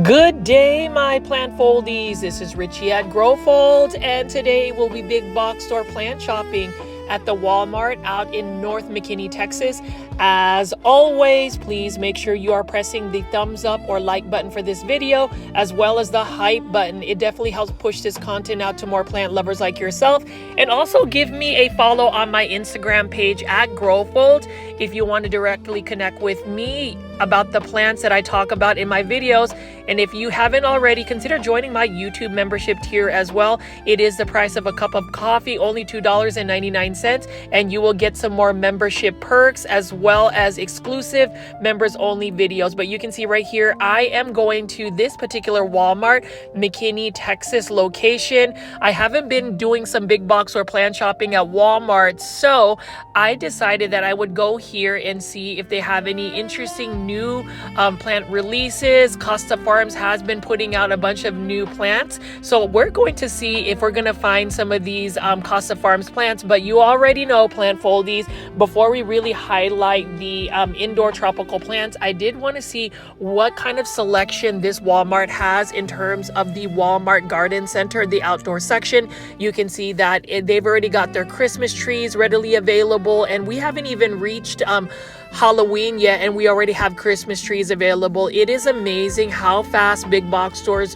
Good day, my plant foldies. This is Richie at Growfold, and today we'll be big box store plant shopping at the Walmart out in North McKinney, Texas. As always, please make sure you are pressing the thumbs up or like button for this video, as well as the hype button. It definitely helps push this content out to more plant lovers like yourself. And also give me a follow on my Instagram page at Growfold if you want to directly connect with me about the plants that I talk about in my videos. And if you haven't already, consider joining my YouTube membership tier as well. It is the price of a cup of coffee, only $2.99, and you will get some more membership perks as well as exclusive members only videos. But you can see right here, I am going to this particular Walmart, McKinney, Texas location. I haven't been doing some big box or plant shopping at Walmart, so I decided that I would go here and see if they have any interesting new plant releases. Costa Farms has been putting out a bunch of new plants, so we're going to see if we're going to find some of these Costa Farms plants. But you already know, plant foldies, before we really highlight the indoor tropical plants, I did want to see what kind of selection this Walmart has in terms of the Walmart Garden Center, the outdoor section. You can see that they've already got their Christmas trees readily available, and we haven't even reached Halloween yet, and we already have Christmas trees available. It is amazing how fast big box stores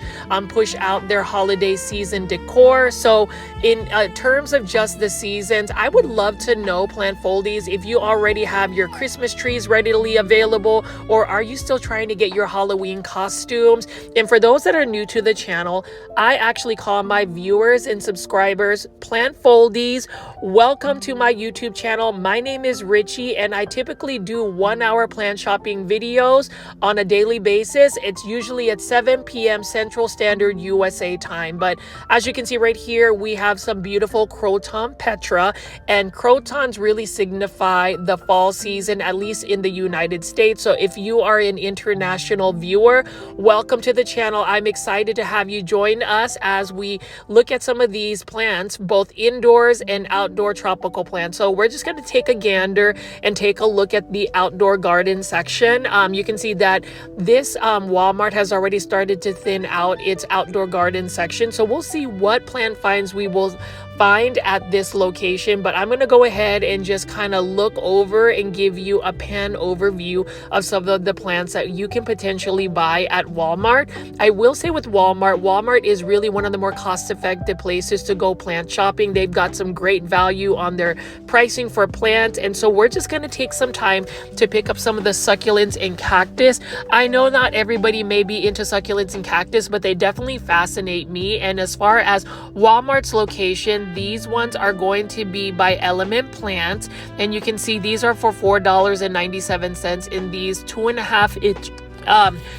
push out their holiday season decor. So in terms of just the seasons, I would love to know, plant foldies, if you already have your Christmas trees readily available, or are you still trying to get your Halloween costumes? And for those that are new to the channel, I actually call my viewers and subscribers plant foldies. Welcome to my YouTube channel. My name is Richie, and I typically do 1 hour plant shopping videos on a daily basis. It's usually at 7 p.m. Central Standard USA time. But as you can see right here, we have some beautiful Croton Petra, and crotons really signify the fall season, at least in the United States. So if you are an international viewer, welcome to the channel. I'm excited to have you join us as we look at some of these plants, both indoors and outdoor tropical plants. So we're just going to take a gander and take a look at the outdoor garden section. You can see that this Walmart has already started to thin out its outdoor garden section. So we'll see what plant finds we will find at this location, but I'm going to go ahead and just kind of look over and give you a pan overview of some of the plants that you can potentially buy at Walmart. I will say with Walmart is really one of the more cost-effective places to go plant shopping. They've got some great value on their pricing for plants, and so we're just going to take some time to pick up some of the succulents and cactus. I know not everybody may be into succulents and cactus, but they definitely fascinate me. And as far as Walmart's location, these ones are going to be by Element Plants, and you can see these are for $4.97 in these 2.5 inch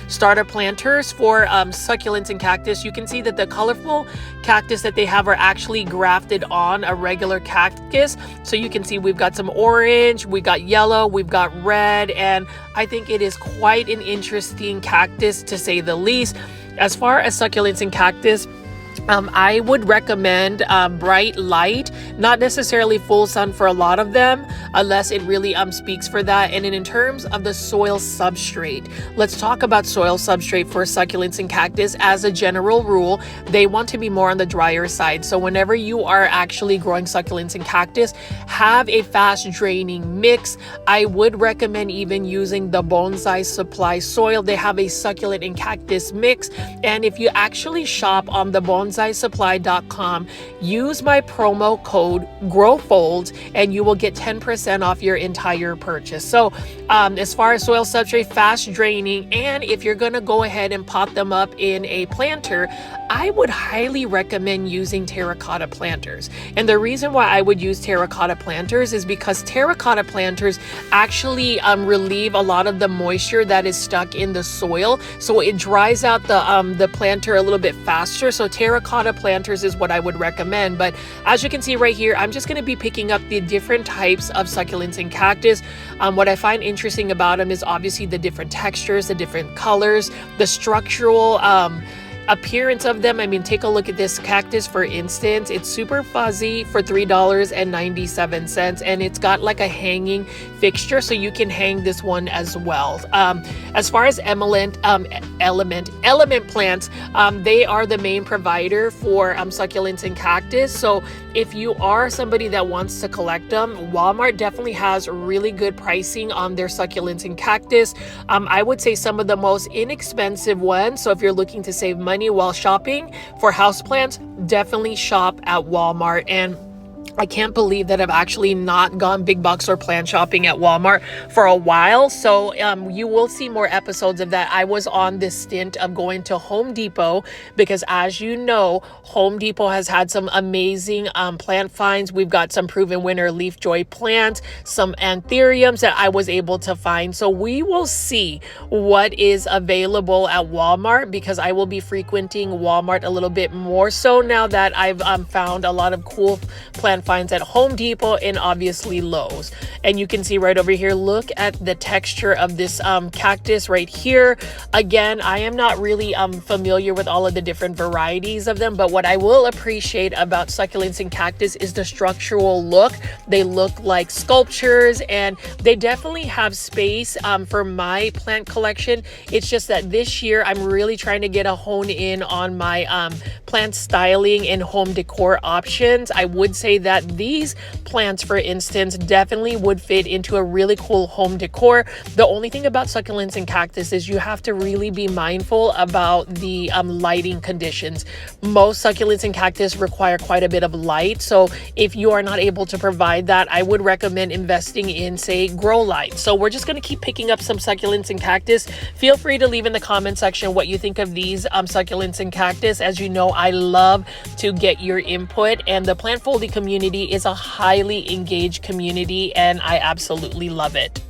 starter planters for succulents and cactus. You can see that the colorful cactus that they have are actually grafted on a regular cactus. So you can see we've got some orange, we got yellow, we've got red, and I think it is quite an interesting cactus, to say the least. As far as succulents and cactus, I would recommend bright light, not necessarily full sun for a lot of them, unless it really speaks for that. And in terms of the soil substrate, let's talk about soil substrate for succulents and cactus. As a general rule, they want to be more on the drier side. So whenever you are actually growing succulents and cactus, have a fast draining mix. I would recommend even using the Bonsai Supply soil. They have a succulent and cactus mix, and if you actually shop on the bonsaisupply.com, use my promo code GROWFOLD and you will get 10% off your entire purchase. So as far as soil substrate, fast draining, and if you're going to go ahead and pot them up in a planter, I would highly recommend using terracotta planters. And the reason why I would use terracotta planters is because terracotta planters actually relieve a lot of the moisture that is stuck in the soil, so it dries out the planter a little bit faster. So terracotta planters is what I would recommend. But as you can see right here, I'm just going to be picking up the different types of succulents and cactus. What I find interesting about them is obviously the different textures, the different colors, the structural appearance of them, I mean, take a look at this cactus, for instance. It's super fuzzy for $3.97, and it's got like a hanging fixture, so you can hang this one as well. As far as element plants, they are the main provider for succulents and cactus. So if you are somebody that wants to collect them, Walmart definitely has really good pricing on their succulents and cactus. I would say some of the most inexpensive ones. So if you're looking to save money while shopping for houseplants, definitely shop at Walmart. And I can't believe that I've actually not gone big box store plant shopping at Walmart for a while. So you will see more episodes of that. I was on this stint of going to Home Depot because, as you know, Home Depot has had some amazing plant finds. We've got some Proven Winner Leafjoy plants, some anthuriums that I was able to find. So we will see what is available at Walmart, because I will be frequenting Walmart a little bit more so now that I've found a lot of cool plant finds at Home Depot and obviously Lowe's. And you can see right over here, look at the texture of this cactus right here. Again, I am not really familiar with all of the different varieties of them, but what I will appreciate about succulents and cactus is the structural look. They look like sculptures, and they definitely have space for my plant collection. It's just that this year I'm really trying to get a hone in on my plant styling and home decor options. I would say that these plants, for instance, definitely would fit into a really cool home decor. The only thing about succulents and cactus is you have to really be mindful about the lighting conditions. Most succulents and cactus require quite a bit of light. So if you are not able to provide that, I would recommend investing in, say, grow lights. So we're just going to keep picking up some succulents and cactus. Feel free to leave in the comment section what you think of these succulents and cactus. As you know, I love to get your input, and the Plant Foldy community is a highly engaged community, and I absolutely love it.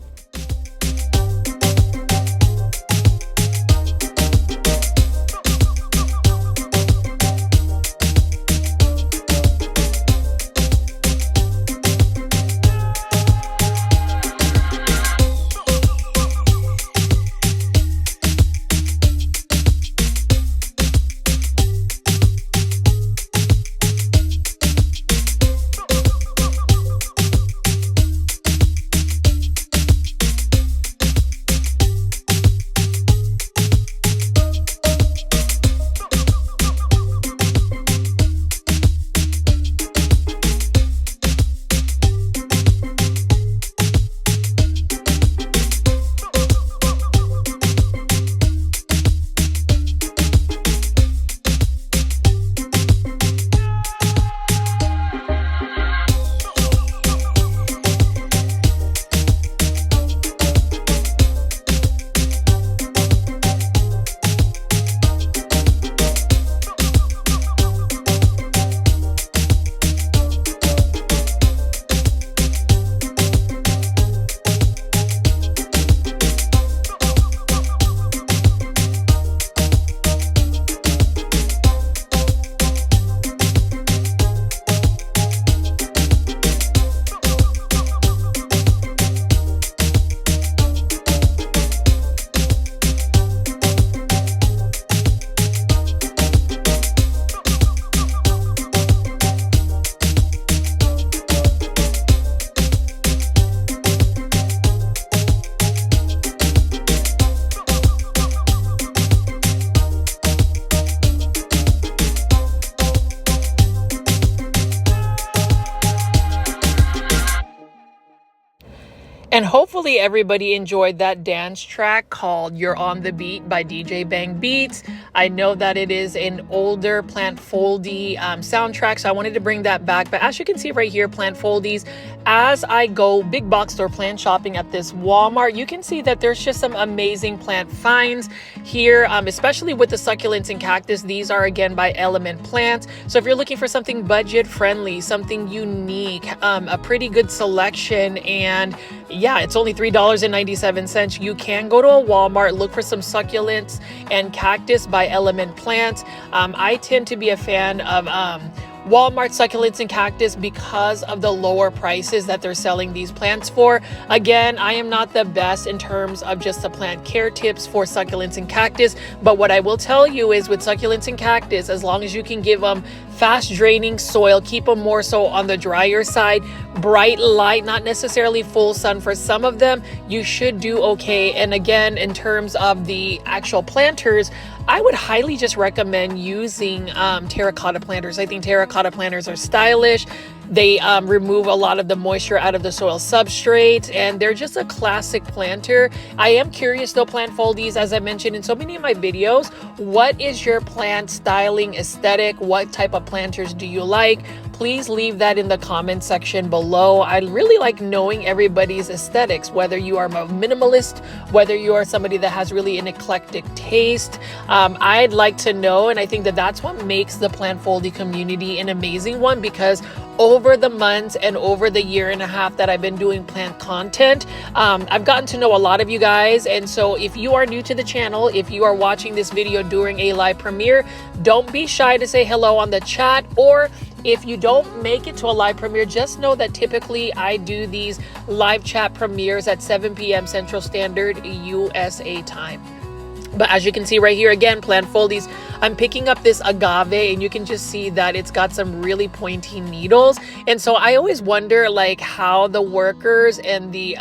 And hopefully everybody enjoyed that dance track called You're on the Beat by DJ Bang Beats. I know that it is an older Plant Foldy soundtrack, so I wanted to bring that back. But as you can see right here, Plant Foldies, as I go big box store plant shopping at this Walmart, you can see that there's just some amazing plant finds here, especially with the succulents and cactus. These are again by Element Plants. So if you're looking for something budget friendly, something unique, a pretty good selection, and yeah, it's only $3.97. You can go to a Walmart, look for some succulents and cactus by Element Plants. I tend to be a fan of Walmart succulents and cactus because of the lower prices that they're selling these plants for. Again, I am not the best in terms of just the plant care tips for succulents and cactus, but what I will tell you is with succulents and cactus, as long as you can give them fast draining soil, keep them more so on the drier side, bright light, not necessarily full sun for some of them, you should do okay. And again, in terms of the actual planters, I would highly just recommend using terracotta planters. I think terracotta planters are stylish. They remove a lot of the moisture out of the soil substrate, and they're just a classic planter. I am curious though, plant foldies, as I mentioned in so many of my videos, what is your plant styling aesthetic? What type of planters do you like? Please leave that in the comment section below. I really like knowing everybody's aesthetics, whether you are a minimalist, whether you are somebody that has really an eclectic taste. I'd like to know, and I think that that's what makes the plant foldie community an amazing one, because over the months and over the year and a half that I've been doing plant content, I've gotten to know a lot of you guys. And so if you are new to the channel, if you are watching this video during a live premiere, don't be shy to say hello on the chat, or if you don't make it to a live premiere, just know that typically I do these live chat premieres at 7 p.m. Central Standard USA time. But as you can see right here, again, plant foldies, I'm picking up this agave, and you can just see that it's got some really pointy needles. And so I always wonder like how the workers and the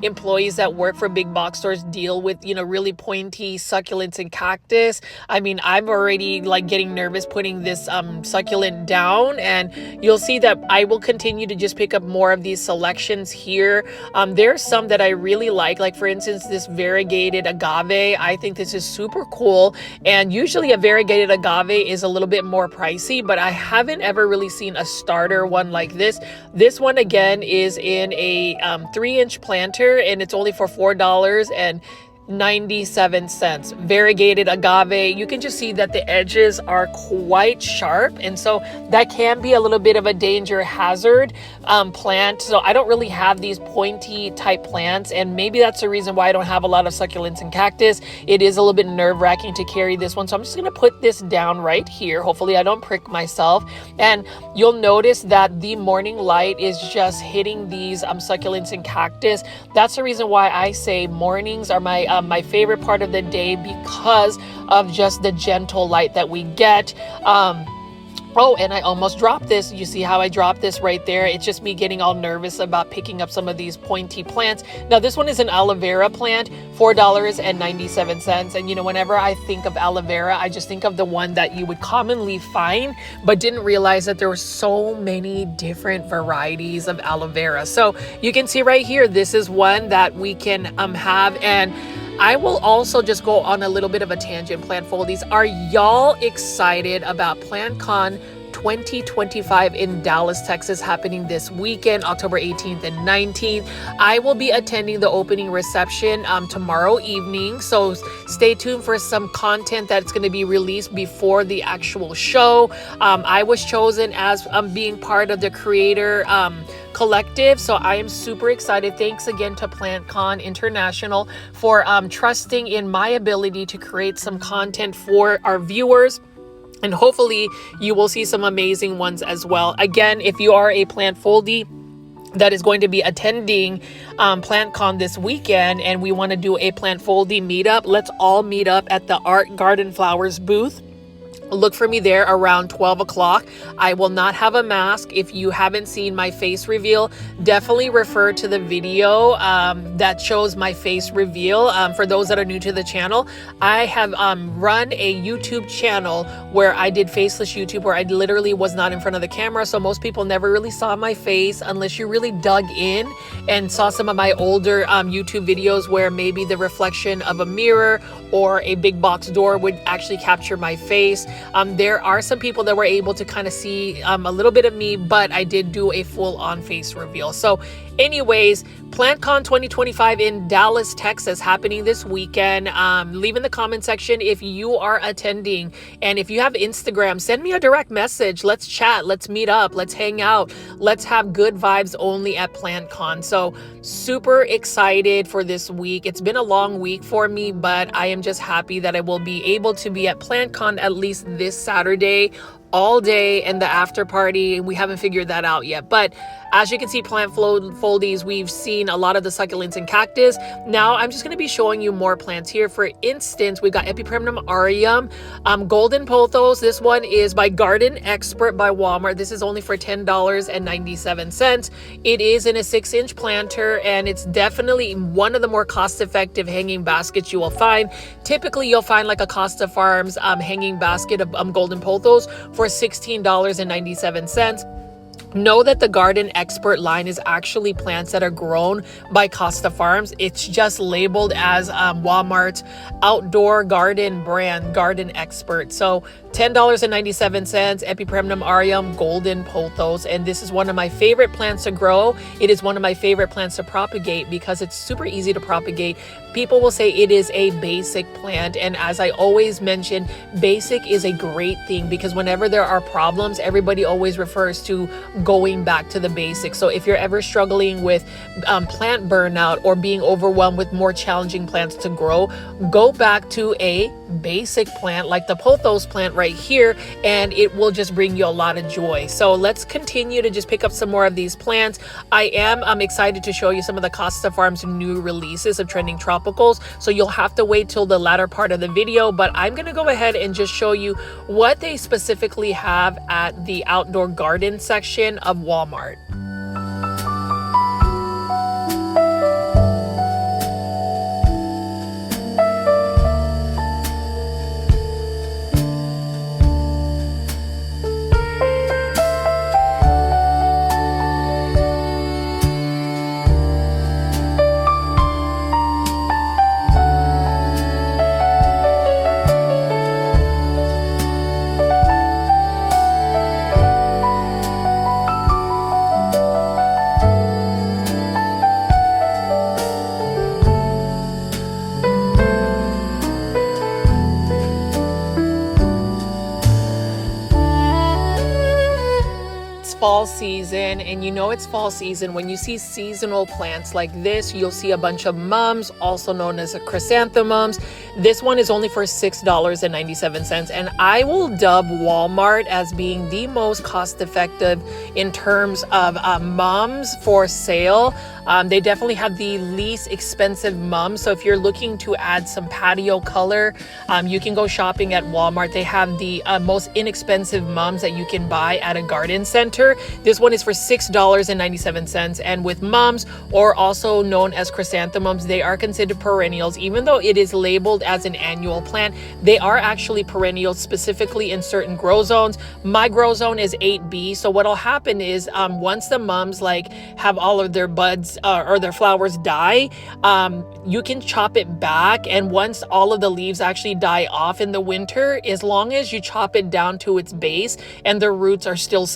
employees that work for big box stores deal with, you know, really pointy succulents and cactus. I mean, I'm already like getting nervous putting this succulent down, and you'll see that I will continue to just pick up more of these selections here. There's some that I really like for instance, this variegated agave. I think this is super cool, and usually a variegated agave is a little bit more pricey, but I haven't ever really seen a starter one like this. This one again is in a 3-inch planter, and it's only for $4.97. Variegated agave. You can just see that the edges are quite sharp, and so that can be a little bit of a danger hazard plant. So I don't really have these pointy type plants, and maybe that's the reason why I don't have a lot of succulents and cactus. It is a little bit nerve-wracking to carry this one, so I'm just going to put this down right here. Hopefully I don't prick myself, and you'll notice that the morning light is just hitting these succulents and cactus. That's the reason why I say mornings are my favorite part of the day, because of just the gentle light that we get. Oh, and I almost dropped this. You see how I dropped this right there? It's just me getting all nervous about picking up some of these pointy plants. Now, this one is an aloe vera plant, $4.97. And, you know, whenever I think of aloe vera, I just think of the one that you would commonly find, but didn't realize that there were so many different varieties of aloe vera. So you can see right here, this is one that we can have. And I will also just go on a little bit of a tangent, plant foldies. Are y'all excited about PlantCon 2025 in Dallas, Texas, happening this weekend, October 18th and 19th. I will be attending the opening reception tomorrow evening, so stay tuned for some content that's going to be released before the actual show. I was chosen as being part of the creator collective, so I am super excited. Thanks again to PlantCon International for trusting in my ability to create some content for our viewers. And hopefully you will see some amazing ones as well. Again, if you are a plant foldie that is going to be attending PlantCon this weekend, and we want to do a plant foldie meetup, let's all meet up at the Art Garden Flowers booth. Look for me there around 12 o'clock. I will not have a mask. If you haven't seen my face reveal, definitely refer to the video that shows my face reveal. For those that are new to the channel, I have run a YouTube channel where I did faceless YouTube, where I literally was not in front of the camera. So most people never really saw my face unless you really dug in and saw some of my older YouTube videos where maybe the reflection of a mirror or a big box door would actually capture my face. There are some people that were able to kind of see a little bit of me, but I did do a full-on face reveal. So anyways, PlantCon 2025 in Dallas, Texas, happening this weekend. Leave in the comment section if you are attending. And if you have Instagram, send me a direct message. Let's chat. Let's meet up. Let's hang out. Let's have good vibes only at PlantCon. So super excited for this week. It's been a long week for me, but I am just happy that I will be able to be at PlantCon at least this Saturday all day and the after party. We haven't figured that out yet. But as you can see, plant foldies, we've seen a lot of the succulents and cactus. Now I'm just going to be showing you more plants here. For instance, we got Epipremnum aureum, golden pothos. This one is by Garden Expert by Walmart. This is only for $10.97. It is in a 6-inch planter, and it's definitely one of the more cost-effective hanging baskets you will find. Typically, you'll find like a Costa Farms hanging basket of golden pothos for $16.97. Know that the Garden Expert line is actually plants that are grown by Costa Farms. It's just labeled as Walmart's outdoor garden brand, Garden Expert. So $10.97, Epipremnum aureum, golden pothos. And this is one of my favorite plants to grow. It is one of my favorite plants to propagate because it's super easy to propagate. People will say it is a basic plant. And as I always mention, basic is a great thing because whenever there are problems, everybody always refers to going back to the basics. So if you're ever struggling with plant burnout or being overwhelmed with more challenging plants to grow, go back to a basic plant like the pothos plant right here, and it will just bring you a lot of joy. So let's continue to just pick up some more of these plants. I am excited to show you some of the Costa Farms new releases of trending tropicals, so you'll have to wait till the latter part of the video, but I'm going to go ahead and just show you what they specifically have at the outdoor garden section of Walmart. Fall season, and you know it's fall season when you see seasonal plants like this. You'll see a bunch of mums, also known as chrysanthemums. This one is only for $6.97, and I will dub Walmart as being the most cost effective in terms of mums for sale. They definitely have the least expensive mums. So if you're looking to add some patio color, you can go shopping at Walmart. They have the most inexpensive mums that you can buy at a garden center. This one is for $6.97. And with mums, or also known as chrysanthemums, they are considered perennials. Even though it is labeled as an annual plant, they are actually perennials, specifically in certain grow zones. My grow zone is 8B. So what'll happen is once the mums like have all of their buds or their flowers die, you can chop it back. And once all of the leaves actually die off in the winter, as long as you chop it down to its base and the roots are still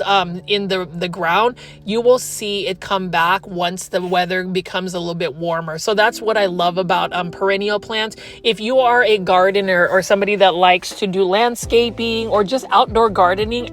in the ground, you will see it come back once the weather becomes a little bit warmer. So that's what I love about perennial plants. If you are a gardener or somebody that likes to do landscaping or just outdoor gardening,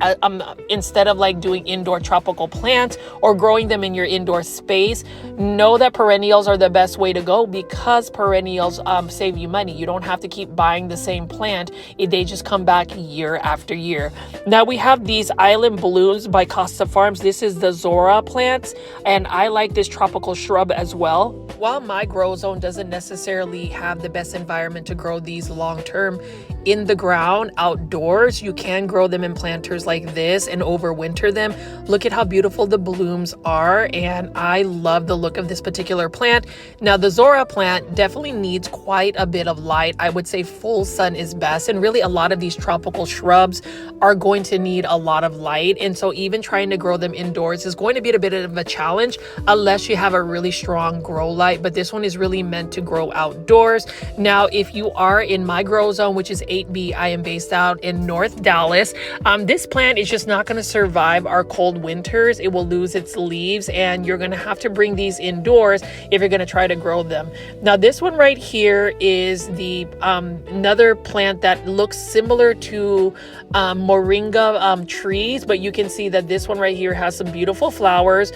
instead of like doing indoor tropical plants or growing them in your indoor space, know that perennials are the best way to go because perennials save you money. You don't have to keep buying the same plant. They just come back year after year. Now we have these Island Blooms by Costa Farms. This is the Zora plants, and I like this tropical shrub as well. While my grow zone doesn't necessarily have the best environment to grow these long term in the ground outdoors, you can grow them in planters like this and overwinter them. Look at how beautiful the blooms are, and I love the look of this particular plant. Now the Zora plant definitely needs quite a bit of light. I would say full sun is best, and really a lot of these tropical shrubs are going to need a lot of light, and so even trying to grow them indoors is going to be a bit of a challenge unless you have a really strong grow light. But this one is really meant to grow outdoors. Now if you are in my grow zone, which is 8B, I am based out in North Dallas, this plant is just not going to survive our cold winters. It will lose its leaves, and you're going to have to bring these indoors if you're going to try to grow them. Now this one right here is the another plant that looks similar to moringa trees, but you can see that this one right here has some beautiful flowers.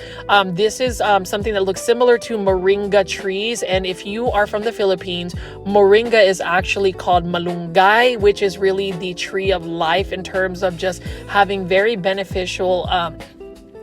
This is something that looks similar to moringa trees, and if you are from the Philippines, moringa is actually called malunggay, Winners, which is really the tree of life in terms of just having very beneficial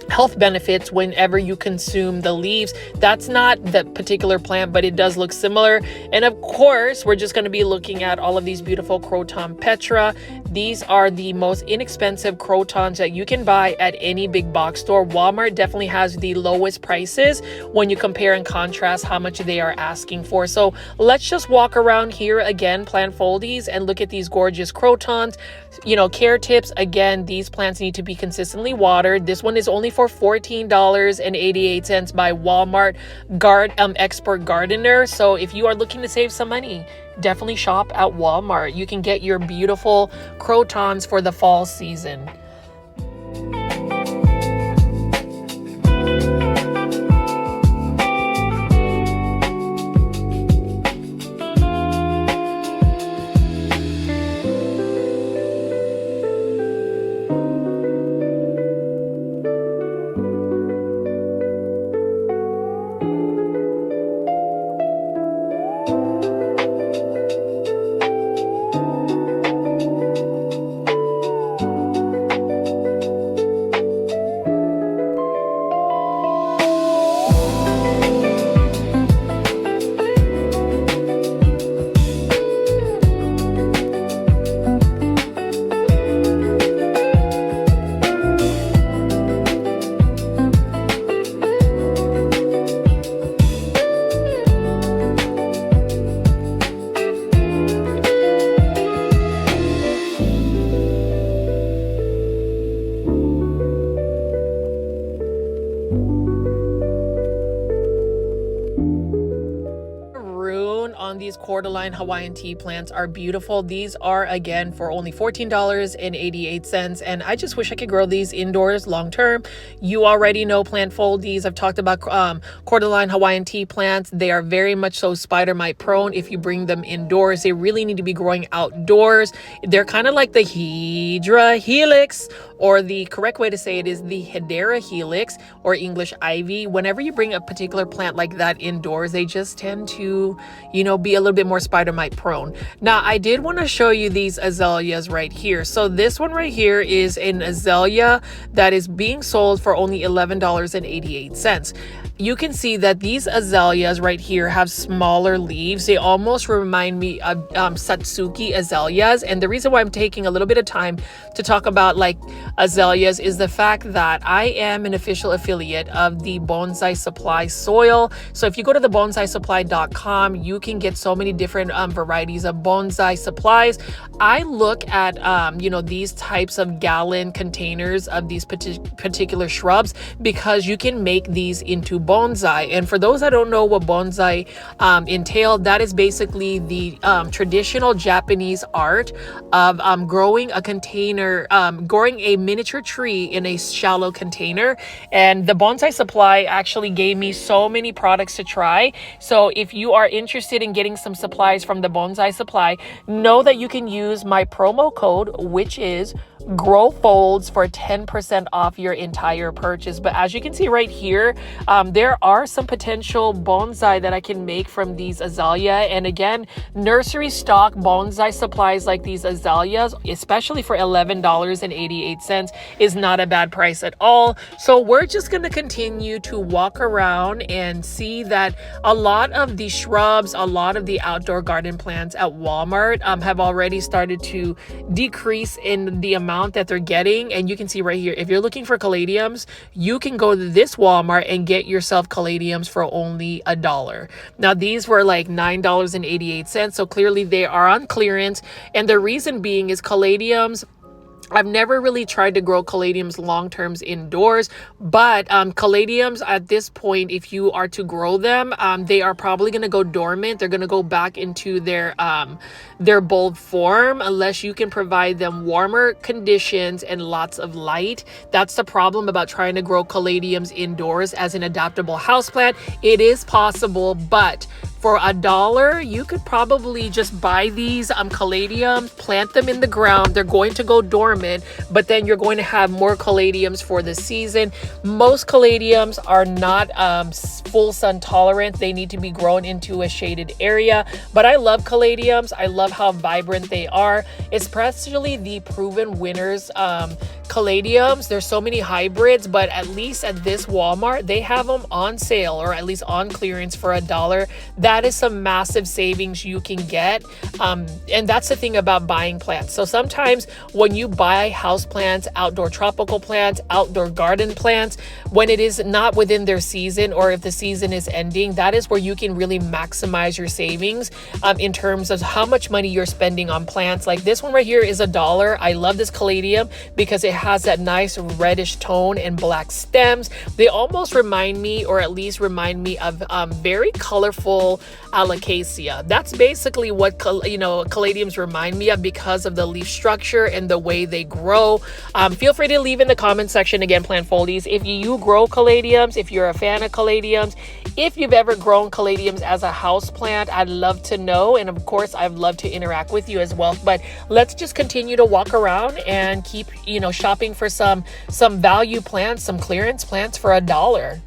health benefits whenever you consume the leaves. That's not the particular plant, but it does look similar. And of course, we're just going to be looking at all of these beautiful Croton Petra. These are the most inexpensive crotons that you can buy at any big box store. Walmart definitely has the lowest prices when you compare and contrast how much they are asking for. So let's just walk around here again, Plant Foldies, and look at these gorgeous crotons. You know, care tips, again, these plants need to be consistently watered. This one is only for $14.88 by Walmart Expert Gardener. So if you are looking to save some money, definitely shop at Walmart. You can get your beautiful crotons for the fall season. On these cordyline Hawaiian tea plants are beautiful. These are again for only $14.88, and I just wish I could grow these indoors long term. You already know Plant Foldies. I've talked about cordyline Hawaiian tea plants. They are very much so spider mite prone. If you bring them indoors, they really need to be growing outdoors. They're kind of like the Hedera helix, or the correct way to say it is the Hedera helix, or English ivy. Whenever you bring a particular plant like that indoors, they just tend to, you know, be a little bit more spider mite prone. Now, I did want to show you these azaleas right here. So this one right here is an azalea that is being sold for only $11.88. You can see that these azaleas right here have smaller leaves. They almost remind me of Satsuki azaleas. And the reason why I'm taking a little bit of time to talk about like azaleas is the fact that I am an official affiliate of the Bonsai Supply soil. So if you go to the bonsaisupply.com, you can get so many different varieties of bonsai supplies. I look at, you know, these types of gallon containers of these particular shrubs because you can make these into bonsai. And for those that don't know what bonsai entail, that is basically the traditional Japanese art of growing a container, growing a miniature tree in a shallow container. And the Bonsai Supply actually gave me so many products to try. So if you are interested in getting some supplies from the Bonsai Supply, know that you can use my promo code, which is GROWFOLDS, for 10% off your entire purchase. But as you can see right here, there are some potential bonsai that I can make from these azalea. And again, nursery stock bonsai supplies like these azaleas, especially for $11.88, is not a bad price at all. So we're just going to continue to walk around and see that a lot of the shrubs, a lot of the outdoor garden plants at Walmart have already started to decrease in the amount that they're getting. And you can see right here, if you're looking for caladiums, you can go to this Walmart and get yourself caladiums for only $1. Now these were like $9.88, so clearly they are on clearance. And the reason being is caladiums, I've never really tried to grow caladiums long terms indoors, but caladiums at this point, if you are to grow them, they are probably going to go dormant. They're going to go back into their bulb form unless you can provide them warmer conditions and lots of light. That's the problem about trying to grow caladiums indoors as an adaptable houseplant. It is possible, but For $1, you could probably just buy these caladiums, plant them in the ground. They're going to go dormant, but then you're going to have more caladiums for the season. Most caladiums are not full sun tolerant. They need to be grown into a shaded area, but I love caladiums. I love how vibrant they are, especially the Proven Winners caladiums. There's so many hybrids, but at least at this Walmart, they have them on sale, or at least on clearance, for $1. That is some massive savings you can get. And that's the thing about buying plants. So sometimes when you buy house plants, outdoor tropical plants, outdoor garden plants, when it is not within their season, or if the season is ending, that is where you can really maximize your savings in terms of how much money you're spending on plants. Like this one right here is $1. I love this caladium because it has that nice reddish tone and black stems. They almost remind me, or at least remind me of very colorful alocasia. That's basically what caladiums remind me of because of the leaf structure and the way they grow. Feel free to leave in the comment section again, plant foldies, if you grow caladiums, if you're a fan of caladiums, if you've ever grown caladiums as a house plant. I'd love to know, and of course I'd love to interact with you as well. But let's just continue to walk around and keep shopping for some value plants, some clearance plants for $1.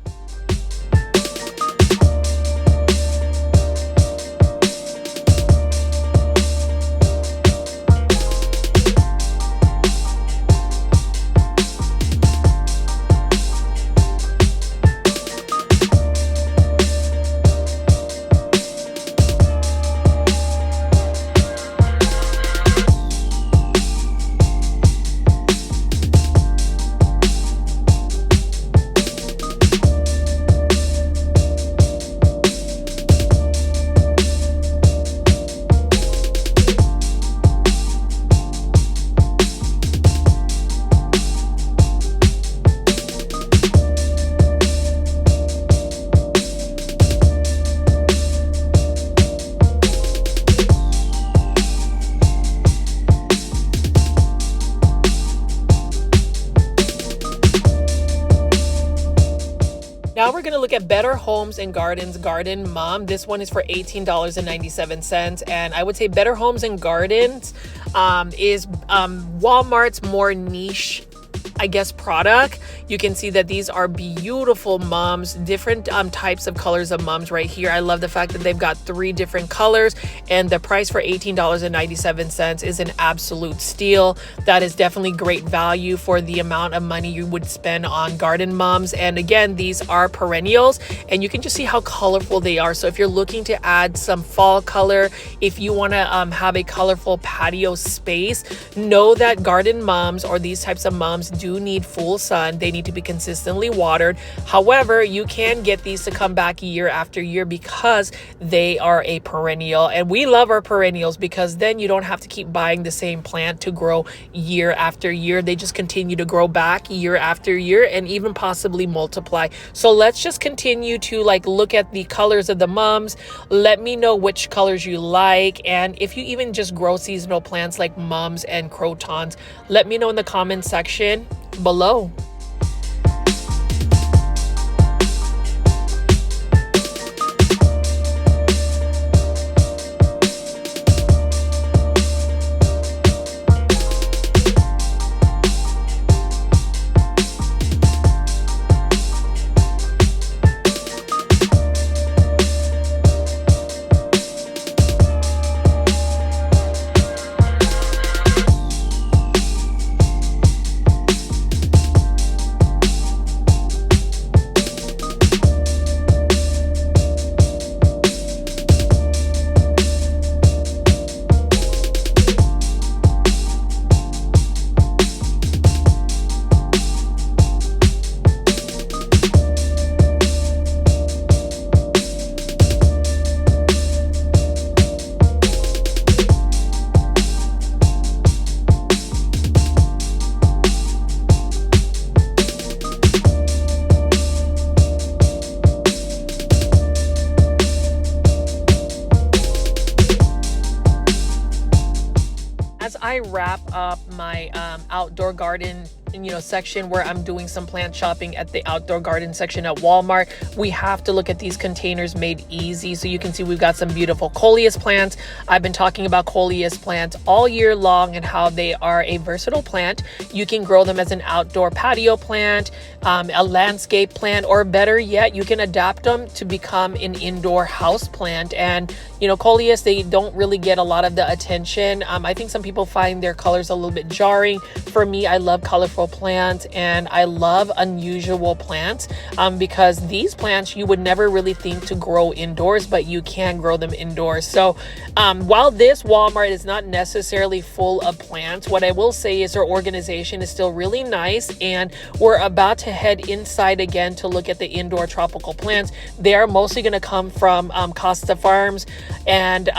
Now we're going to look at Better Homes and Gardens Garden Mom. This one is for $18.97. And I would say Better Homes and Gardens is Walmart's more niche, I guess, product. You can see that these are beautiful mums, different types of colors of mums right here. I love the fact that they've got 3 different colors, and the price for $18.97 is an absolute steal. That is definitely great value for the amount of money you would spend on garden mums. And again, these are perennials, and you can just see how colorful they are. So if you're looking to add some fall color, if you want to have a colorful patio space, know that garden mums, or these types of mums, do need full sun. They need to be consistently watered. However, you can get these to come back year after year because they are a perennial, and we love our perennials because then you don't have to keep buying the same plant to grow year after year. They just continue to grow back year after year and even possibly multiply. So let's just continue to look at the colors of the mums. Let me know which colors you like, and if you even just grow seasonal plants like mums and crotons, let me know in the comment section below. I wrap up my outdoor garden section where I'm doing some plant shopping at the outdoor garden section at Walmart. We have to look at these containers made easy. So you can see we've got some beautiful coleus plants. I've been talking about coleus plants all year long and how they are a versatile plant. You can grow them as an outdoor patio plant, a landscape plant, or better yet, you can adapt them to become an indoor house plant. And coleus, they don't really get a lot of the attention. I think some people find their colors a little bit jarring. For me, I love colorful plants and I love unusual plants because these plants you would never really think to grow indoors, but you can grow them indoors. So while this Walmart is not necessarily full of plants, what I will say is their organization is still really nice, and we're about to head inside again to look at the indoor tropical plants. They are mostly going to come from Costa Farms and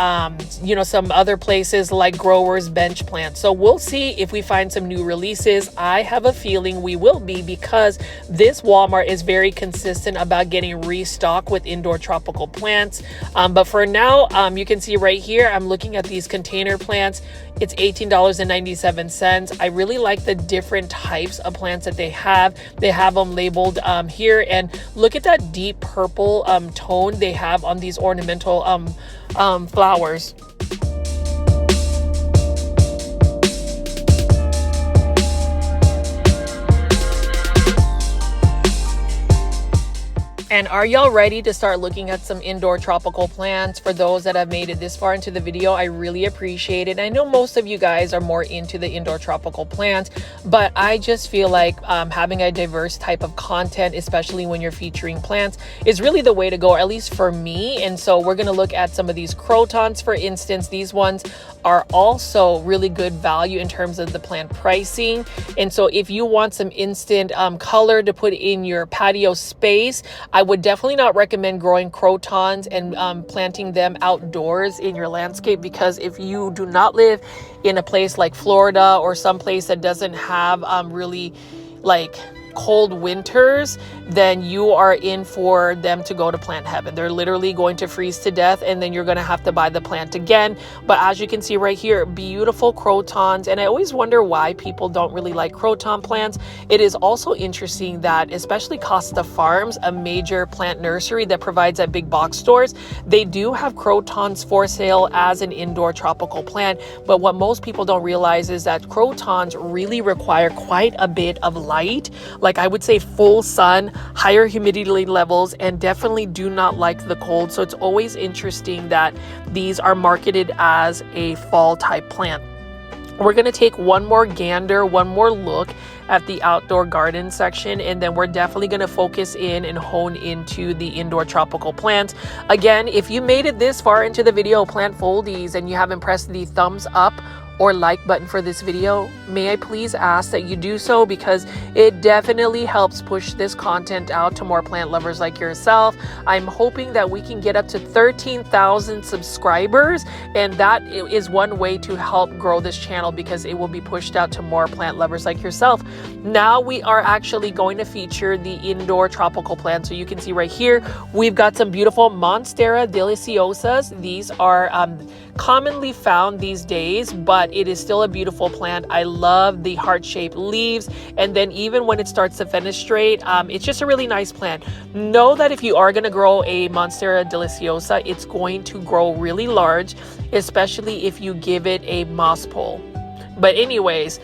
some other places like Growers Bench Plants. So we'll see if we find some new releases. I have a feeling we will be, because this Walmart is very consistent about getting restocked with indoor tropical plants. But for now, you can see right here, I'm looking at these container plants. It's $18.97. I really like the different types of plants that they have. They have them labeled here, and look at that deep purple tone they have on these ornamental flowers. And are y'all ready to start looking at some indoor tropical plants? For those that have made it this far into the video, I really appreciate it. I know most of you guys are more into the indoor tropical plants, but I just feel like having a diverse type of content, especially when you're featuring plants, is really the way to go, at least for me. And so we're gonna look at some of these crotons, for instance. These ones are also really good value in terms of the plant pricing. And so if you want some instant color to put in your patio space, I would definitely not recommend growing crotons and planting them outdoors in your landscape, because if you do not live in a place like Florida or some place that doesn't have really like cold winters, then you are in for them to go to plant heaven. They're literally going to freeze to death, and then you're going to have to buy the plant again. But as you can see right here, beautiful crotons. And I always wonder why people don't really like croton plants. It is also interesting that especially Costa Farms, a major plant nursery that provides at big box stores, they do have crotons for sale as an indoor tropical plant. But what most people don't realize is that crotons really require quite a bit of light. Like I would say full sun, higher humidity levels, and definitely do not like the cold. So it's always interesting that these are marketed as a fall type plant. We're going to take one more gander, one more look at the outdoor garden section, and then we're definitely going to focus in and hone into the indoor tropical plants. Again, if you made it this far into the video, plant foldies, and you haven't pressed the thumbs up or like button for this video, may I please ask that you do so, because it definitely helps push this content out to more plant lovers like yourself. I'm hoping that we can get up to 13,000 subscribers, and that is one way to help grow this channel, because it will be pushed out to more plant lovers like yourself. Now we are actually going to feature the indoor tropical plants. So you can see right here, we've got some beautiful Monstera deliciosas. These are commonly found these days, but it is still a beautiful plant. I love the heart-shaped leaves, and then even when it starts to fenestrate, it's just a really nice plant. Know that if you are going to grow a Monstera deliciosa, it's going to grow really large, especially if you give it a moss pole. But anyways,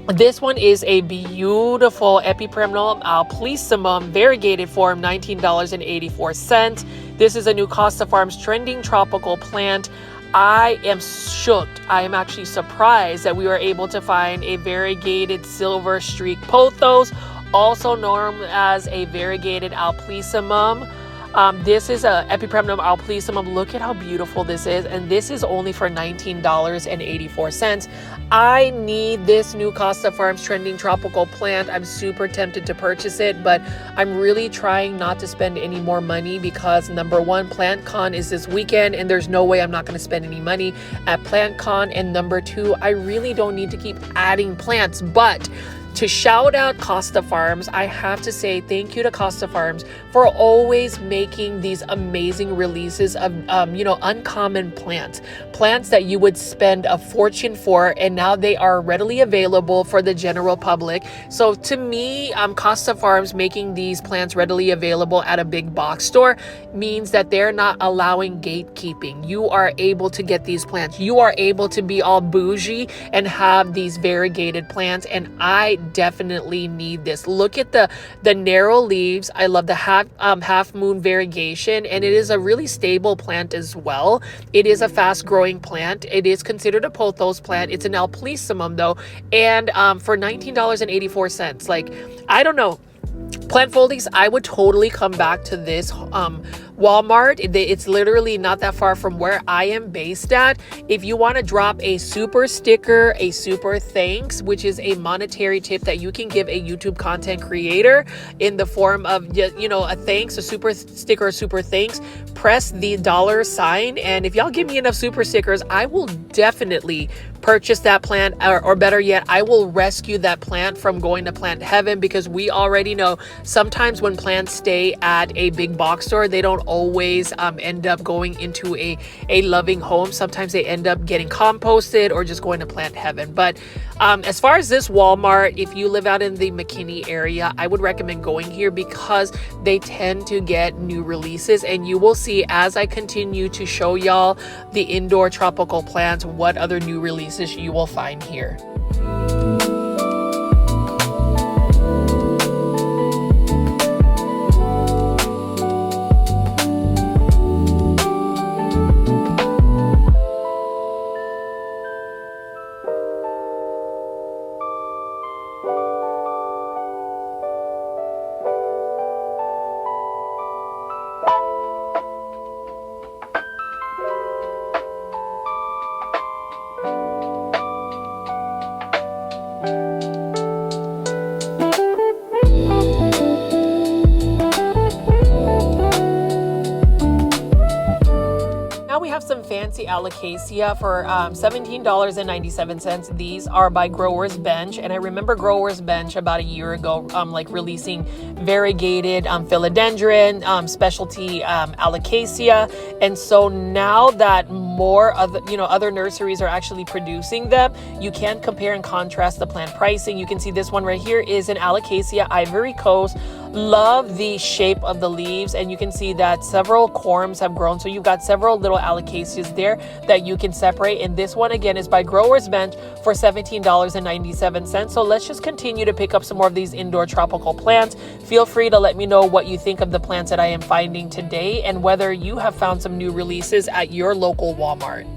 this one is a beautiful Epipremnum alplissimum variegated form, $19.84. This is a new Costa Farms trending tropical plant. I am shooked. I am actually surprised that we were able to find a variegated silver streak pothos, also known as a variegated alplissimum. This is a Epipremnum alplissimum. Look at how beautiful this is, and this is only for $19.84. I need this new Costa Farms trending tropical plant. I'm super tempted to purchase it, but I'm really trying not to spend any more money, because number one, PlantCon is this weekend, and there's no way I'm not going to spend any money at PlantCon. And number two, I really don't need to keep adding plants. But to shout out Costa Farms, I have to say thank you to Costa Farms for always making these amazing releases of, uncommon plants that you would spend a fortune for, and now they are readily available for the general public. So to me, Costa Farms making these plants readily available at a big box store means that they're not allowing gatekeeping. You are able to get these plants. You are able to be all bougie and have these variegated plants, and I definitely need this. Look at the narrow leaves. I love the half moon variegation, and it is a really stable plant as well. It is a fast growing plant. It is considered a pothos plant. It's an alplissimum though, and for $19.84. Like, I don't know. Plant foldies, I would totally come back to this Walmart. It's literally not that far from where I am based at. If you want to drop a super sticker, a super thanks, which is a monetary tip that you can give a YouTube content creator in the form of, a thanks, a super sticker, a super thanks, press the $sign. And if y'all give me enough super stickers, I will definitely purchase that plant, or better yet, I will rescue that plant from going to plant heaven, because we already know sometimes when plants stay at a big box store, they don't always end up going into a loving home. Sometimes they end up getting composted or just going to plant heaven. But as far as this Walmart, if you live out in the McKinney area, I would recommend going here because they tend to get new releases, and you will see as I continue to show y'all the indoor tropical plants what other new releases you will find here. Some fancy alocasia for $17.97. These are by Growers Bench, and I remember Growers Bench about a year ago releasing variegated philodendron, specialty alocasia, and so now that more other nurseries are actually producing them, you can compare and contrast the plant pricing. You can see this one right here is an alocasia Ivory Coast. Love the shape of the leaves, and you can see that several corms have grown, so you've got several little alocasias there that you can separate. And this one again is by Growers Bench for $17.97. So let's just continue to pick up some more of these indoor tropical plants. Feel free to let me know what you think of the plants that I am finding today, and whether you have found some new releases at your local Walmart.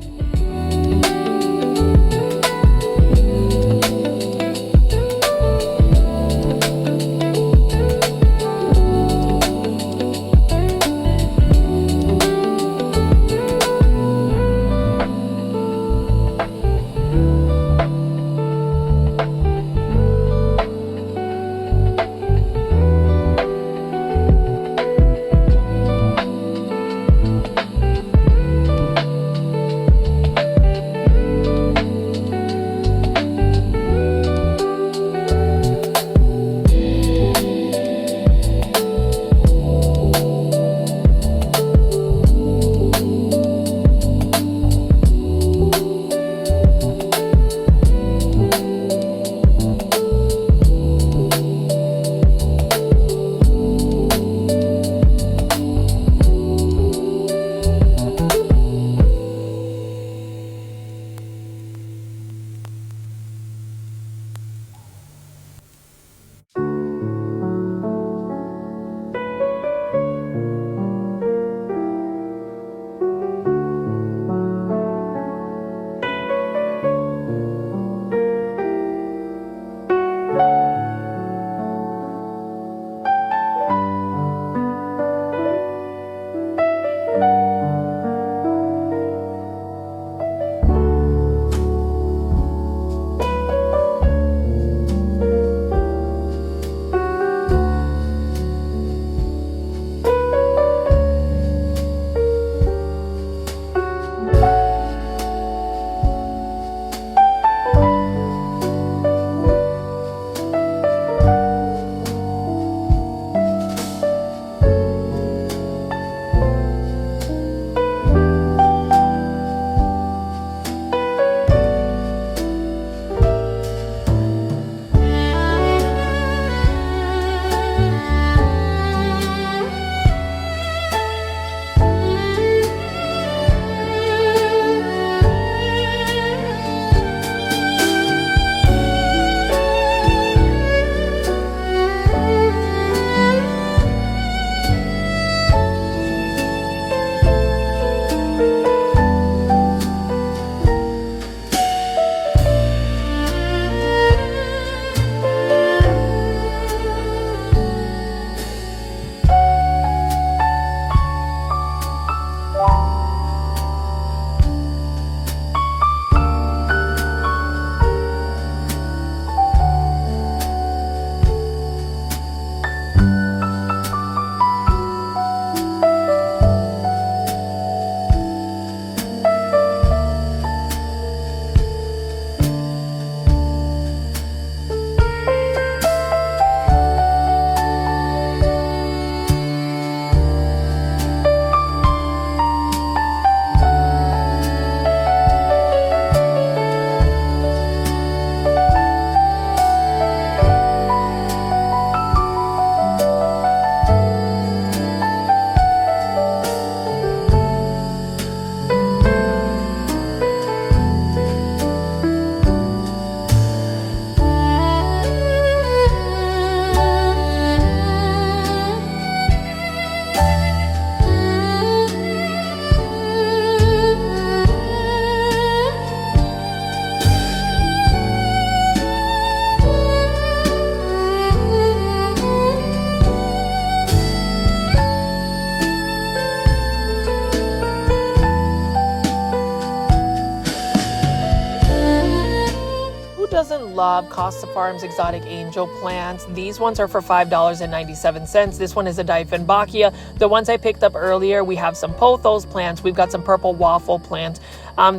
doesn't love Costa Farms exotic angel plants? These ones are for $5.97. This one is a Dieffenbachia. The ones I picked up earlier, we have some pothos plants. We've got some purple waffle plants.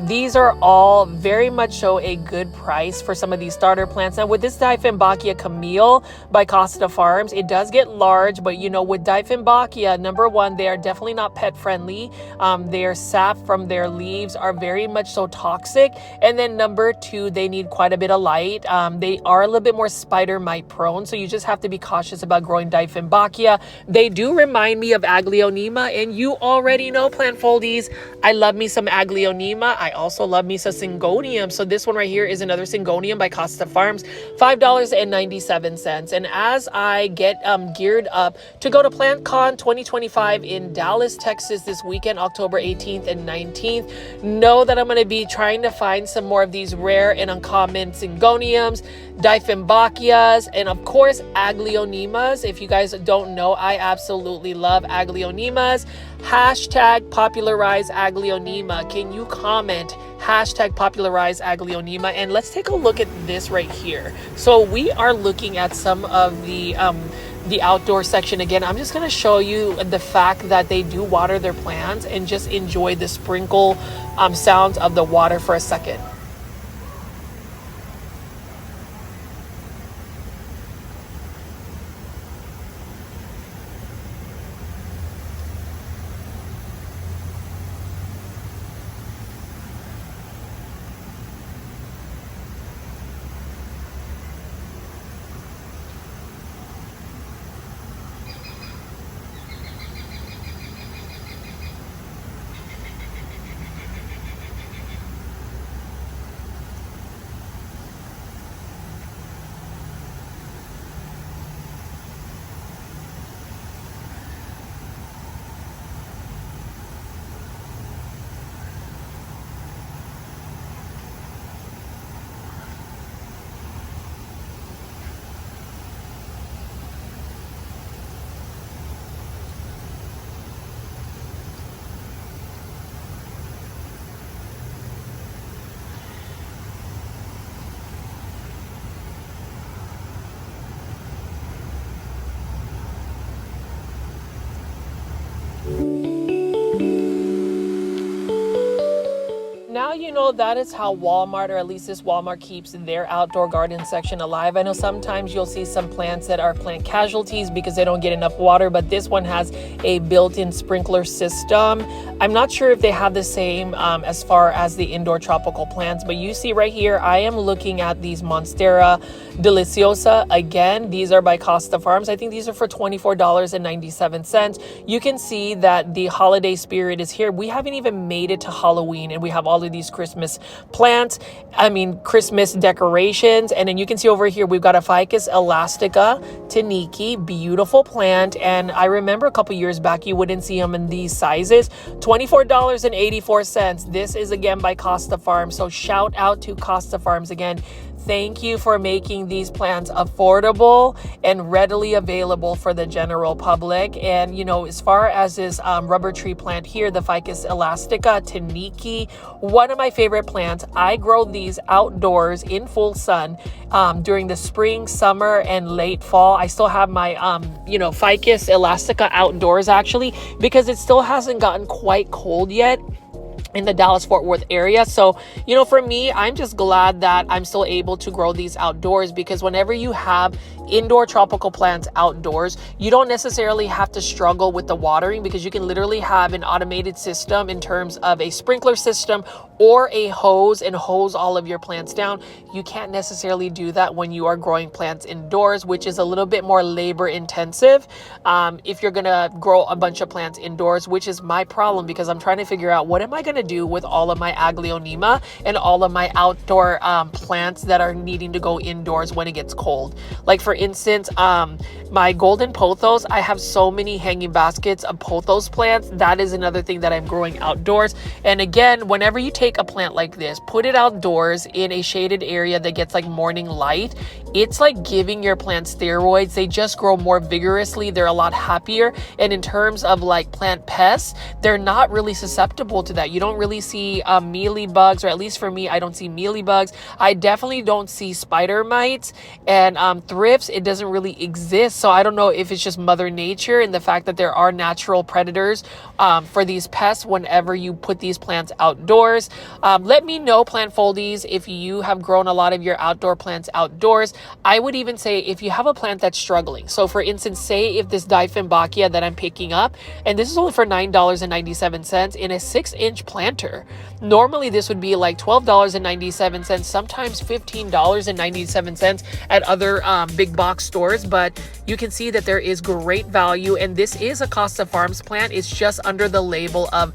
These are all very much so a good price for some of these starter plants. Now with this Dieffenbachia Camille by Costa Farms, it does get large, but you know, with Dieffenbachia, number one, they are definitely not pet friendly. Their sap from their leaves are very much so toxic. And then number two, they need quite a bit of light. They are a little bit more spider mite prone, so you just have to be cautious about growing Dieffenbachia. They do remind me of Aglaonema, and you already know, plant foldies, I love me some Aglaonema. I also love me some Syngonium. So this one right here is another Syngonium by Costa Farms, $5.97. And as I get geared up to go to PlantCon 2025 in Dallas, Texas this weekend, October 18th and 19th, know that I'm going to be trying to find some more of these rare and uncommon Syngoniums, Dieffenbachias, and of course Aglaonemas. If you guys don't know, I absolutely love Aglaonemas. Hashtag popularize Aglaonema. Can you comment hashtag popularize Aglaonema? And let's take a look at this right here. So we are looking at some of the outdoor section again. I'm just going to show you the fact that they do water their plants and just enjoy the sprinkle sounds of the water for a second. Now you know that is how Walmart, or at least this Walmart, keeps their outdoor garden section alive. I know sometimes you'll see some plants that are plant casualties because they don't get enough water, but this one has a built-in sprinkler system. I'm not sure if they have the same as far as the indoor tropical plants, but you see right here, I am looking at these Monstera Deliciosa. Again, these are by Costa Farms. I think these are for $24.97. You can see that the holiday spirit is here. We haven't even made it to Halloween, and we have all of these Christmas plants, Christmas decorations. And then you can see over here, we've got a Ficus elastica Taniki, beautiful plant. And I remember a couple years back, you wouldn't see them in these sizes. $24.84. This is again by Costa Farms. So shout out to Costa Farms again. Thank you for making these plants affordable and readily available for the general public. And, you know, as far as this rubber tree plant here, the Ficus elastica Taniki, one of my favorite plants. I grow these outdoors in full sun during the spring, summer, and late fall. I still have my, Ficus elastica outdoors actually, because it still hasn't gotten quite cold yet in the Dallas-Fort Worth area. So, you know, for me, I'm just glad that I'm still able to grow these outdoors, because whenever you have indoor tropical plants outdoors, you don't necessarily have to struggle with the watering, because you can literally have an automated system in terms of a sprinkler system or a hose and hose all of your plants down. You can't necessarily do that when you are growing plants indoors, which is a little bit more labor intensive if you're gonna grow a bunch of plants indoors, which is my problem, because I'm trying to figure out what am I gonna do with all of my Aglaonema and all of my outdoor plants that are needing to go indoors when it gets cold. Like for instance, my golden pothos, I have so many hanging baskets of pothos plants. That is another thing that I'm growing outdoors. And again, whenever you take a plant like this, put it outdoors in a shaded area that gets like morning light, it's like giving your plants steroids. They just grow more vigorously. They're a lot happier. And in terms of like plant pests, they're not really susceptible to that. You don't don't really see mealy bugs, or at least for me, I don't see mealy bugs. I definitely don't see spider mites, and thrips, it doesn't really exist. So I don't know if it's just Mother Nature and the fact that there are natural predators for these pests whenever you put these plants outdoors. Let me know, plant foldies, if you have grown a lot of your outdoor plants outdoors. I would even say if you have a plant that's struggling. So for instance, say if this Dieffenbachia that I'm picking up, and this is only for $9.97 in a 6-inch planter. Normally this would be like $12.97, sometimes $15.97 at other big box stores, but you can see that there is great value, and this is a Costa Farms plant. It's just under the label of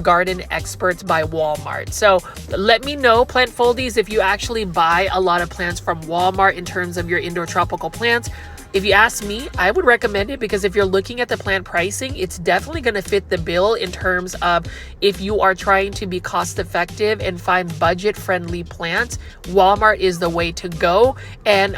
Garden Experts by Walmart. So let me know, plant foldies, if you actually buy a lot of plants from Walmart in terms of your indoor tropical plants. If you ask me, I would recommend it, because if you're looking at the plant pricing, it's definitely going to fit the bill in terms of if you are trying to be cost effective and find budget friendly plants, Walmart is the way to go. And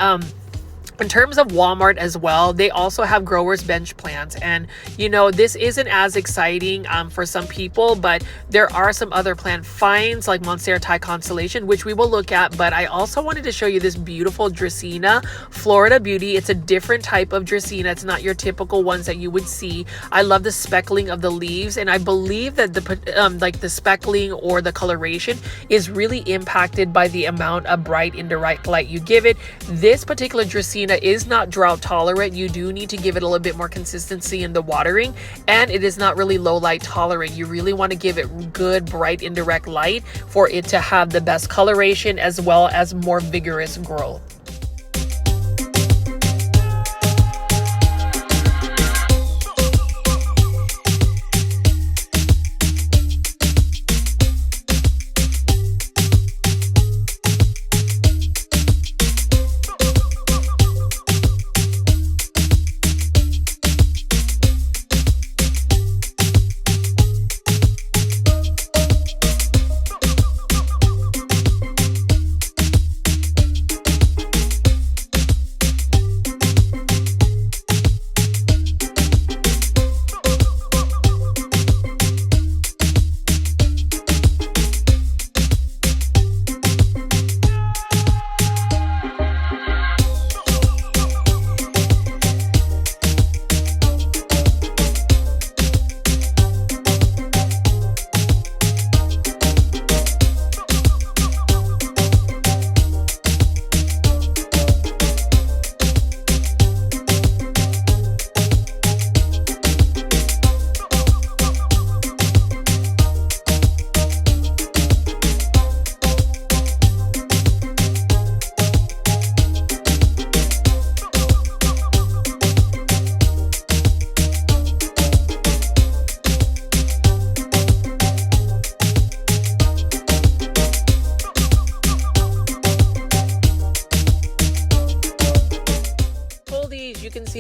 in terms of Walmart as well, they also have growers bench plants, and you know, this isn't as exciting for some people, but there are some other plant finds like Monstera Thai Constellation, which we will look at. But I also wanted to show you this beautiful Dracaena Florida Beauty. It's a different type of Dracaena. It's not your typical ones that you would see. I love the speckling of the leaves, and I believe that the speckling or the coloration is really impacted by the amount of bright indirect light you give it. This particular Dracaena is not drought tolerant. You do need to give it a little bit more consistency in the watering, and it is not really low light tolerant. You really want to give it good bright indirect light for it to have the best coloration as well as more vigorous growth.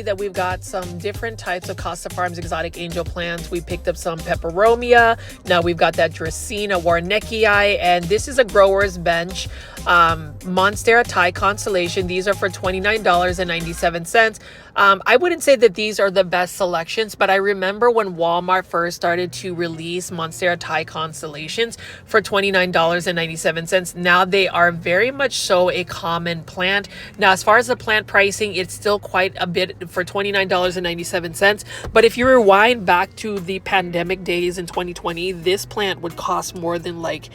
That we've got some different types of Costa Farms exotic angel plants. We picked up some peperomia. Now we've got that Dracaena warneckii, and this is a grower's bench Monstera Thai Constellation. These are for $29.97. I wouldn't say that these are the best selections, but I remember when Walmart first started to release Monstera Thai Constellations for $29.97. Now they are very much so a common plant. Now, as far as the plant pricing, it's still quite a bit for $29.97. But if you rewind back to the pandemic days in 2020, this plant would cost more than like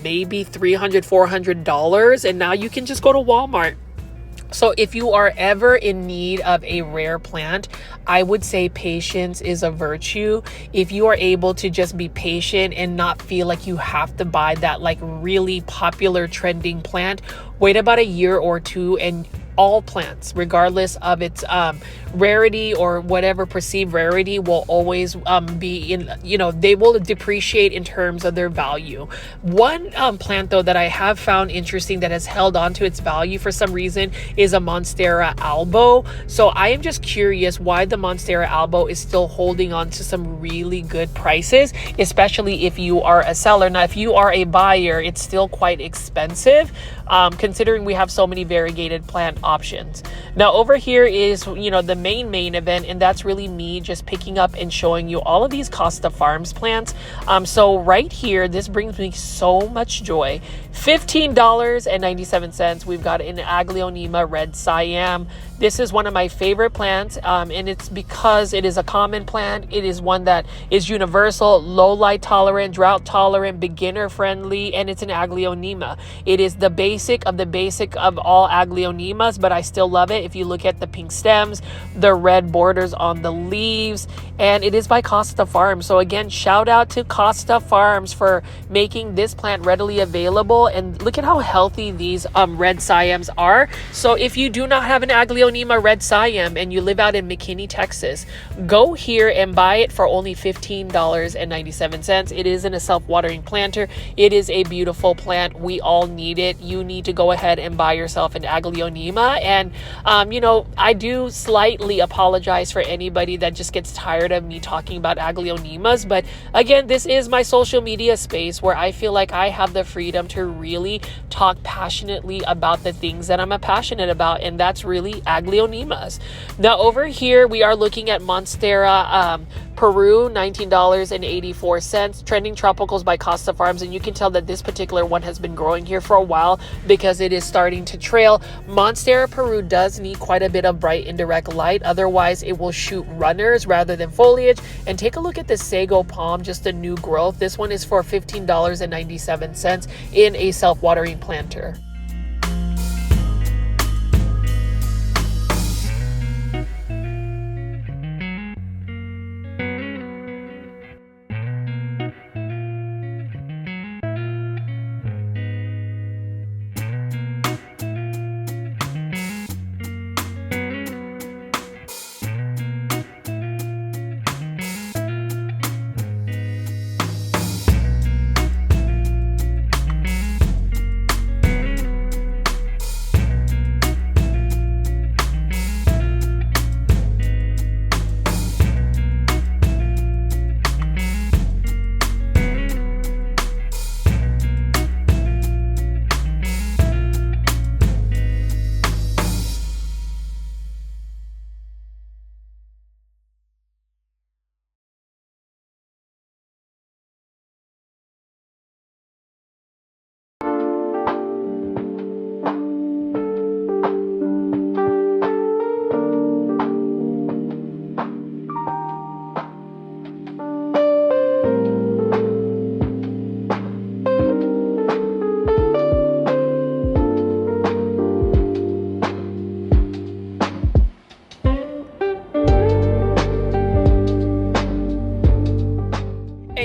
maybe $300, $400. And now you can just go to Walmart. So if you are ever in need of a rare plant, I would say patience is a virtue. If you are able to just be patient and not feel like you have to buy that like really popular trending plant, wait about a year or two, and all plants, regardless of its rarity or whatever perceived rarity, will always be in, they will depreciate in terms of their value. One plant though that I have found interesting that has held on to its value for some reason is a Monstera albo. So I am just curious why the Monstera albo is still holding on to some really good prices, especially if you are a seller. Now, if you are a buyer, it's still quite expensive, considering we have so many variegated plant options. Now over here is, the main event, and that's really me just picking up and showing you all of these Costa Farms plants. So right here, this brings me so much joy. $15.97. We've got an Aglaonema red Siam. This is one of my favorite plants, and it's because it is a common plant. It is one that is universal, low light tolerant, drought tolerant, beginner friendly, and it's an Aglaonema. It is the basic of all Aglaonemas, but I still love it. If you look at the pink stems, the red borders on the leaves, and it is by Costa Farms. So again, shout out to Costa Farms for making this plant readily available. And look at how healthy these red Siams are. So if you do not have an Aglaonema red Siam and you live out in McKinney, Texas, go here and buy it for only $15.97. It is in a self-watering planter. It is a beautiful plant. We all need it. You need to go ahead and buy yourself an Aglaonema. And I do slightly apologize for anybody that just gets tired of me talking about Aglaonemas, but again, this is my social media space where I feel like I have the freedom to really talk passionately about the things that I'm passionate about, and that's really Aglaonemas. Now over here we are looking at Monstera Peru, $19.84. Trending Tropicals by Costa Farms, and you can tell that this particular one has been growing here for a while because it is starting to trail. Monstera Peru does need quite a bit of bright indirect light, otherwise it will shoot runners rather than foliage. And take a look at the Sago Palm, just a new growth. This one is for $15.97 in a self-watering planter.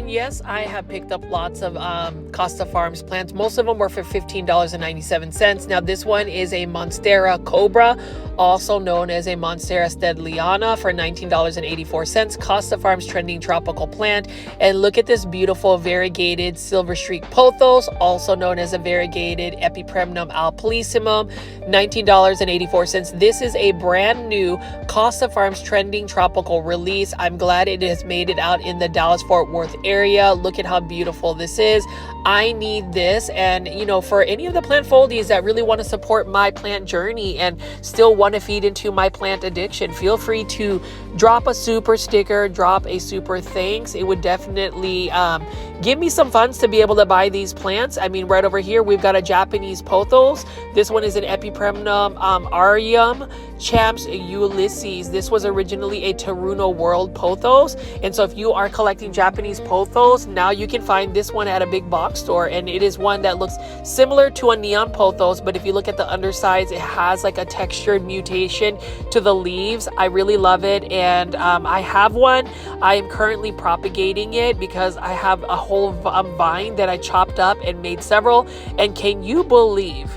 Yes, I have picked up lots of Costa Farms plants. Most of them were for $15.97. Now this one is a Monstera Cobra, also known as a Monstera Stedliana, for $19.84. Costa Farms trending tropical plant. And look at this beautiful variegated silver streak pothos, also known as a variegated Epipremnum alpolissimum, $19.84. This is a brand new Costa Farms trending tropical release. I'm glad it has made it out in the Dallas-Fort Worth area. Look at how beautiful this is. I need this, and for any of the plant foldies that really want to support my plant journey and still want to feed into my plant addiction, feel free to drop a super sticker, drop a super thanks. It would definitely give me some funds to be able to buy these plants. I mean, right over here we've got a Japanese pothos. This one is an Epipremnum Arium Champs Ulysses. This was originally a Taruno World pothos, and so if you are collecting Japanese pothos, now you can find this one at a big box store, and it is one that looks similar to a neon pothos, but if you look at the undersides, it has like a textured mutation to the leaves. I really love it, and I have one. I am currently propagating it because I have a whole vine that I chopped up and made several, and can you believe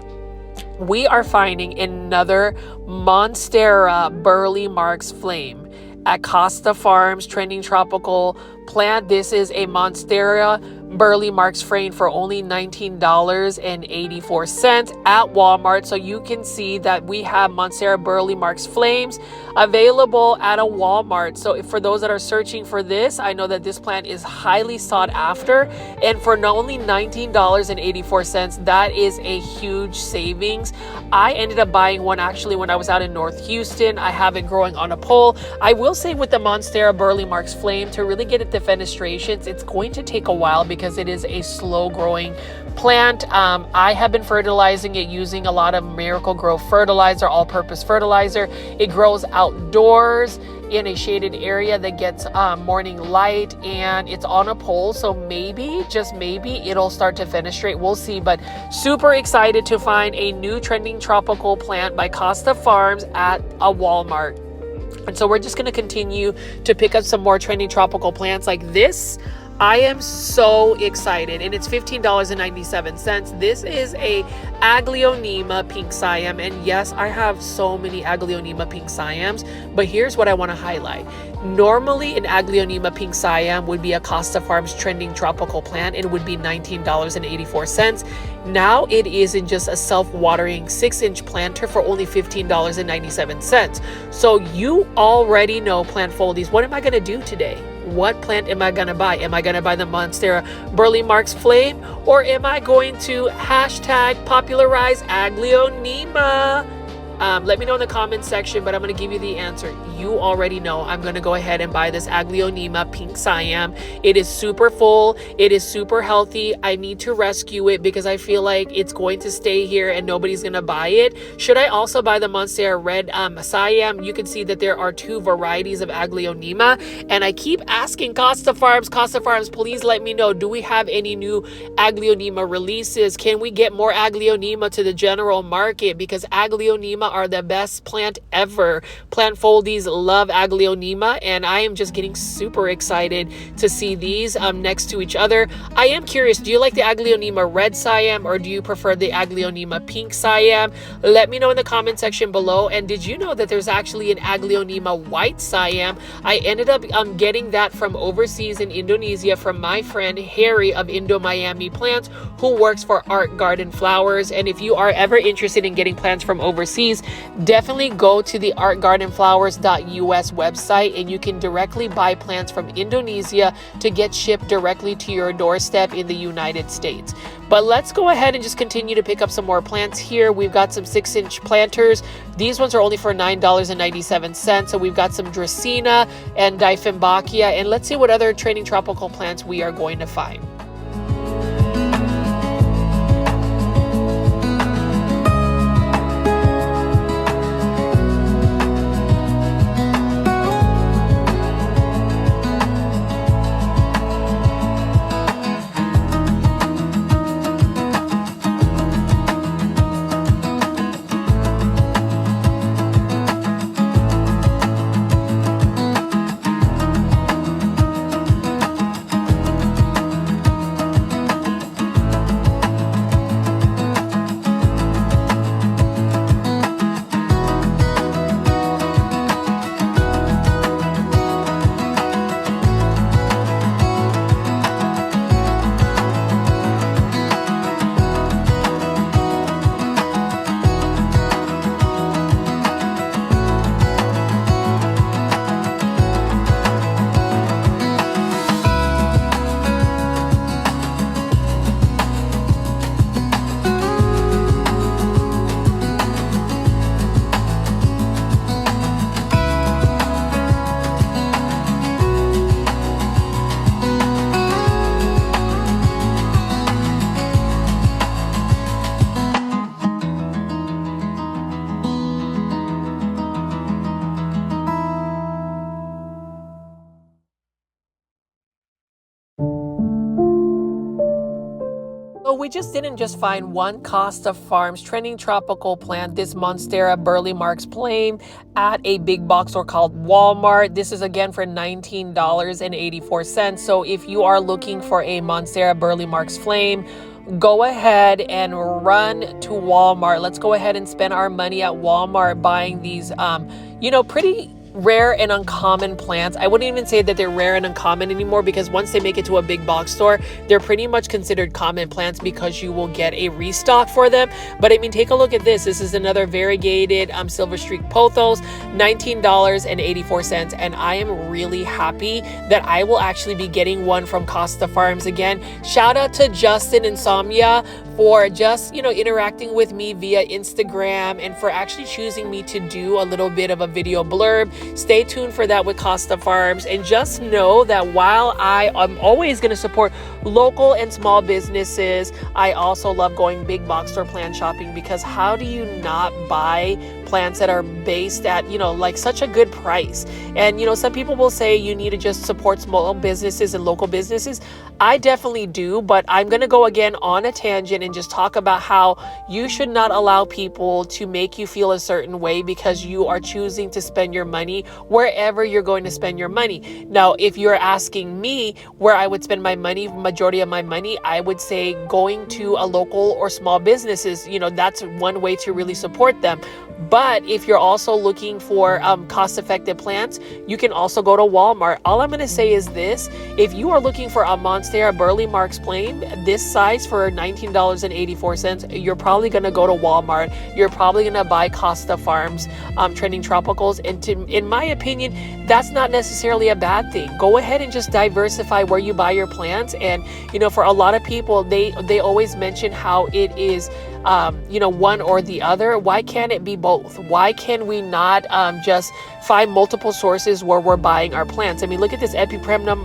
we are finding another Monstera Burley Marks Flame at Costa Farms trending tropical plant. This is a Monstera Burley Marks frame for only $19.84 at Walmart. So you can see that we have Monstera Burley Marks flames available at a Walmart. So for those that are searching for this, I know that this plant is highly sought after, and for not only $19.84, that is a huge savings. I ended up buying one actually when I was out in North Houston. I have it growing on a pole. I will say with the Monstera Burley Marks flame, to really get it defenestrations, it's going to take a while because it is a slow growing plant. I have been fertilizing it using a lot of Miracle Grow fertilizer, all-purpose fertilizer. It grows outdoors in a shaded area that gets morning light, and it's on a pole, so maybe, just maybe, it'll start to fenestrate. We'll see. But super excited to find a new trending tropical plant by Costa Farms at a Walmart. And so we're just going to continue to pick up some more trending tropical plants like this. I am so excited, and it's $15.97. This is a Aglaonema pink Siam, and yes, I have so many Aglaonema pink Siams, but here's what I want to highlight. Normally, an Aglaonema pink Siam would be a Costa Farms trending tropical plant, and it would be $19.84. Now it is in just a self-watering 6-inch planter for only $15.97. So you already know, plant foldies, what am I going to do today? What plant am I going to buy? Am I going to buy the Monstera Burley Marks flame, or am I going to hashtag popularize Aglaonema? Let me know in the comment section, but I'm going to give you the answer. You already know. I'm going to go ahead and buy this Aglaonema pink Siam. It is super full. It is super healthy. I need to rescue it because I feel like it's going to stay here and nobody's going to buy it. Should I also buy the Monstera red Siam? You can see that there are 2 varieties of Aglaonema, and I keep asking Costa Farms, please let me know. Do we have any new Aglaonema releases? Can we get more Aglaonema to the general market? Because Aglaonema are the best plant ever. Plant foldies love Aglaonema, and I am just getting super excited to see these next to each other. I am curious, do you like the Aglaonema red Siam, or do you prefer the Aglaonema pink Siam? Let me know in the comment section below. And did you know that there's actually an Aglaonema white Siam? I ended up getting that from overseas in Indonesia from my friend Harry of Indo Miami Plants, who works for Art Garden Flowers. And if you are ever interested in getting plants from overseas, definitely go to the artgardenflowers.us website, and you can directly buy plants from Indonesia to get shipped directly to your doorstep in the United States. But let's go ahead and just continue to pick up some more plants here. We've got some 6-inch planters. These ones are only for $9.97. So we've got some Dracaena and Dieffenbachia, and let's see what other trending tropical plants we are going to find. So we didn't just find one Costa Farms trending tropical plant, this Monstera Burley Marks flame, at a big box store called Walmart. This is again for $19.84. So if you are looking for a Monstera Burley Marks flame, go ahead and run to Walmart. Let's go ahead and spend our money at Walmart buying these, pretty rare and uncommon plants. I wouldn't even say that they're rare and uncommon anymore, because once they make it to a big box store, they're pretty much considered common plants because you will get a restock for them. But I mean, take a look at this. This is another variegated silver streak pothos, $19.84. And I am really happy that I will actually be getting one from Costa Farms again. Shout out to Justin and Samya for just, interacting with me via Instagram and for actually choosing me to do a little bit of a video blurb. Stay tuned for that with Costa Farms. And just know that while I am always going to support local and small businesses, I also love going big box store plant shopping, because how do you not buy plants that are based at, like such a good price? And, some people will say you need to just support small businesses and local businesses. I definitely do, but I'm going to go again on a tangent and just talk about how you should not allow people to make you feel a certain way because you are choosing to spend your money wherever you're going to spend your money. Now, if you're asking me where I would spend my money, majority of my money, I would say going to a local or small businesses. That's one way to really support them. But if you're also looking for cost-effective plants, you can also go to Walmart. All I'm going to say is this: if you are looking for a Monstera Burley Marks Flame, this size for $19.84, you're probably going to go to Walmart. You're probably going to buy Costa Farms Trending Tropicals. And in my opinion, that's not necessarily a bad thing. Go ahead and just diversify where you buy your plants. And, for a lot of people, they always mention how it is one or the other. Why can't it be both? Why can we not just find multiple sources where we're buying our plants? I mean, look at this Epipremnum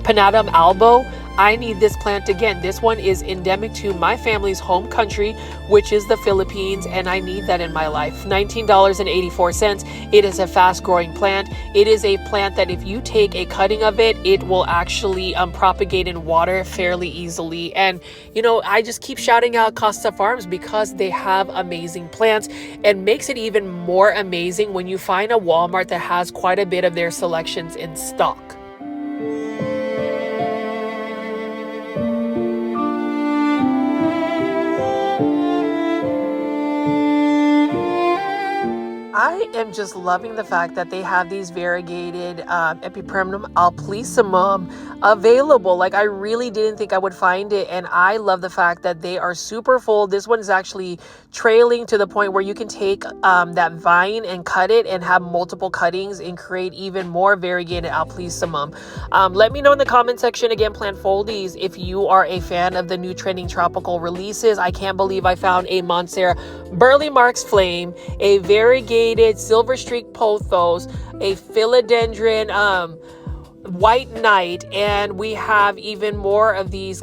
Panatum albo. I need this plant again. This one is endemic to my family's home country, which is the Philippines, and I need that in my life. $19.84. It is a fast growing plant. It is a plant that if you take a cutting of it, it will actually propagate in water fairly easily. And, I just keep shouting out Costa Farms because they have amazing plants, and makes it even more amazing when you find a Walmart that has quite a bit of their selections in stock. I am just loving the fact that they have these variegated Epipremnum alplissimum available. Like, I really didn't think I would find it, and I love the fact that they are super full. This one is actually trailing to the point where you can take that vine and cut it and have multiple cuttings and create even more variegated alplissimum. Let me know in the comment section, again, Plant Foldies, if you are a fan of the new trending tropical releases. I can't believe I found a Monstera Burley Marks Flame, a variegated silver streak pothos, a philodendron White Knight, and we have even more of these,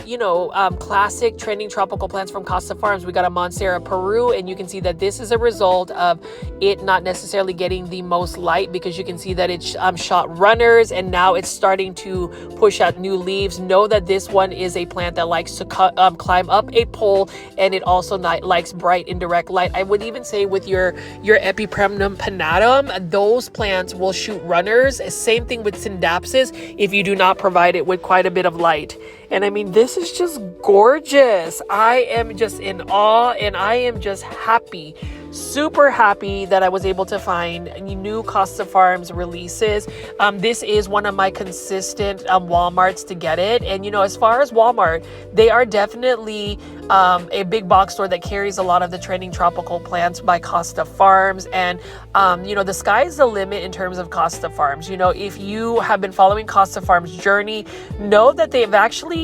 classic trending tropical plants from Costa Farms. We got a Monstera Peru, and you can see that this is a result of it not necessarily getting the most light, because you can see that it's shot runners, and now it's starting to push out new leaves. Know that this one is a plant that likes to climb up a pole, and it also likes bright indirect light. I would even say with your Epipremnum panatum, those plants will shoot runners. Same thing with Syndapsis if you do not provide it with quite a bit of light. And I mean, this is just gorgeous. I am just in awe, and I am just happy, super happy that I was able to find new Costa Farms releases. This is one of my consistent Walmarts to get it. And, as far as Walmart, they are definitely a big box store that carries a lot of the trending tropical plants by Costa Farms. And, the sky's the limit in terms of Costa Farms. If you have been following Costa Farms' journey, know that they've actually,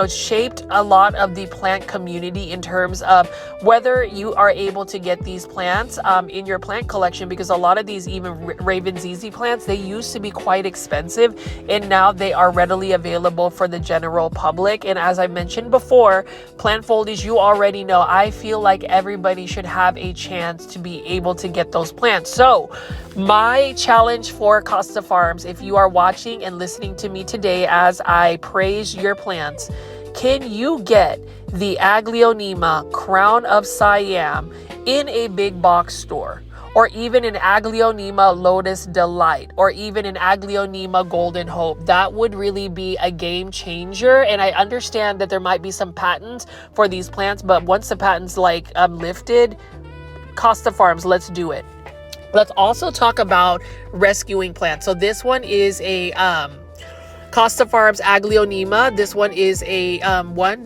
shaped a lot of the plant community in terms of whether you are able to get these plants in your plant collection, because a lot of these, even Raven ZZ plants, they used to be quite expensive, and now they are readily available for the general public. And as I mentioned before, Plant Foldies, you already know, I feel like everybody should have a chance to be able to get those plants. So my challenge for Costa Farms, if you are watching and listening to me today as I praise your plants, can you get the Aglaonema Crown of Siam in a big box store? Or even an Aglaonema Lotus Delight, or even an Aglaonema Golden Hope? That would really be a game changer. And I understand that there might be some patents for these plants, but once the patents lifted, Costa Farms, let's do it. Let's also talk about rescuing plants. So this one is a Costa Farms Aglaonema. This one is a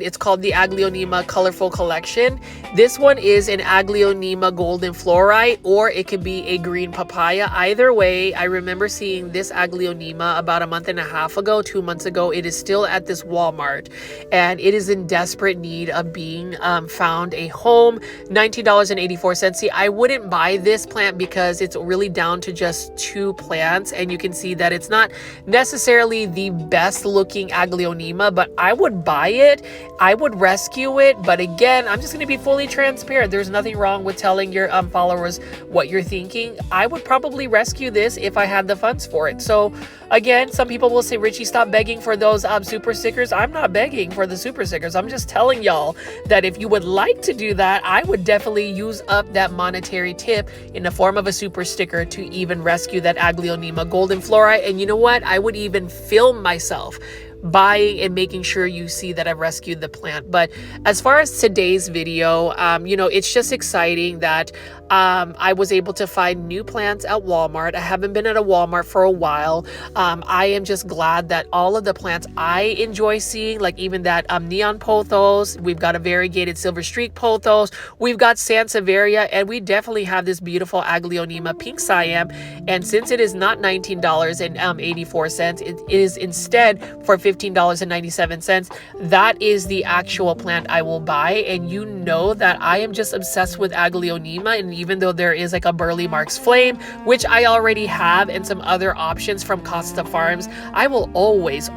it's called the Aglaonema Colorful Collection. This one is an Aglaonema Golden Fluorite, or it could be a green papaya. Either way, I remember seeing this Aglaonema about a month and a half ago, 2 months ago. It is still at this Walmart, and it is in desperate need of being found a home. $19.84. See, I wouldn't buy this plant because it's really down to just 2 plants, and you can see that it's not necessarily the best looking Aglaonema, but I would buy it. I would rescue it. But again, I'm just going to be fully transparent. There's nothing wrong with telling your followers what you're thinking. I would probably rescue this if I had the funds for it. So again, some people will say, Richie, stop begging for those super stickers. I'm not begging for the super stickers. I'm just telling y'all that if you would like to do that, I would definitely use up that monetary tip in the form of a super sticker to even rescue that Aglaonema Golden Fluorite. And you know what? I would even film myself buying and making sure you see that I've rescued the plant. But as far as today's video, it's just exciting that I was able to find new plants at Walmart. I haven't been at a Walmart for a while. I am just glad that all of the plants I enjoy seeing, like even that neon pothos, we've got a variegated silver streak pothos, we've got Sansevieria, and we definitely have this beautiful Aglaonema pink Siam. And since it is not $19.84, it is instead for $15.97. That is the actual plant I will buy. And you know that I am just obsessed with Aglaonema, and even though there is like a Burley Marks Flame, which I already have, and some other options from Costa Farms, I will always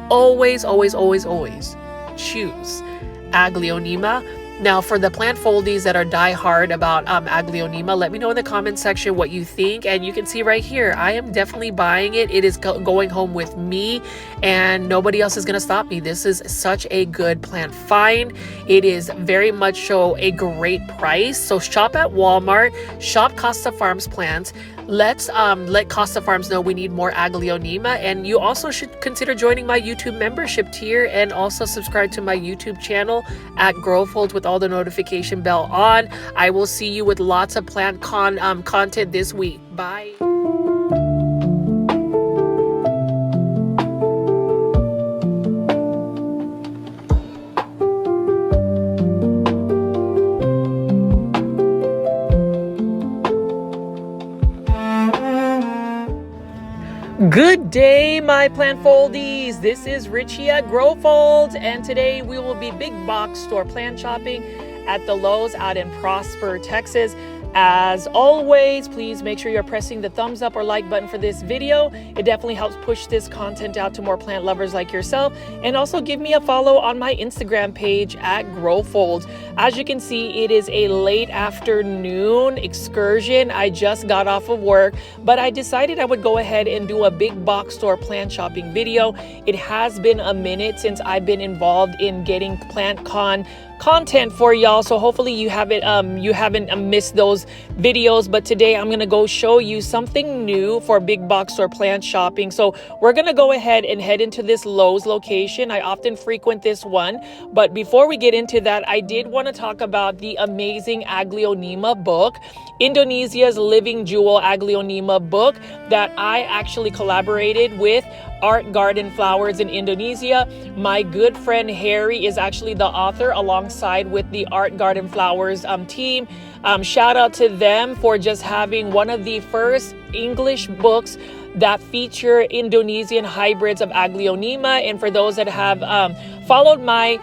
choose Aglaonema. Now, for the plant foldies that are die-hard about Aglaonema, let me know in the comment section what you think. And you can see right here, I am definitely buying it. It is going home with me, and nobody else is going to stop me. This is such a good plant find. It is very much so a great price. So shop at Walmart, shop Costa Farms plants. Let's let Costa Farms know we need more Aglaonema. And you also should consider joining my YouTube membership tier, and also subscribe to my YouTube channel at Growfold with all the notification bell on. I will see you with lots of plant content this week. Bye. Good day, my plant foldies. This is Richie at Growfold, and today we will be big box store plant shopping at the Lowe's out in Prosper, Texas. As always, please make sure you're pressing the thumbs up or like button for this video. It definitely helps push this content out to more plant lovers like yourself. And also give me a follow on my Instagram page at Growfold. As you can see, it is a late afternoon excursion. I just got off of work, but I decided I would go ahead and do a big box store plant shopping video. It has been a minute since I've been involved in getting PlantCon content for y'all, so hopefully you haven't missed those videos. But today I'm gonna go show you something new for big box store plant shopping. So we're gonna go ahead and head into this Lowe's location. I often frequent this one, but before we get into that, I did want to talk about the amazing Aglaonema book, Indonesia's Living Jewel Aglaonema book, that I actually collaborated with Art Garden Flowers in Indonesia. My good friend Harry is actually the author, alongside with the Art Garden Flowers team. Shout out to them for just having one of the first English books that feature Indonesian hybrids of Aglaonema. And for those that have followed my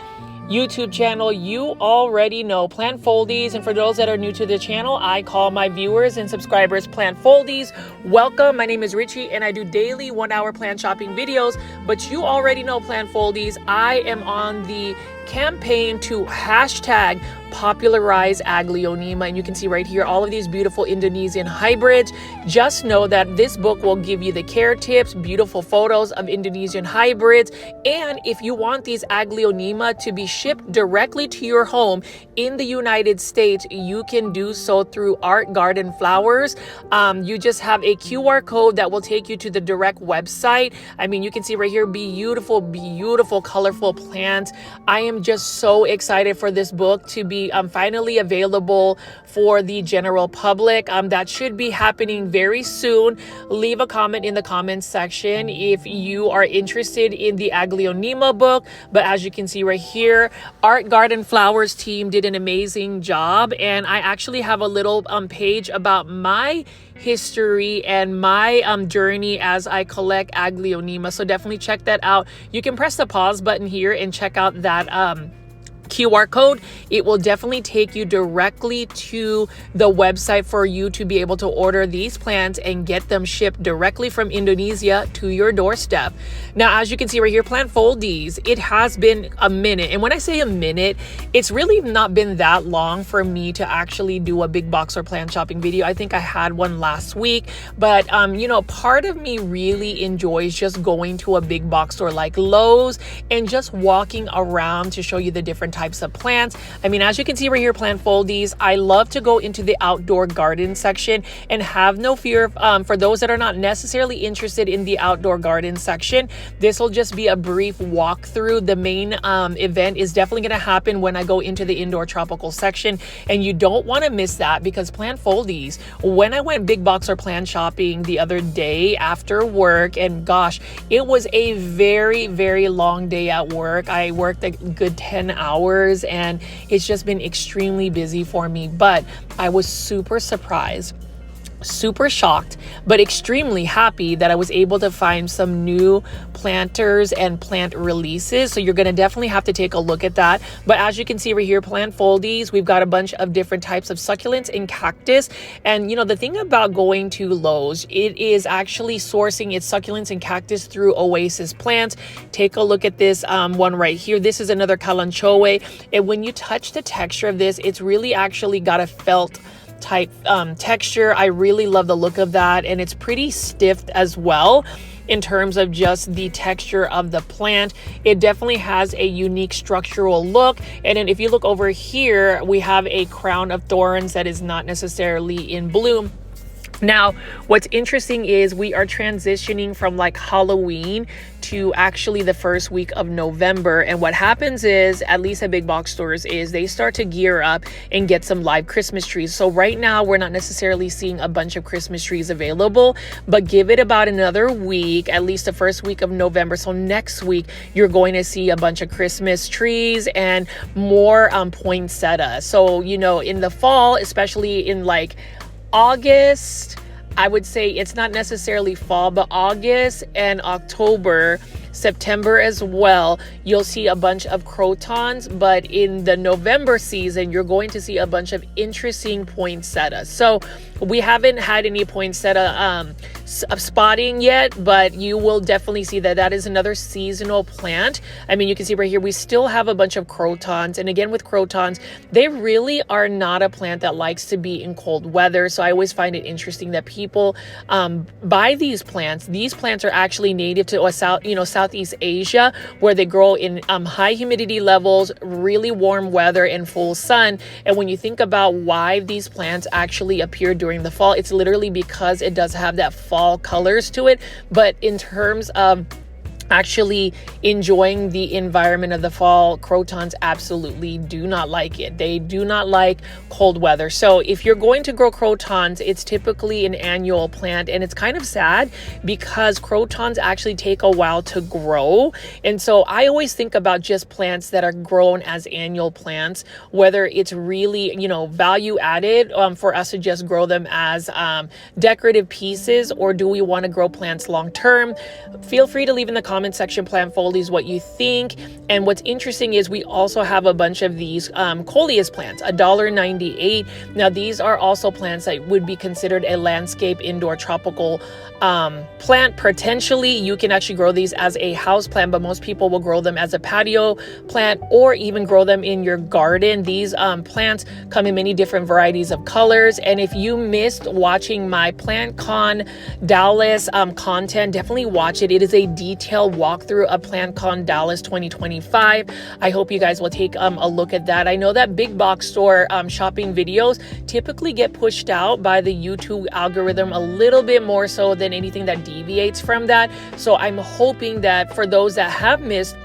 YouTube channel, you already know Plant Foldies. And for those that are new to the channel, I call my viewers and subscribers Plant Foldies. Welcome. My name is Richie, and I do daily 1-hour plant shopping videos. But you already know Plant Foldies. I am on the campaign to hashtag popularize Aglaonema, and you can see right here all of these beautiful Indonesian hybrids. Just know that this book will give you the care tips, beautiful photos of Indonesian hybrids, and if you want these Aglaonema to be shipped directly to your home in the United States, you can do so through Art Garden Flowers. You just have a QR code that will take you to the direct website. I mean, you can see right here, beautiful, beautiful, colorful plants. I am just so excited for this book to be finally available for the general public. That should be happening very soon. Leave a comment in the comments section if you are interested in the Aglaonema book. But as you can see right here, Art Garden Flowers team did an amazing job, and I actually have a little page about my history and my journey as I collect Aglaonema, so definitely check that out. You can press the pause button here and check out that QR code. It will definitely take you directly to the website for you to be able to order these plants and get them shipped directly from Indonesia to your doorstep. Now, as you can see right here, Plant Foldies, it has been a minute. And when I say a minute, it's really not been that long for me to actually do a big box or plant shopping video. I think I had one last week, but you know, part of me really enjoys just going to a big box store like Lowe's and just walking around to show you the different types of plants. I mean, as you can see right here, Plant Foldies, I love to go into the outdoor garden section, and have no fear for those that are not necessarily interested in the outdoor garden section. This will just be a brief walkthrough. The main event is definitely going to happen when I go into the indoor tropical section, and you don't want to miss that, because Plant Foldies, when I went big box or plant shopping the other day after work, and gosh, it was a very, very long day at work. I worked a good 10 hours, and it's just been extremely busy for me, but I was super surprised, super shocked, but extremely happy that I was able to find some new planters and plant releases. So you're going to definitely have to take a look at that. But as you can see right here, Plant Foldies, we've got a bunch of different types of succulents and cactus. And you know, the thing about going to Lowe's, it is actually sourcing its succulents and cactus through Oasis Plants. Take a look at this one right here. This is another Kalanchoe. And when you touch the texture of this, it's really actually got a felt type texture. I really love the look of that, and it's pretty stiff as well in terms of just the texture of the plant. It definitely has a unique structural look. And then if you look over here, we have a crown of thorns that is not necessarily in bloom. Now, what's interesting is we are transitioning from like Halloween to actually the first week of November. And what happens is, at least at big box stores, is they start to gear up and get some live Christmas trees. So right now, we're not necessarily seeing a bunch of Christmas trees available, but give it about another week, at least the first week of November. So next week, you're going to see a bunch of Christmas trees and more poinsettia. So, you know, in the fall, especially in like August, I would say it's not necessarily fall, but August and October, September as well, you'll see a bunch of crotons. But in the November season, you're going to see a bunch of interesting poinsettias. So we haven't had any poinsettia spotting yet, but you will definitely see that that is another seasonal plant. I mean, you can see right here, we still have a bunch of crotons. And again, with crotons, they really are not a plant that likes to be in cold weather. So I always find it interesting that people buy these plants. These plants are actually native to Southeast Asia, where they grow in high humidity levels, really warm weather, and full sun. And when you think about why these plants actually appear during the fall, it's literally because it does have that fall colors to it. But in terms of actually enjoying the environment of the fall, crotons absolutely do not like it. They do not like cold weather. So if you're going to grow crotons, it's typically an annual plant, and it's kind of sad because crotons actually take a while to grow. And so I always think about just plants that are grown as annual plants, whether it's really, you know, value added for us to just grow them as decorative pieces, or do we want to grow plants long term? Feel free to leave in the comment section, Plant Foldies, what you think. And what's interesting is we also have a bunch of these coleus plants, $1.98. Now these are also plants that would be considered a landscape indoor tropical plant. Potentially you can actually grow these as a house plant, but most people will grow them as a patio plant or even grow them in your garden. These plants come in many different varieties of colors. And if you missed watching my PlantCon Dallas content, definitely watch it. It is a detailed a walkthrough of PlantCon Dallas 2025. I hope you guys will take a look at that. I know that big box store shopping videos typically get pushed out by the YouTube algorithm a little bit more so than anything that deviates from that. So I'm hoping that for those that have missed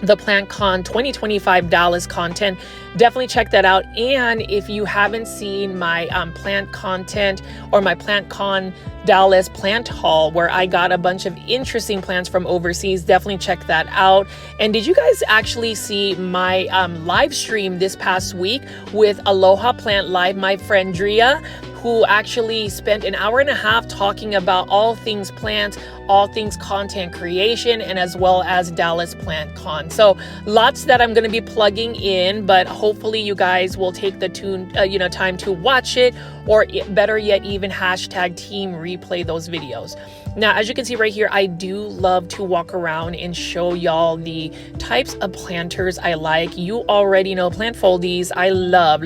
the PlantCon 2025 Dallas content, definitely check that out. And if you haven't seen my plant content or my PlantCon Dallas plant haul where I got a bunch of interesting plants from overseas, definitely check that out. And did you guys actually see my live stream this past week with Aloha Plant Live, my friend Drea, who actually spent an hour and a half talking about all things plants, all things content creation, and as well as Dallas PlantCon. So lots that I'm going to be plugging in, but hopefully you guys will take the time to watch it, or better yet, even hashtag team replay those videos. Now, as you can see right here, I do love to walk around and show y'all the types of planters I like. You already know plant foldies. I love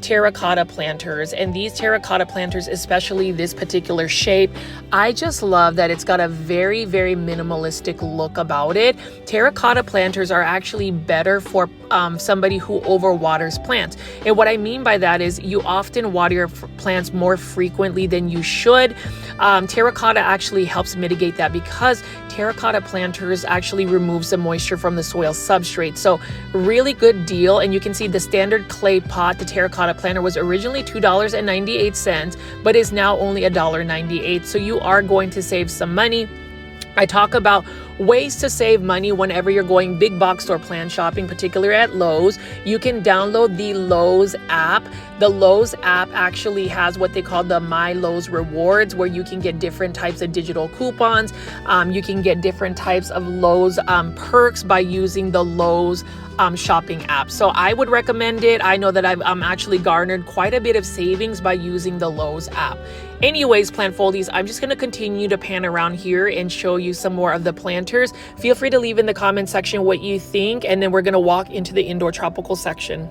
terracotta planters, and these terracotta planters, especially this particular shape, I just love that it's got a very, very minimalistic look about it. Terracotta planters are actually better for somebody who overwaters plants. And what I mean by that is you often water your plants more frequently than you should. Terracotta actually helps mitigate that because terracotta planters actually removes the moisture from the soil substrate. So really good deal. And you can see the standard clay pot, the terracotta planter, was originally $2.98, but is now only $1.98. So you are going to save some money. I talk about ways to save money whenever you're going big box store plant shopping, particularly at Lowe's. You can download the Lowe's app. The Lowe's app actually has what they call the My Lowe's Rewards, where you can get different types of digital coupons. You can get different types of Lowe's perks by using the Lowe's shopping app. So I would recommend it. I know that I've actually garnered quite a bit of savings by using the Lowe's app. Anyways, plant foldies, I'm just going to continue to pan around here and show you some more of the planters. Feel free to leave in the comment section what you think, and then we're going to walk into the indoor tropical section.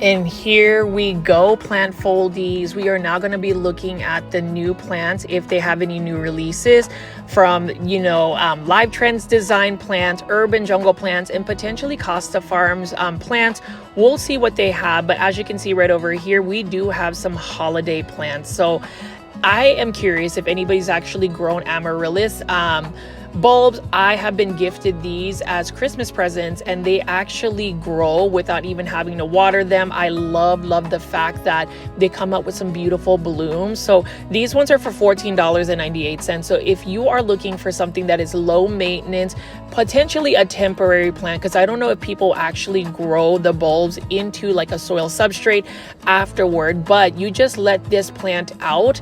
And here we go, plant foldies. We are now going to be looking at the new plants, if they have any new releases from, Live Trends Design plants, Urban Jungle plants, and potentially Costa Farms plants. We'll see what they have. But as you can see right over here, we do have some holiday plants. So I am curious if anybody's actually grown amaryllis bulbs. I have been gifted these as Christmas presents, and they actually grow without even having to water them. I love the fact that they come up with some beautiful blooms. So these ones are for $14.98. So if you are looking for something that is low maintenance, potentially a temporary plant, because I don't know if people actually grow the bulbs into like a soil substrate afterward, but you just let this plant out.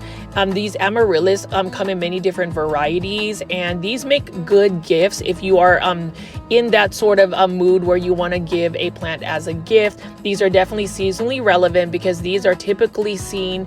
These amaryllis come in many different varieties, and these make good gifts if you are in that sort of mood where you want to give a plant as a gift. These are definitely seasonally relevant because these are typically seen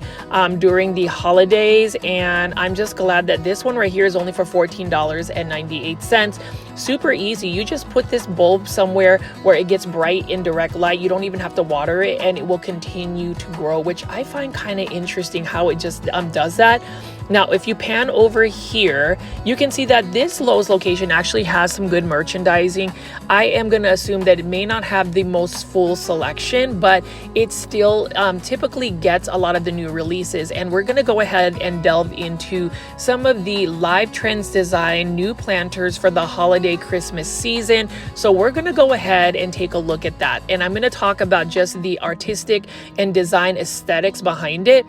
during the holidays, and I'm just glad that this one right here is only for $14.98. Super easy. You just put this bulb somewhere where it gets bright in direct light. You don't even have to water it, and it will continue to grow, which I find kind of interesting how it just does that. Now, if you pan over here, you can see that this Lowe's location actually has some good merchandising. I am going to assume that it may not have the most full selection, but it still typically gets a lot of the new releases. And we're going to go ahead and delve into some of the Live Trends Design new planters for the holiday Christmas season. So we're going to go ahead and take a look at that. And I'm going to talk about just the artistic and design aesthetics behind it.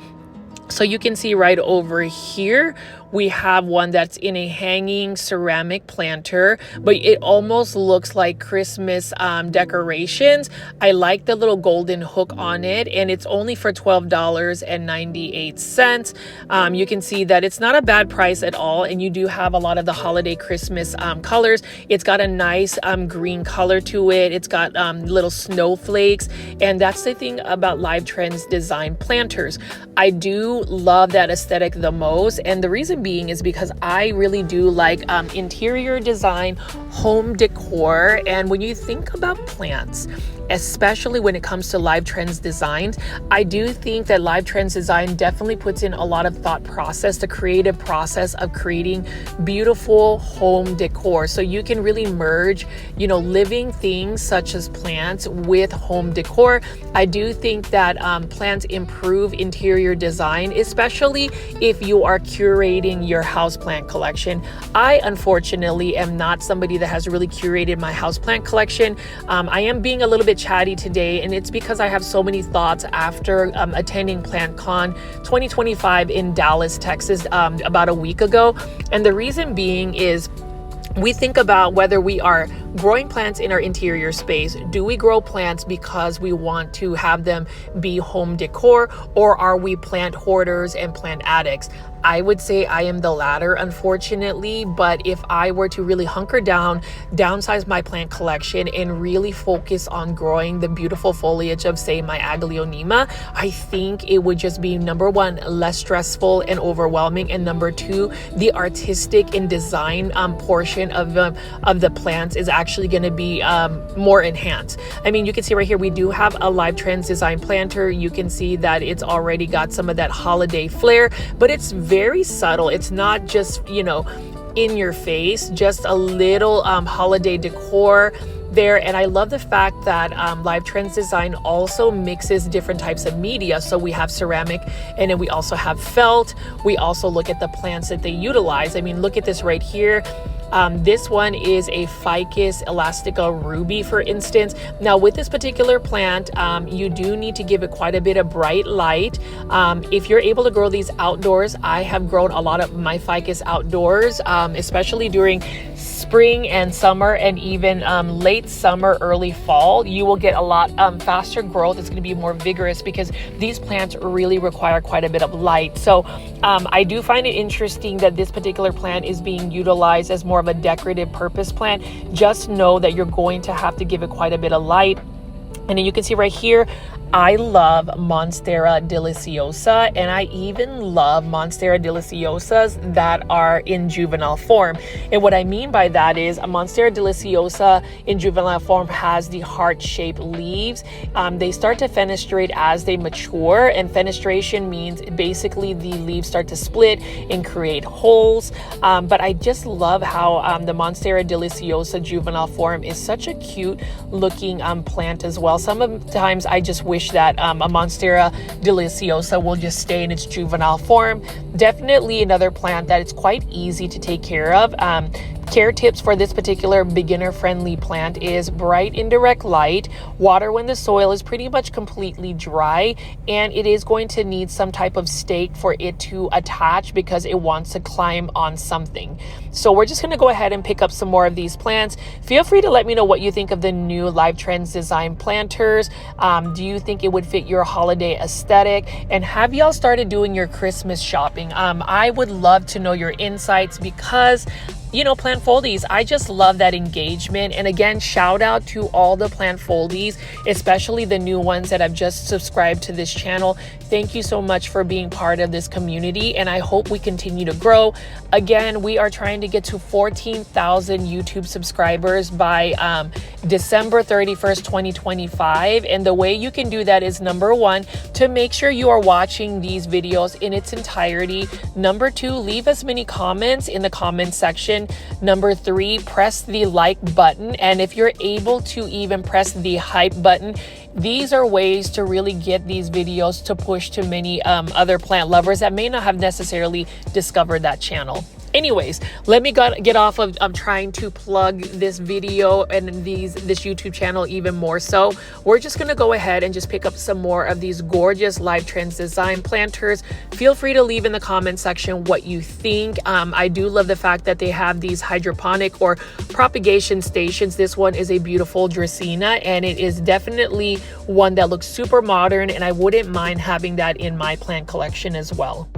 So you can see right over here, We have one that's in a hanging ceramic planter, but it almost looks like Christmas decorations. I like the little golden hook on it, and it's only for $12.98. You can see that it's not a bad price at all, and you do have a lot of the holiday Christmas colors. It's got a nice green color to it. It's got little snowflakes, and that's the thing about Live Trends design planters. I do love that aesthetic the most, and the reason being is because I really do like interior design, home decor, and when you think about plants, especially when it comes to Live Trends designs, I do think that Live Trends design definitely puts in a lot of thought process, the creative process of creating beautiful home decor. So you can really merge, living things such as plants with home decor. I do think that plants improve interior design, especially if you are curating your houseplant collection. I unfortunately am not somebody that has really curated my houseplant collection. I am being a little bit chatty today, and it's because I have so many thoughts after attending PlantCon 2025 in Dallas, Texas, about a week ago. And the reason being is we think about whether we are growing plants in our interior space. Do we grow plants because we want to have them be home decor, or are we plant hoarders and plant addicts? I would say I am the latter, unfortunately, but if I were to really hunker down, downsize my plant collection, and really focus on growing the beautiful foliage of, say, my Aglaonema, I think it would just be, number one, less stressful and overwhelming, and number two, the artistic and design portion of the plants is actually going to be more enhanced. I mean, you can see right here, we do have a Live Trends design planter. You can see that it's already got some of that holiday flair, but it's very subtle. It's not just, in your face, just a little holiday decor there. And I love the fact that Live Trends design also mixes different types of media. So we have ceramic, and then we also have felt. We also look at the plants that they utilize. I mean, look at this right here. This one is a Ficus elastica ruby, for instance. Now with this particular plant, you do need to give it quite a bit of bright light. If you're able to grow these outdoors, I have grown a lot of my Ficus outdoors, especially during spring and summer, and even late summer, early fall. You will get a lot faster growth. It's going to be more vigorous because these plants really require quite a bit of light. So I do find it interesting that this particular plant is being utilized as more of a decorative purpose plant. Just know that you're going to have to give it quite a bit of light. And then you can see right here, I love Monstera deliciosa, and I even love Monstera deliciosas that are in juvenile form. And what I mean by that is a Monstera deliciosa in juvenile form has the heart-shaped leaves. They start to fenestrate as they mature, and fenestration means basically the leaves start to split and create holes. But I just love how the Monstera deliciosa juvenile form is such a cute looking plant as well. Sometimes I just wish that a Monstera deliciosa will just stay in its juvenile form. Definitely another plant that it's quite easy to take care of. Care tips for this particular beginner-friendly plant is bright indirect light, water when the soil is pretty much completely dry, and it is going to need some type of stake for it to attach because it wants to climb on something. So we're just going to go ahead and pick up some more of these plants. Feel free to let me know what you think of the new Live Trends design planters. Do you think it would fit your holiday aesthetic? And have y'all started doing your Christmas shopping? I would love to know your insights because plant foldies, I just love that engagement. And again, shout out to all the plant foldies, especially the new ones that have just subscribed to this channel. Thank you so much for being part of this community, and I hope we continue to grow. Again, we are trying to get to 14,000 YouTube subscribers by December 31st, 2025. And the way you can do that is, number one, to make sure you are watching these videos in its entirety. Number two, leave as many comments in the comment section. Number three, press the like button. And if you're able to even press the hype button, These are ways to really get these videos to push to many other plant lovers that may not have necessarily discovered that channel. Anyways, let me get off of trying to plug this video and this YouTube channel even more so. We're just going to go ahead and just pick up some more of these gorgeous Live Trends design planters. Feel free to leave in the comment section what you think. I do love the fact that they have these hydroponic or propagation stations. This one is a beautiful Dracaena, and it is definitely one that looks super modern, and I wouldn't mind having that in my plant collection as well.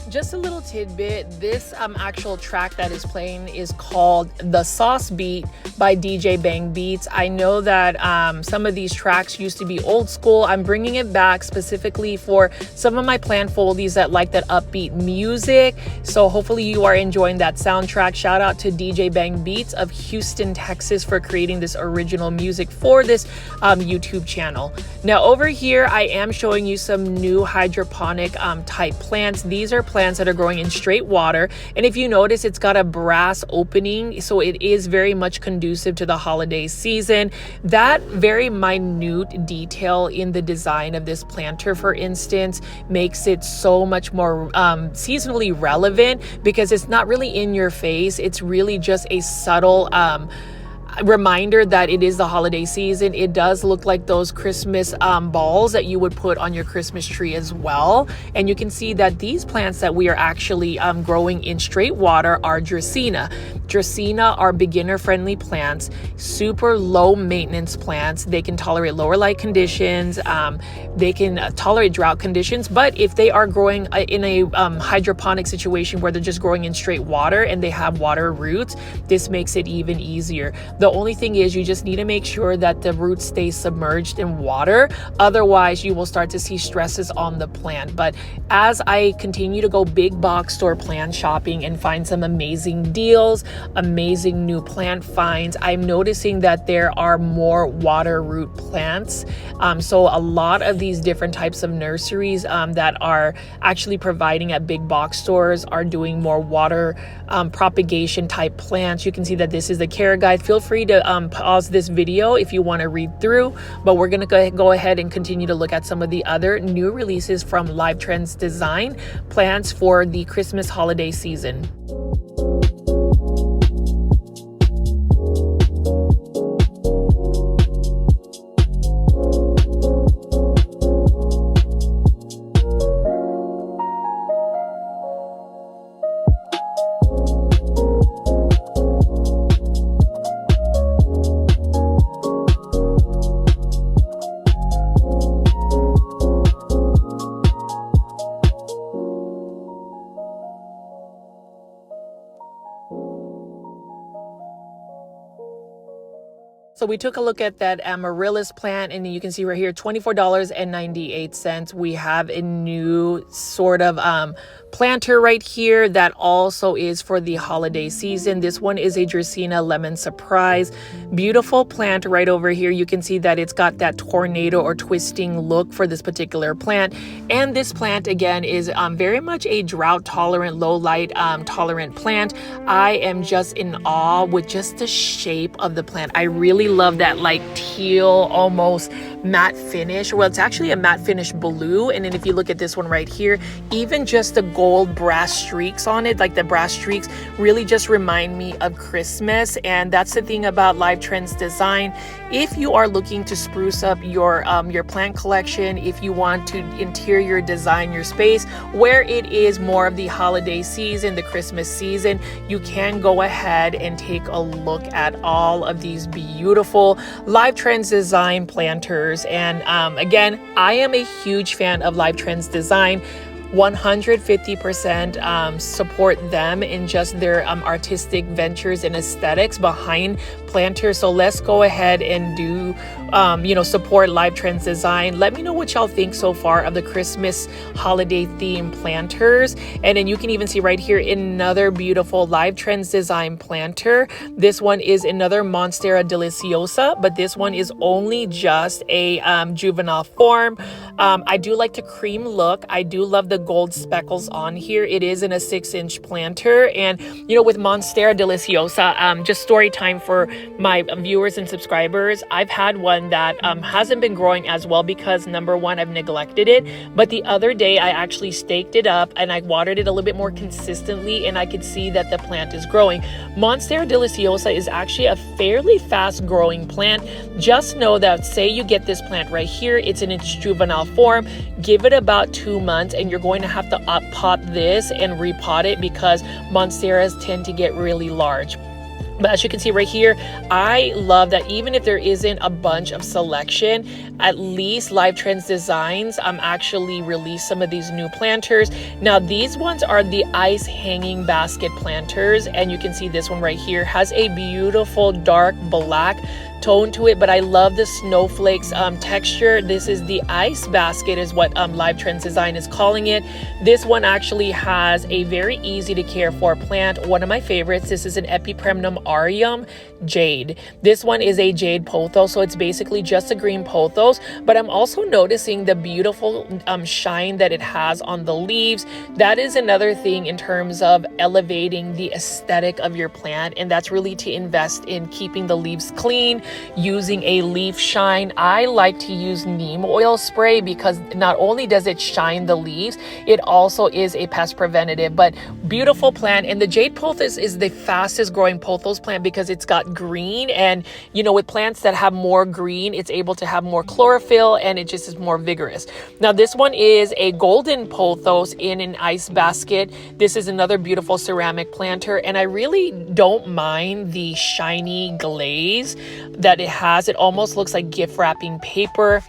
Just a little tidbit, this actual track that is playing is called The Sauce Beat by DJ Bang Beats. I know that some of these tracks used to be old school. I'm bringing it back specifically for some of my plant foldies that like that upbeat music. So hopefully you are enjoying that soundtrack. Shout out to DJ Bang Beats of Houston, Texas for creating this original music for this YouTube channel. Now over here, I am showing you some new hydroponic type plants. These are plants that are growing in straight water, and if you notice, it's got a brass opening, so it is very much conducive to the holiday season. That very minute detail in the design of this planter, for instance, makes it so much more seasonally relevant, because it's not really in your face. It's really just a subtle reminder that it is the holiday season. It does look like those Christmas balls that you would put on your Christmas tree as well. And you can see that these plants that we are actually growing in straight water are Dracaena. Dracaena are beginner friendly plants, super low maintenance plants. They can tolerate lower light conditions. They can tolerate drought conditions, but if they are growing in a hydroponic situation where they're just growing in straight water and they have water roots, this makes it even easier. The only thing is you just need to make sure that the roots stay submerged in water. Otherwise, you will start to see stresses on the plant. But as I continue to go big box store plant shopping and find some amazing deals, amazing new plant finds, I'm noticing that there are more water root plants. So a lot of these different types of nurseries that are actually providing at big box stores are doing more water propagation type plants. You can see that this is the care guide. Feel free to pause this video if you want to read through, but we're going to go ahead and continue to look at some of the other new releases from Live Trends Design plants for the Christmas holiday season. So we took a look at that amaryllis plant, and you can see right here, $24.98. We have a new sort of planter right here that also is for the holiday season. This one is a Dracaena Lemon Surprise. Beautiful plant right over here. You can see that it's got that tornado or twisting look for this particular plant. And this plant again is very much a drought tolerant, low light tolerant plant. I am just in awe with just the shape of the plant. I really love that like teal, almost matte finish. Well, it's actually a matte finish blue. And then if you look at this one right here, even just the gold brass streaks on it, like the brass streaks really just remind me of Christmas. And that's the thing about Live Trends Design. If you are looking to spruce up your plant collection, if you want to interior design your space where it is more of the holiday season, the Christmas season, you can go ahead and take a look at all of these beautiful Live Trends Design planters. And again, I am a huge fan of Live Trends Design. 150% support them in just their artistic ventures and aesthetics behind planters. So let's go ahead and do support Live Trends Design. Let me know what y'all think so far of the Christmas holiday theme planters. And then you can even see right here another beautiful Live Trends Design planter. This one is another Monstera Deliciosa, but this one is only just a juvenile form. I do like the cream look. I do love the gold speckles on here. It is in a 6-inch planter. And with Monstera Deliciosa, just story time for my viewers and subscribers. I've had one that hasn't been growing as well because number one, I've neglected it. But the other day I actually staked it up and I watered it a little bit more consistently, and I could see that the plant is growing. Monstera Deliciosa is actually a fairly fast growing plant. Just know that say you get this plant right here, it's in its juvenile form, give it about 2 months and you're going to have to pot this and repot it because Monsteras tend to get really large. But as you can see right here, I love that even if there isn't a bunch of selection, at least Live Trends Designs actually released some of these new planters. Now these ones are the ice hanging basket planters, and you can see this one right here has a beautiful dark black tone to it, but I love the snowflakes texture. This is the ice basket is what Live Trends Design is calling it. This one actually has a very easy to care for plant. One of my favorites, this is an Epipremnum aureum jade. This one is a jade pothos, so it's basically just a green pothos, but I'm also noticing the beautiful shine that it has on the leaves. That is another thing in terms of elevating the aesthetic of your plant, and that's really to invest in keeping the leaves clean, using a leaf shine. I like to use neem oil spray because not only does it shine the leaves, it also is a pest preventative. But beautiful plant, and the jade pothos is the fastest growing pothos plant because it's got green, and with plants that have more green, it's able to have more chlorophyll and it just is more vigorous. Now this one is a golden pothos in an ice basket. This is another beautiful ceramic planter, and I really don't mind the shiny glaze that it has. It almost looks like gift wrapping paper.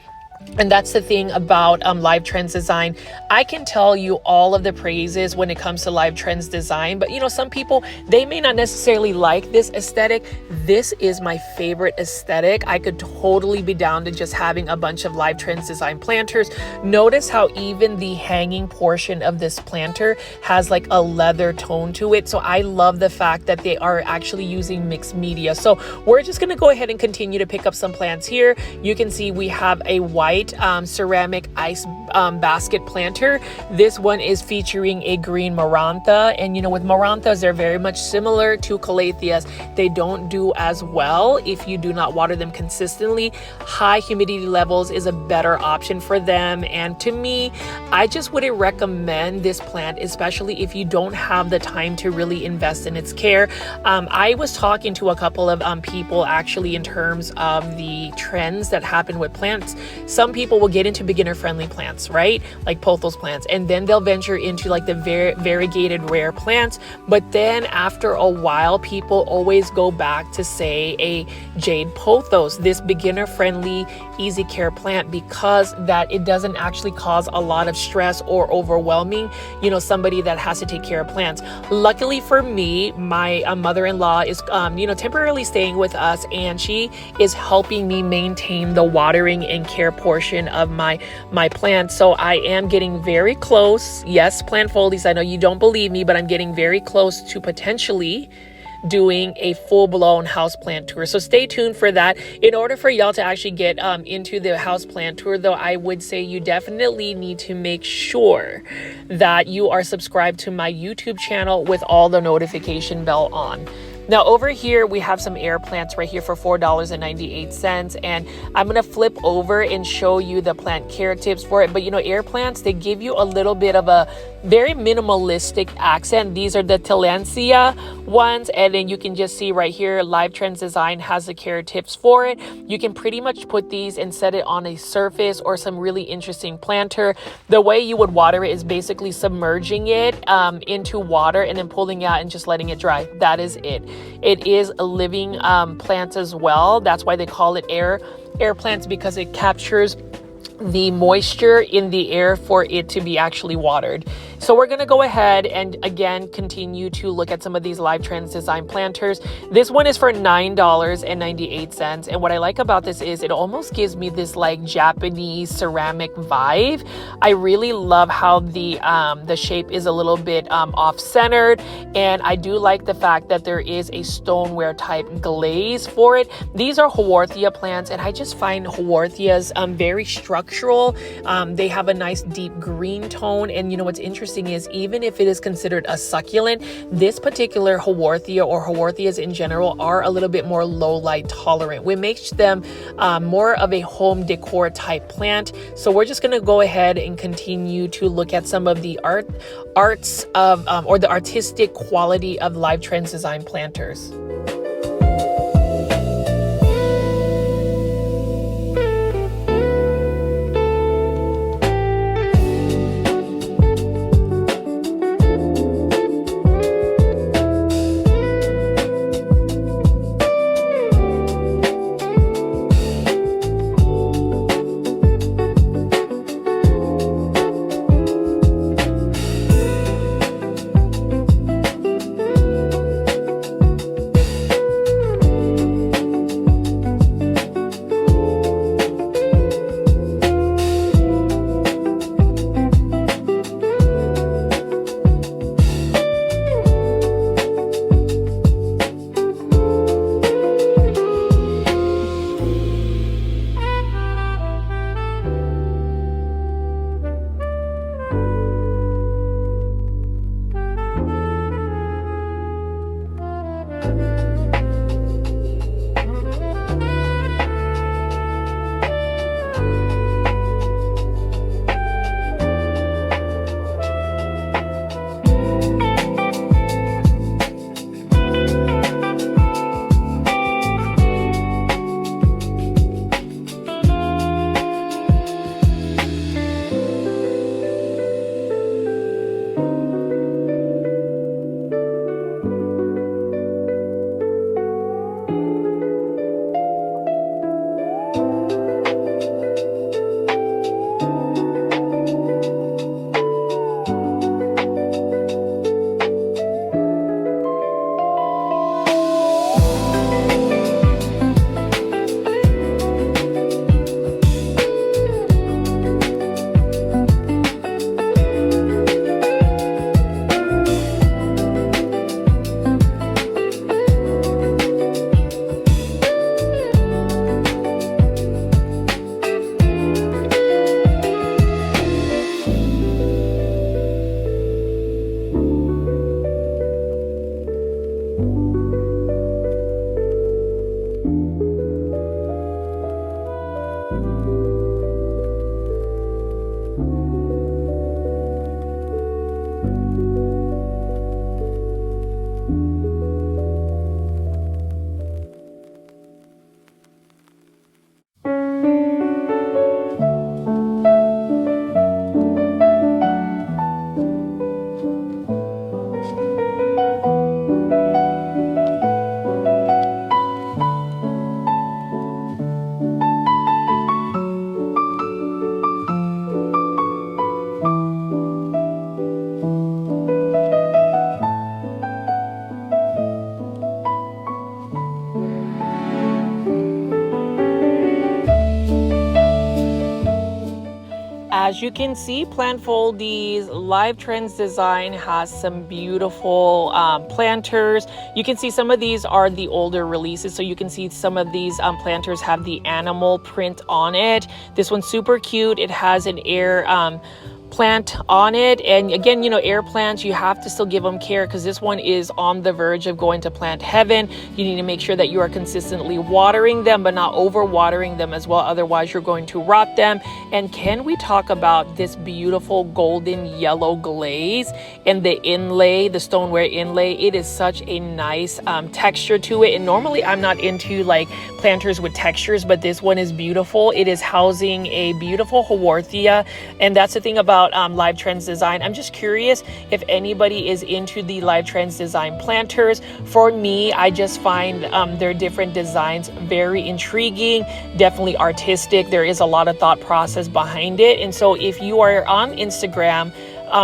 And that's the thing about Live Trends Design. I can tell you all of the praises when it comes to Live Trends Design, but some people, they may not necessarily like this aesthetic. This is my favorite aesthetic. I could totally be down to just having a bunch of Live Trends Design planters. Notice how even the hanging portion of this planter has like a leather tone to it. So I love the fact that they are actually using mixed media. So we're just going to go ahead and continue to pick up some plants here. You can see we have a white ceramic ice basket planter. This one is featuring a green marantha, and with maranthas, they're very much similar to calatheas. They don't do as well if you do not water them consistently. High humidity levels is a better option for them, and to me, I just wouldn't recommend this plant, especially if you don't have the time to really invest in its care. I was talking to a couple of people actually in terms of the trends that happen with plants. Some people will get into beginner friendly plants, right? Like pothos plants, and then they'll venture into like the variegated rare plants. But then after a while, people always go back to say a jade pothos, this beginner friendly, easy care plant because that it doesn't actually cause a lot of stress or overwhelming, somebody that has to take care of plants. Luckily for me, my mother-in-law is, temporarily staying with us, and she is helping me maintain the watering and care portion of my plants. So I am getting very close. Yes, plant foldies, I know you don't believe me, but I'm getting very close to potentially doing a full-blown houseplant tour. So stay tuned for that. In order for y'all to actually get into the houseplant tour, though, I would say you definitely need to make sure that you are subscribed to my YouTube channel with all the notification bell on. Now over here, we have some air plants right here for $4.98. And I'm going to flip over and show you the plant care tips for it. But air plants, they give you a little bit of a very minimalistic accent. These are the Tillandsia ones. And then you can just see right here, Live Trends Design has the care tips for it. You can pretty much put these and set it on a surface or some really interesting planter. The way you would water it is basically submerging it into water and then pulling it out and just letting it dry. That is it. It is a living plant as well. That's why they call it air plants, because it captures the moisture in the air for it to be actually watered. So we're going to go ahead and again continue to look at some of these Live Trends Design planters. This one is for $9.98. And what I like about this is it almost gives me this like Japanese ceramic vibe. I really love how the shape is a little bit off-centered, and I do like the fact that there is a stoneware type glaze for it. These are Haworthia plants, and I just find Haworthias very structural. They have a nice deep green tone, and what's interesting is even if it is considered a succulent, this particular Haworthia or Haworthias in general are a little bit more low light tolerant, which makes them more of a home decor type plant. So we're just going to go ahead and continue to look at some of the arts of or the artistic quality of Live Trends Design planters. as you can see, Plantfoldy's Live Trends design has some beautiful planters. You can see some of these are the older releases, so you can see some of these planters have the animal print on it. This one's super cute. It has an air plant on it, and again, you know, air plants, you have to still give them care because this one is on the verge of going to plant heaven. You need to make sure that you are consistently watering them, but not over watering them as well, otherwise you're going to rot them. And can we talk about this beautiful golden yellow glaze and the inlay, the stoneware inlay? It is such a nice texture to it, and normally I'm not into like planters with textures, but this one is beautiful. It is housing a beautiful Haworthia, and that's the thing about Live Trends design. I'm just curious if anybody is into the Live Trends design planters. For me, I just find their different designs very intriguing, definitely artistic. There is a lot of thought process behind it. And so if you are on Instagram,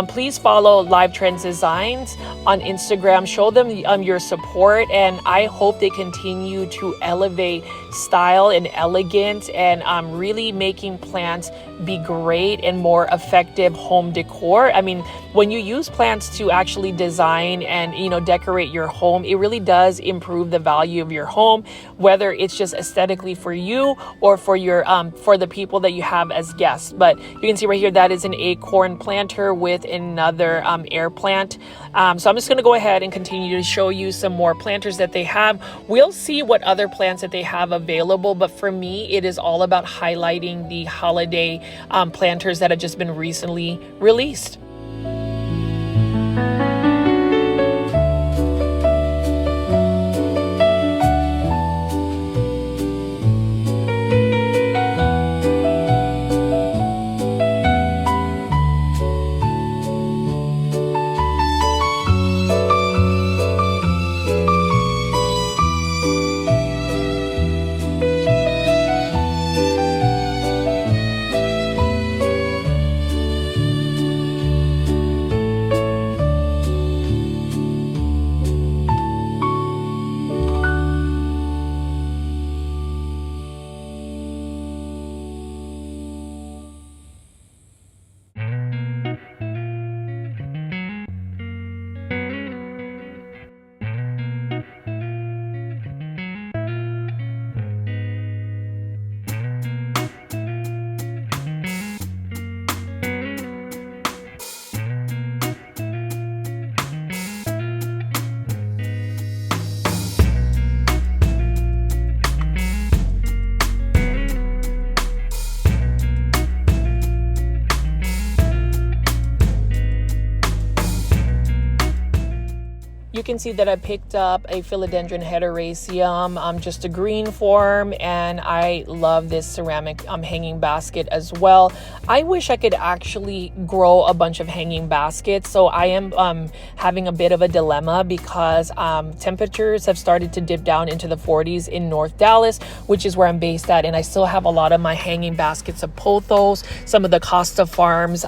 please follow Live Trends Designs on Instagram. Show them your support, and I hope they continue to elevate style and elegance and really making plants be great and more effective home decor. I mean, when you use plants to actually design and, you know, decorate your home, it really does improve the value of your home, whether it's just aesthetically for you or for your for the people that you have as guests. But you can see right here that is an acorn planter with another air plant. So I'm just going to go ahead and continue to show you some more planters that they have. We'll see what other plants that they have available, but for me, it is all about highlighting the holiday planters that have just been recently released. You can see that I picked up a philodendron heteroraceum, just a green form, and I love this ceramic hanging basket as well. I wish I could actually grow a bunch of hanging baskets, so I am having a bit of a dilemma because temperatures have started to dip down into the 40s in North Dallas, which is where I'm based at, and I still have a lot of my hanging baskets of pothos, some of the Costa Farms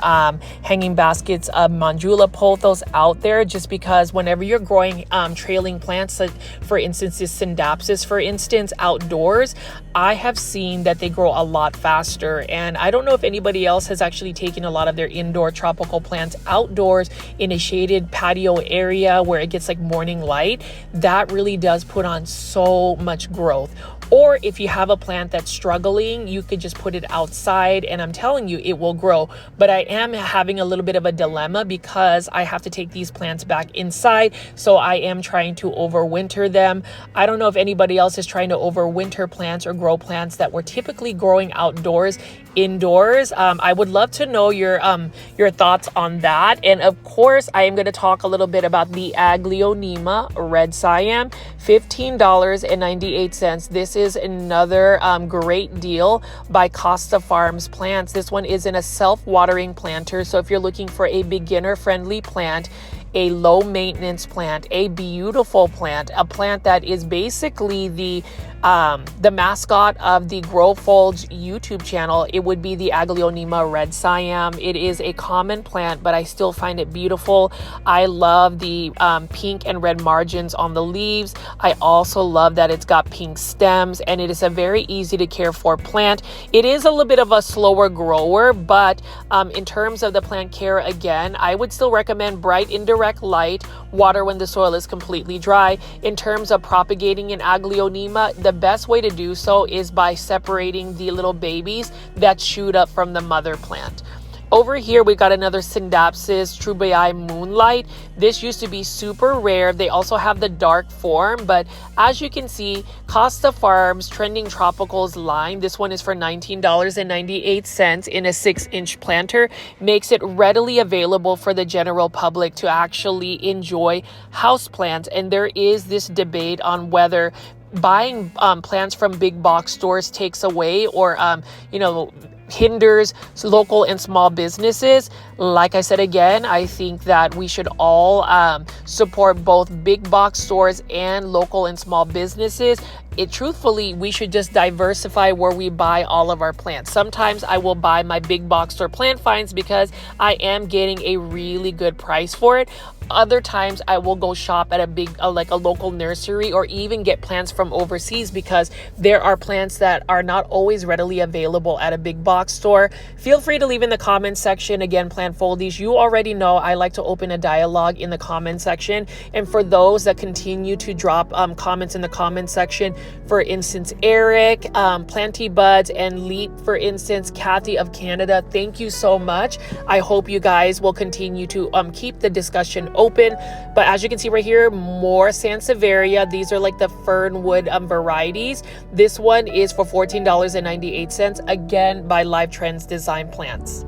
hanging baskets of Mandula pothos out there, just because whenever you're growing trailing plants, like for instance this Syndapsis, for instance, outdoors, I have seen that they grow a lot faster. And I don't know if anybody else has actually taken a lot of their indoor tropical plants outdoors in a shaded patio area where it gets like morning light. That really does put on so much growth. Or if you have a plant that's struggling, you could just put it outside, and I'm telling you, it will grow. But I am having a little bit of a dilemma because I have to take these plants back inside. So I am trying to overwinter them. I don't know if anybody else is trying to overwinter plants or grow plants that were typically growing outdoors indoors. I would love to know your thoughts on that. And of course, I am going to talk a little bit about the Aglaonema Red Siam, $15.98. This is another great deal by Costa Farms Plants. This one is in a self-watering planter. So if you're looking for a beginner-friendly plant, a low maintenance plant, a beautiful plant, a plant that is basically the the mascot of the Grow Folds YouTube channel, it would be the Aglaonema red Siam. It is a common plant, but I still find it beautiful. I love the pink and red margins on the leaves. I also love that it's got pink stems, and it is a very easy to care for plant. It is a little bit of a slower grower, but in terms of the plant care, again, I would still recommend bright indirect light, water when the soil is completely dry. In terms of propagating an Aglaonema, the best way to do so is by separating the little babies that shoot up from the mother plant. Over here, we got another Syndapsis trubai moonlight. This used to be super rare. They also have the dark form, but as you can see, Costa Farms Trending Tropicals line, this one is for $19.98 in a 6-inch planter, makes it readily available for the general public to actually enjoy houseplants. And there is this debate on whether buying plants from big box stores takes away or, hinders local and small businesses. Like I said again, I think that we should all support both big box stores and local and small businesses. Truthfully, we should just diversify where we buy all of our plants. Sometimes I will buy my big box store plant finds because I am getting a really good price for it. Other times I will go shop at a big, like a local nursery, or even get plants from overseas because there are plants that are not always readily available at a big box store. Feel free to leave in the comments section. Again, Plant Foldies, you already know I like to open a dialogue in the comment section. And for those that continue to drop comments in the comment section, for instance, Eric, Planty Buds, and Leap, for instance, Kathy of Canada, thank you so much. I hope you guys will continue to keep the discussion open. But as you can see right here, more Sansevieria. These are like the fernwood varieties. This one is for $14.98, again by Live Trends Design Plants.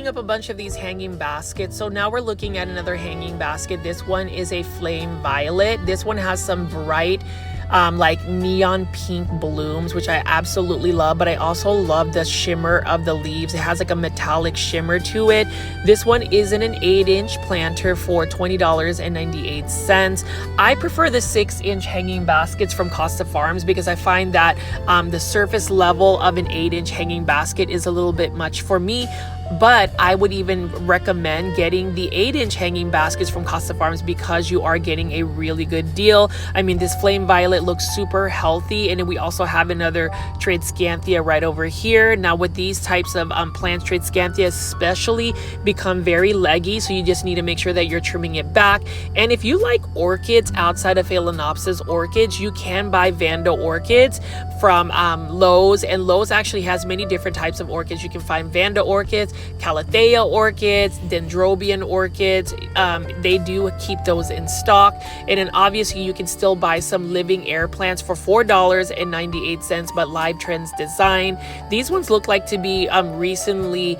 Up a bunch of these hanging baskets. So now we're looking at another hanging basket. This one is a flame violet. This one has some bright like neon pink blooms, which I absolutely love, but I also love the shimmer of the leaves. It has like a metallic shimmer to it. This one is in an 8-inch planter for $20.98. I prefer the 6-inch hanging baskets from Costa Farms because I find that the surface level of an 8-inch hanging basket is a little bit much for me. But I would even recommend getting the 8-inch hanging baskets from Costa Farms because you are getting a really good deal. I mean, this flame violet looks super healthy, and then we also have another Tradescanthia right over here. Now with these types of plants, Tradescanthia especially become very leggy, so you just need to make sure that you're trimming it back. And if you like orchids outside of Phalaenopsis orchids, you can buy Vanda orchids from Lowe's, and Lowe's actually has many different types of orchids. You can find Vanda orchids, Calathea orchids, Dendrobium orchids. They do keep those in stock. And then obviously you can still buy some living air plants for $4.98, but Live Trends Design. These ones look like to be recently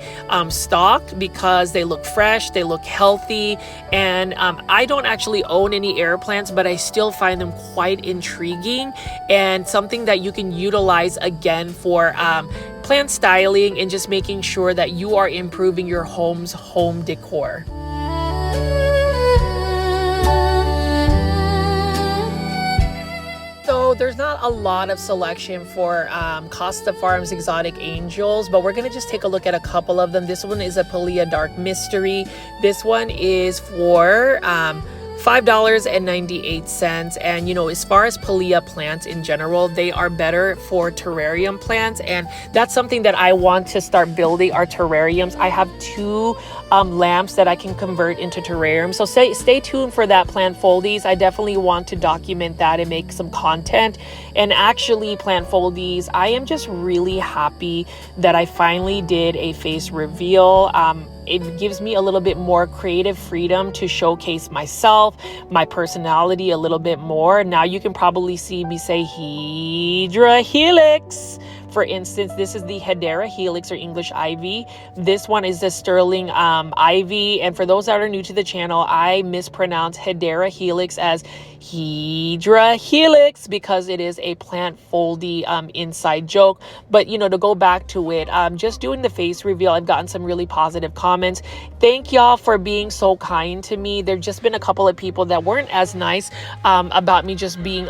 stocked because they look fresh, they look healthy, and I don't actually own any air plants, but I still find them quite intriguing and something that you can utilize again for plant styling and just making sure that you are improving your home's home decor. So there's not a lot of selection for Costa Farms Exotic Angels, but we're going to just take a look at a couple of them. This one is a Pilea Dark Mystery. This one is for $5.98. And you know, as far as Pilea plants in general, they are better for terrarium plants, and that's something that I want to start building, are terrariums. I have 2 lamps that I can convert into terrariums, so stay tuned for that, Plant Foldies. I definitely want to document that and make some content. And actually, Plant Foldies, I am just really happy that I finally did a face reveal. it gives me a little bit more creative freedom to showcase myself, my personality a little bit more. Now you can probably see me say Hedera Helix. For instance, this is the Hedera Helix, or English Ivy. This one is the Sterling Ivy. And for those that are new to the channel, I mispronounce Hedera Helix as Hedera Helix because it is a plant foldy inside joke. But, you know, to go back to it, just doing the face reveal, I've gotten some really positive comments. Thank y'all for being so kind to me. There've just been a couple of people that weren't as nice about me just being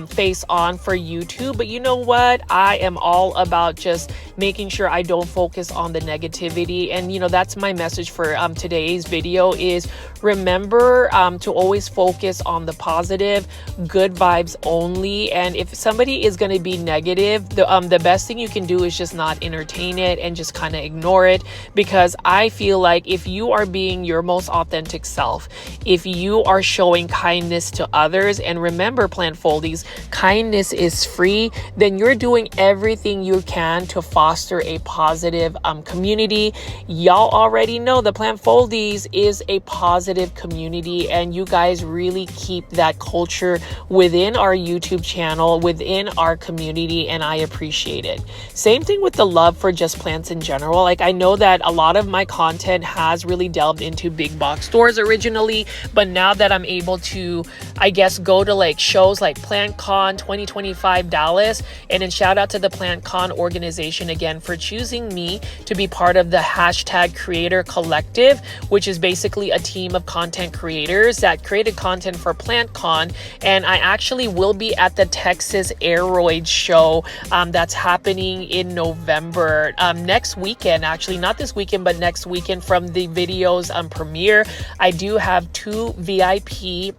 face on for YouTube. But you know what? I am all about just making sure I don't focus on the negativity. And, you know, that's my message for today's video is remember to always focus on the positive, good vibes only. And if somebody is going to be negative, the best thing you can do is just not entertain it and just kind of ignore it. Because I feel like if you are being your most authentic self, if you are showing kindness to others, and remember, plant foldies, kindness is free, then you're doing everything you can to foster a positive community. Y'all already know the plant foldies is a positive community, and you guys really keep that culture within our YouTube channel, within our community, and I appreciate it. Same thing with the love for just plants in general. Like, I know that a lot of my content has really delved into big box stores originally, but now that I'm able to, I guess, go to like shows like PlantCon 2025 Dallas, and then shout out to the PlantCon organization again for choosing me to be part of the hashtag Creator Collective, which is basically a team of content creators that created content for PlantCon. And I actually will be at the Texas Aeroid show that's happening in November, next weekend, actually not this weekend, but next weekend. From the videos premiere, I do have 2 VIP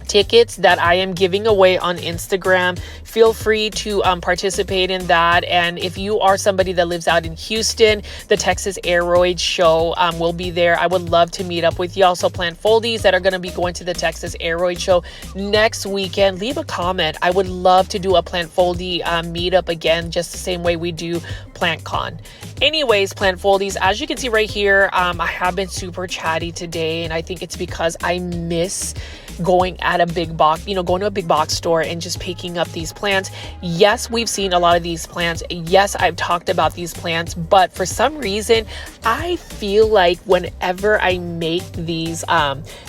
tickets that I am giving away on Instagram. Feel free to participate in that. And if you are somebody that lives out in Houston, the Texas Aeroid show will be there. I would love to meet up with y'all. So plant foldies that are going to be going to the Texas Aeroid show next weekend, leave a comment. I would love to do a plant foldy meetup again, just the same way we do PlantCon. Anyways, plant foldies, as you can see right here, I have been super chatty today, and I think it's because I miss going at a big box, going to a big box store and just picking up these plants. Yes, we've seen a lot of these plants. Yes, I've talked about these plants, but for some reason, I feel like whenever I make these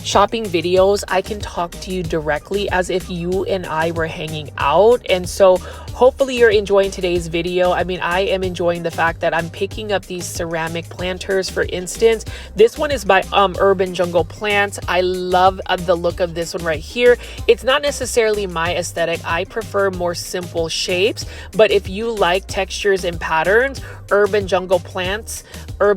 shopping videos, I can talk to you directly as if you and I were hanging out. And so hopefully you're enjoying today's video. I mean, I am enjoying the fact that I'm picking up these ceramic planters. For instance, this one is by Urban Jungle Plants. I love the look of this one right here. It's not necessarily my aesthetic. I prefer more simple shapes, but if you like textures and patterns, Urban Jungle Planters are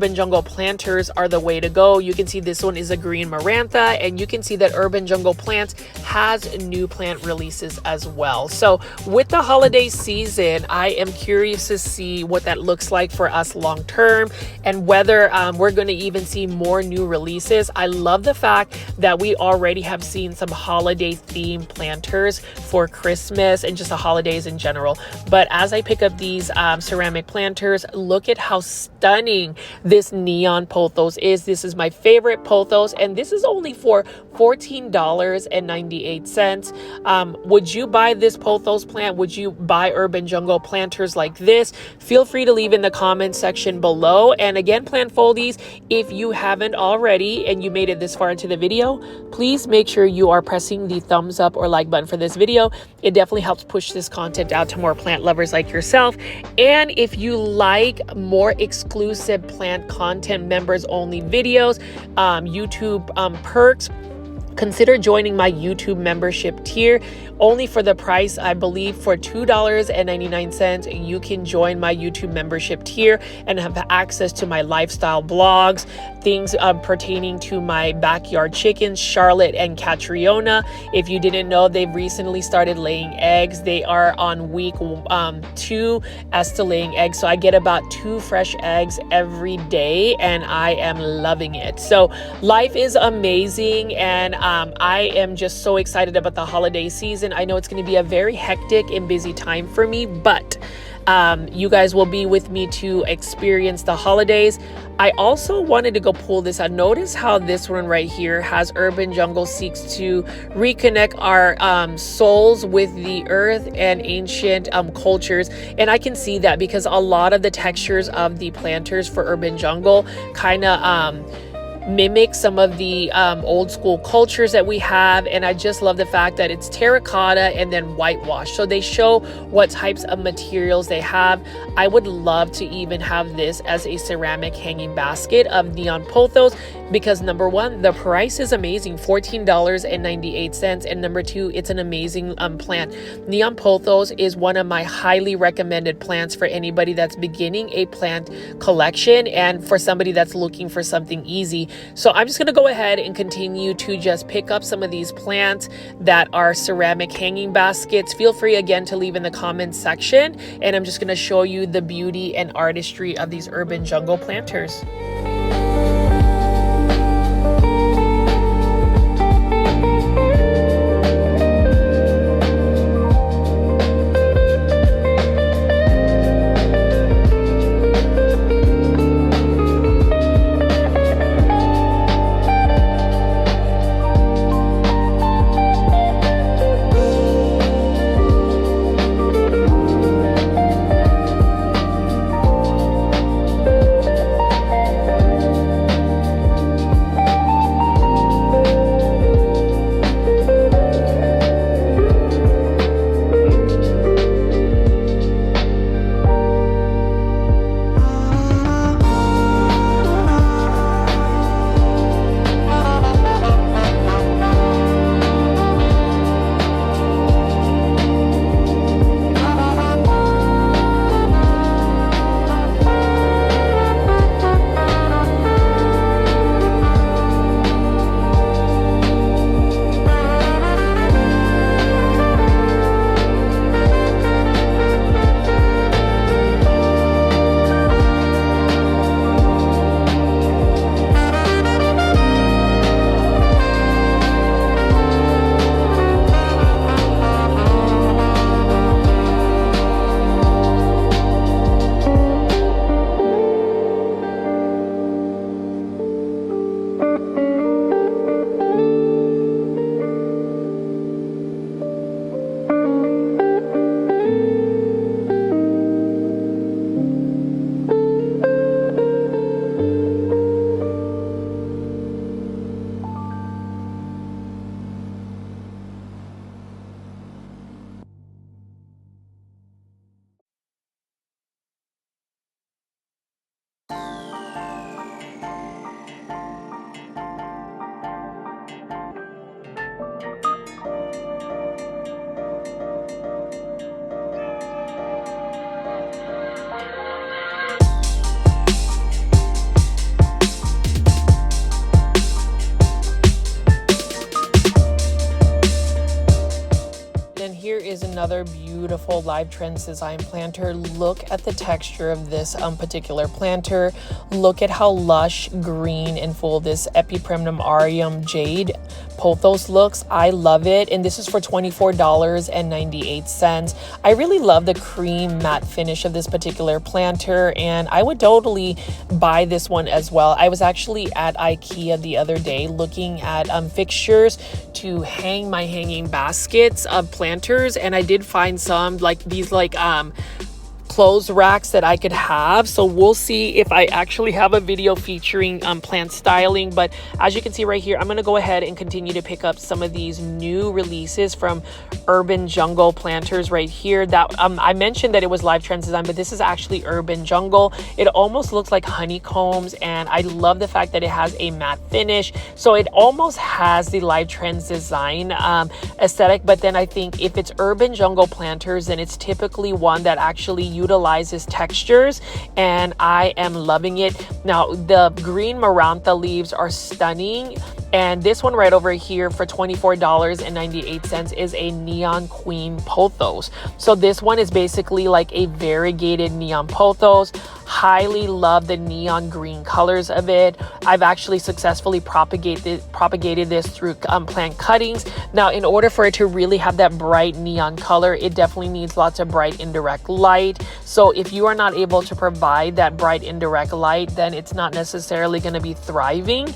the way to go. You can see this one is a green Marantha, and you can see that Urban Jungle Plants has new plant releases as well. So with the holiday season, I am curious to see what that looks like for us long term, and whether we're going to even see more new releases. I love the fact that we already have seen some holiday themed planters for Christmas and just the holidays in general. But as I pick up these ceramic planters, look at how stunning this neon pothos is. This is my favorite pothos, and this is only for $14.98. Would you buy this pothos plant? Would you buy Urban Jungle Planters like this? Feel free to leave in the comment section below. And again, plant foldies, if you haven't already and you made it this far into the video, please make sure you are pressing the thumbs up or like button for this video. It definitely helps push this content out to more plant lovers like yourself. And if you like more exclusive plant content, members only videos, YouTube perks, consider joining my YouTube membership tier. Only for the price, I believe, for $2.99, you can join my YouTube membership tier and have access to my lifestyle blogs, things pertaining to my backyard chickens, Charlotte and Catriona. If you didn't know, they've recently started laying eggs. They are on week 2 as to laying eggs. So I get about 2 fresh eggs every day, and I am loving it. So life is amazing, and I am just so excited about the holiday season. I know it's going to be a very hectic and busy time for me, but you guys will be with me to experience the holidays. I also wanted to go pull this out. Notice how this one right here has Urban Jungle seeks to reconnect our souls with the earth and ancient cultures. And I can see that because a lot of the textures of the planters for Urban Jungle kind of mimic some of the old school cultures that we have. And I just love the fact that it's terracotta and then whitewash, so they show what types of materials they have. I would love to even have this as a ceramic hanging basket of neon pothos, because number one, the price is amazing, $14.98, and number two, it's an amazing plant. Neon pothos is one of my highly recommended plants for anybody that's beginning a plant collection and for somebody that's looking for something easy. So I'm just going to go ahead and continue to just pick up some of these plants that are ceramic hanging baskets. Feel free again to leave in the comments section, and I'm just going to show you the beauty and artistry of these Urban Jungle planters. Here is another beautiful Live Trends design planter. Look at the texture of this particular planter. Look at how lush, green, and full this Epipremnum aureum jade pothos looks. I love it, and this is for $24.98. I really love the cream matte finish of this particular planter, and I would totally buy this one as well. I was actually at IKEA the other day looking at fixtures to hang my hanging baskets of planters, and I did find some like these clothes racks that I could have. So we'll see if I actually have a video featuring plant styling. But as you can see right here, I'm going to go ahead and continue to pick up some of these new releases from Urban Jungle planters right here. That I mentioned that it was Live Trends design, but this is actually Urban Jungle. It almost looks like honeycombs, and I love the fact that it has a matte finish, so it almost has the Live Trends design aesthetic. But then I think if it's Urban Jungle planters, then it's typically one that actually utilizes textures, and I am loving it. Now the green Marantha leaves are stunning, and this one right over here for $24.98 is a Neon Queen pothos. So this one is basically like a variegated neon pothos. Highly love the neon green colors of it. I've actually successfully propagated this through plant cuttings. Now, in order for it to really have that bright neon color, it definitely needs lots of bright indirect light. So if you are not able to provide that bright indirect light, then it's not necessarily going to be thriving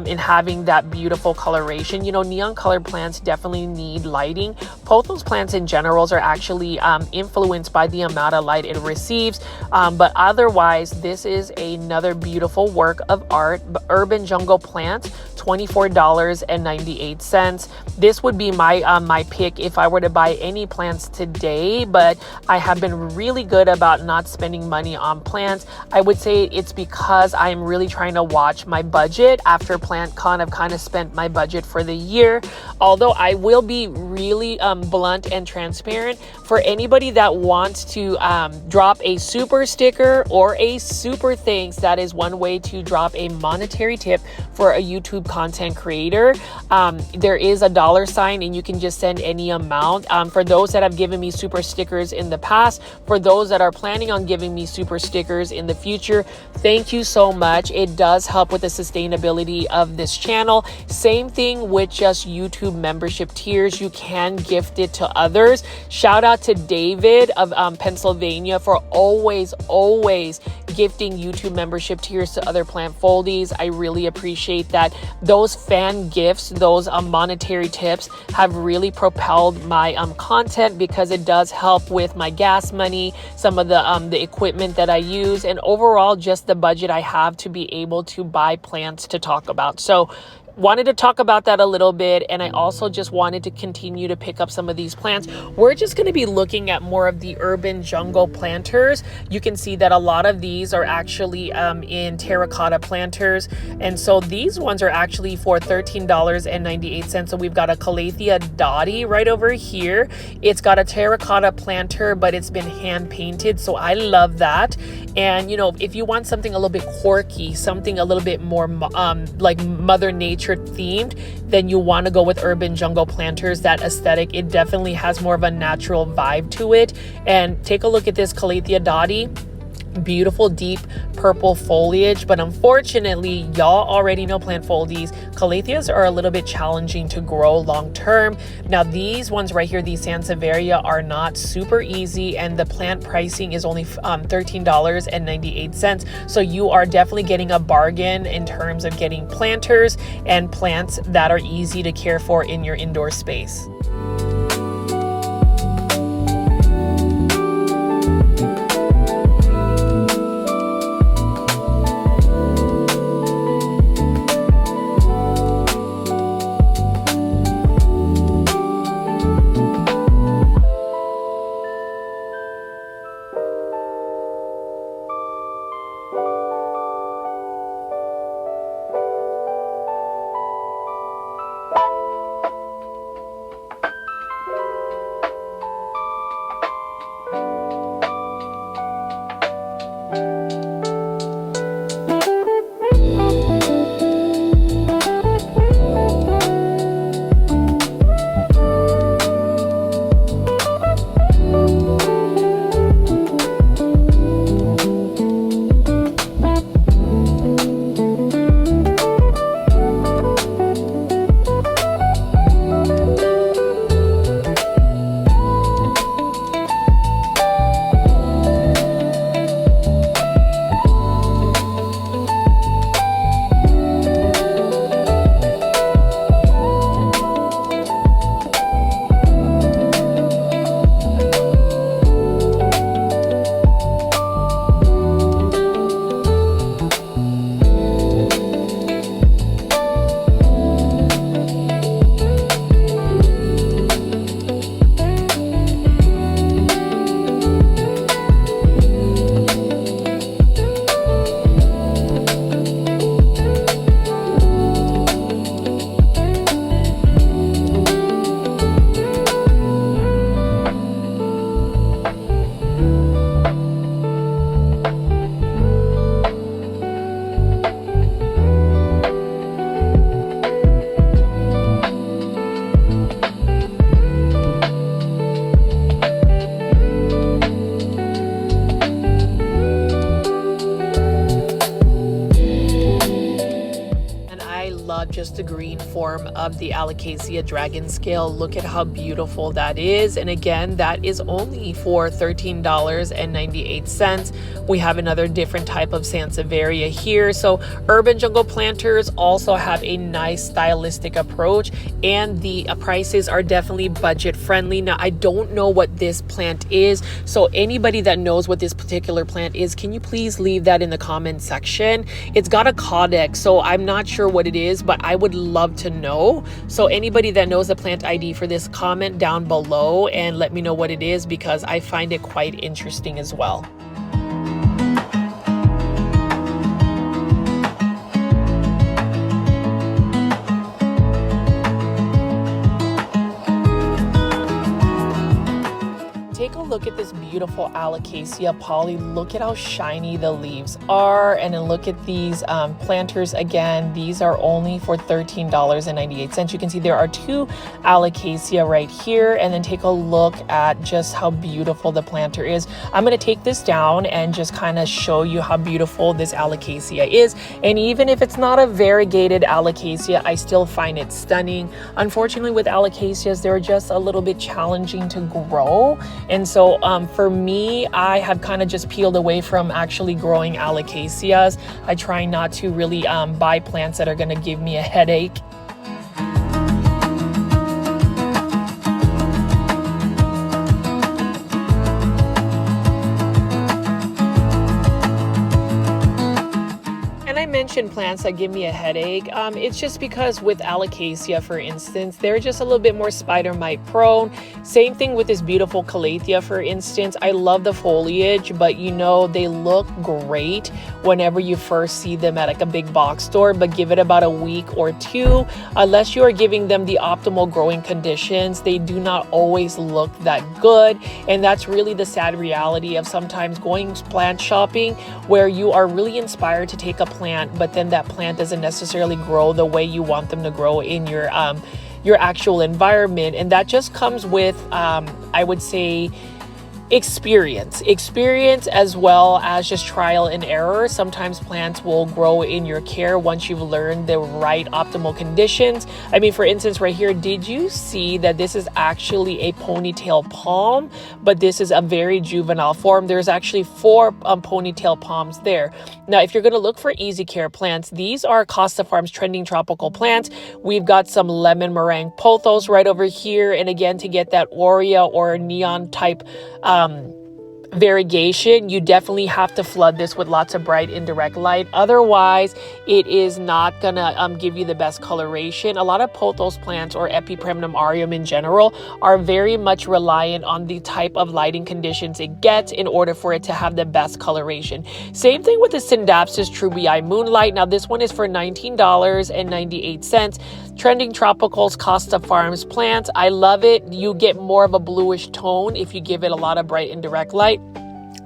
in having that beautiful coloration. You know, neon colored plants definitely need lighting. Pothos plants in generals are actually influenced by the amount of light it receives, but otherwise this is another beautiful work of art. Urban Jungle Plant, $24.98. This would be my pick if I were to buy any plants today, but I have been really good about not spending money on plants. I would say it's because I'm really trying to watch my budget. After PlantCon, I've kind of spent my budget for the year. Although I will be really blunt and transparent, for anybody that wants to drop a super sticker or a super thanks, that is one way to drop a monetary tip for a YouTube content creator. There is a $sign and you can just send any amount. For those that have given me super stickers in the past, for those that are planning on giving me super stickers in the future, thank you so much. It does help with the sustainability of this channel. Same thing with just YouTube membership tiers. You can gift it to others. Shout out to David of Pennsylvania for always gifting YouTube membership tiers to other plant foldies. I really appreciate that. Those fan gifts, those monetary tips have really propelled my content, because it does help with my gas money, some of the equipment that I use, and overall just the budget I have to be able to buy plants to talk about. So wanted to talk about that a little bit, and I also just wanted to continue to pick up some of these plants. We're just going to be looking at more of the Urban Jungle Planters. You can see that a lot of these are actually in terracotta planters, and so these ones are actually for $13.98. So we've got a Calathea Dottie right over here. It's got a terracotta planter, but it's been hand painted, so I love that. And you know, if you want something a little bit quirky, something a little bit more like Mother Nature themed, then you want to go with Urban Jungle Planters. That aesthetic, it definitely has more of a natural vibe to it. And take a look at this Calathea Dottie. Beautiful deep purple foliage, but unfortunately, y'all already know plant foldies, Calatheas are a little bit challenging to grow long term. Now these ones right here, these Sansevieria, are not super easy, and the plant pricing is only $13.98. So you are definitely getting a bargain in terms of getting planters and plants that are easy to care for in your indoor space. I love just the green form of the Alocasia dragon scale. Look at how beautiful that is. And again, that is only for $13.98. We have another different type of Sansevieria here. So urban jungle planters also have a nice stylistic approach, and the prices are definitely budget friendly. Now, I don't know what this plant is, so anybody that knows what this particular plant is, can you please leave that in the comment section? It's got a codex, so I'm not sure what it is, but I would love to know. So anybody that knows the plant ID for this, comment down below and let me know what it is, because I find it quite interesting as well. Take a look at this beautiful Alocasia poly. Look at how shiny the leaves are. And then look at these planters again. These are only for $13.98. You can see there are two Alocasia right here. And then take a look at just how beautiful the planter is. I'm going to take this down and just kind of show you how beautiful this Alocasia is. And even if it's not a variegated Alocasia, I still find it stunning. Unfortunately, with Alocasias, they're just a little bit challenging to grow. And so for me, I have kind of just peeled away from actually growing Alocasias. I try not to really buy plants that are going to give me a headache. Mention plants that give me a headache. It's just because with Alocasia, for instance, they're just a little bit more spider mite prone. Same thing with this beautiful Calathea, for instance. I love the foliage, but you know, they look great whenever you first see them at like a big box store, but give it about a week or two, unless you are giving them the optimal growing conditions, they do not always look that good. And that's really the sad reality of sometimes going plant shopping, where you are really inspired to take a plant, but then that plant doesn't necessarily grow the way you want them to grow in your actual environment. And that just comes with I would say experience as well as just trial and error. Sometimes plants will grow in your care once you've learned the right optimal conditions. I mean, for instance, right here, did you see that this is actually a ponytail palm, but this is a very juvenile form? There's actually four ponytail palms there. Now, if you're going to look for easy care plants, these are Costa Farms trending tropical plants. We've got some lemon meringue pothos right over here. And again, to get that aurea or neon type variegation, you definitely have to flood this with lots of bright indirect light. Otherwise, it is not gonna give you the best coloration. A lot of pothos plants, or Epipremnum aureum in general, are very much reliant on the type of lighting conditions it gets in order for it to have the best coloration. Same thing with the Scindapsus trubii moonlight. Now this one is for $19.98. Trending Tropicals Costa Farms plants. I love it. You get more of a bluish tone if you give it a lot of bright indirect light.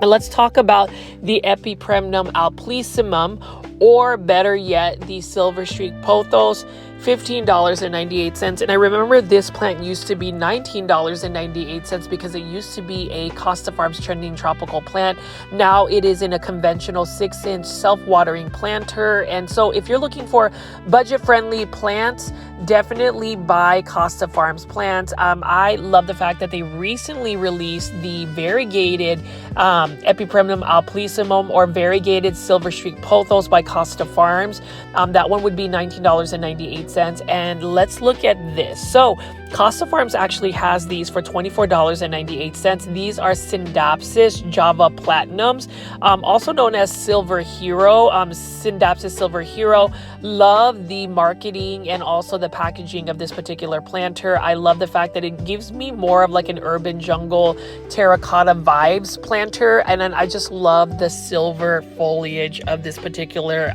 And let's talk about the Epipremnum alplissimum, or better yet, the Silver Streak pothos. $15.98. And I remember this plant used to be $19.98 because it used to be a Costa Farms trending tropical plant. Now it is in a conventional 6-inch self-watering planter. And so if you're looking for budget-friendly plants, definitely buy Costa Farms plants. I love the fact that they recently released the variegated Epipremnum alplissimum, or variegated Silver Streak pothos by Costa Farms. That one would be $19.98. And let's look at this. So Costa Farms actually has these for $24.98. These are Scindapsus Java Platinums, also known as Silver Hero. Scindapsus Silver Hero. Love the marketing and also the packaging of this particular planter. I love the fact that it gives me more of like an urban jungle terracotta vibes planter. And then I just love the silver foliage of this particular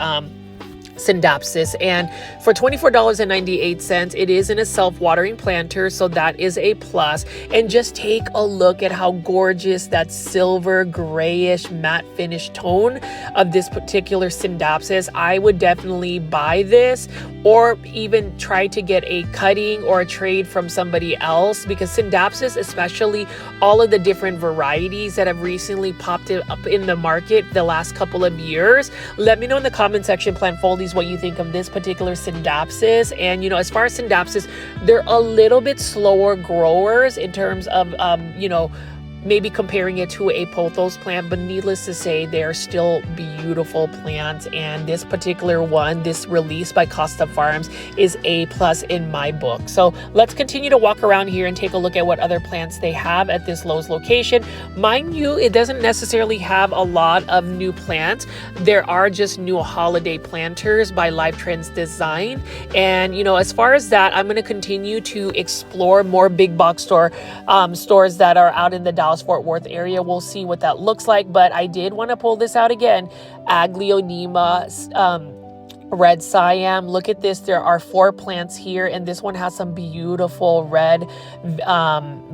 Scindapsus. And for $24.98, it is in a self-watering planter, so that is a plus. And just take a look at how gorgeous that silver grayish matte finish tone of this particular Scindapsus. I would definitely buy this, or even try to get a cutting or a trade from somebody else, because Scindapsus, especially all of the different varieties that have recently popped up in the market the last couple of years, let me know in the comment section, plant foldies, please what you think of this particular Scindapsus. And, you know, as far as Scindapsus, they're a little bit slower growers in terms of, you know, maybe comparing it to a pothos plant, but needless to say, they are still beautiful plants. And this particular one, this release by Costa Farms, is A+ in my book. So let's continue to walk around here and take a look at what other plants they have at this Lowe's location. Mind you, it doesn't necessarily have a lot of new plants. There are just new holiday planters by Live Trends Design. And, you know, as far as that, I'm going to continue to explore more big box stores that are out in the Dallas-Fort Worth area. We'll see what that looks like, but I did want to pull this out again. Aglaonema red Siam. Look at this. There are 4 plants here, and this one has some beautiful red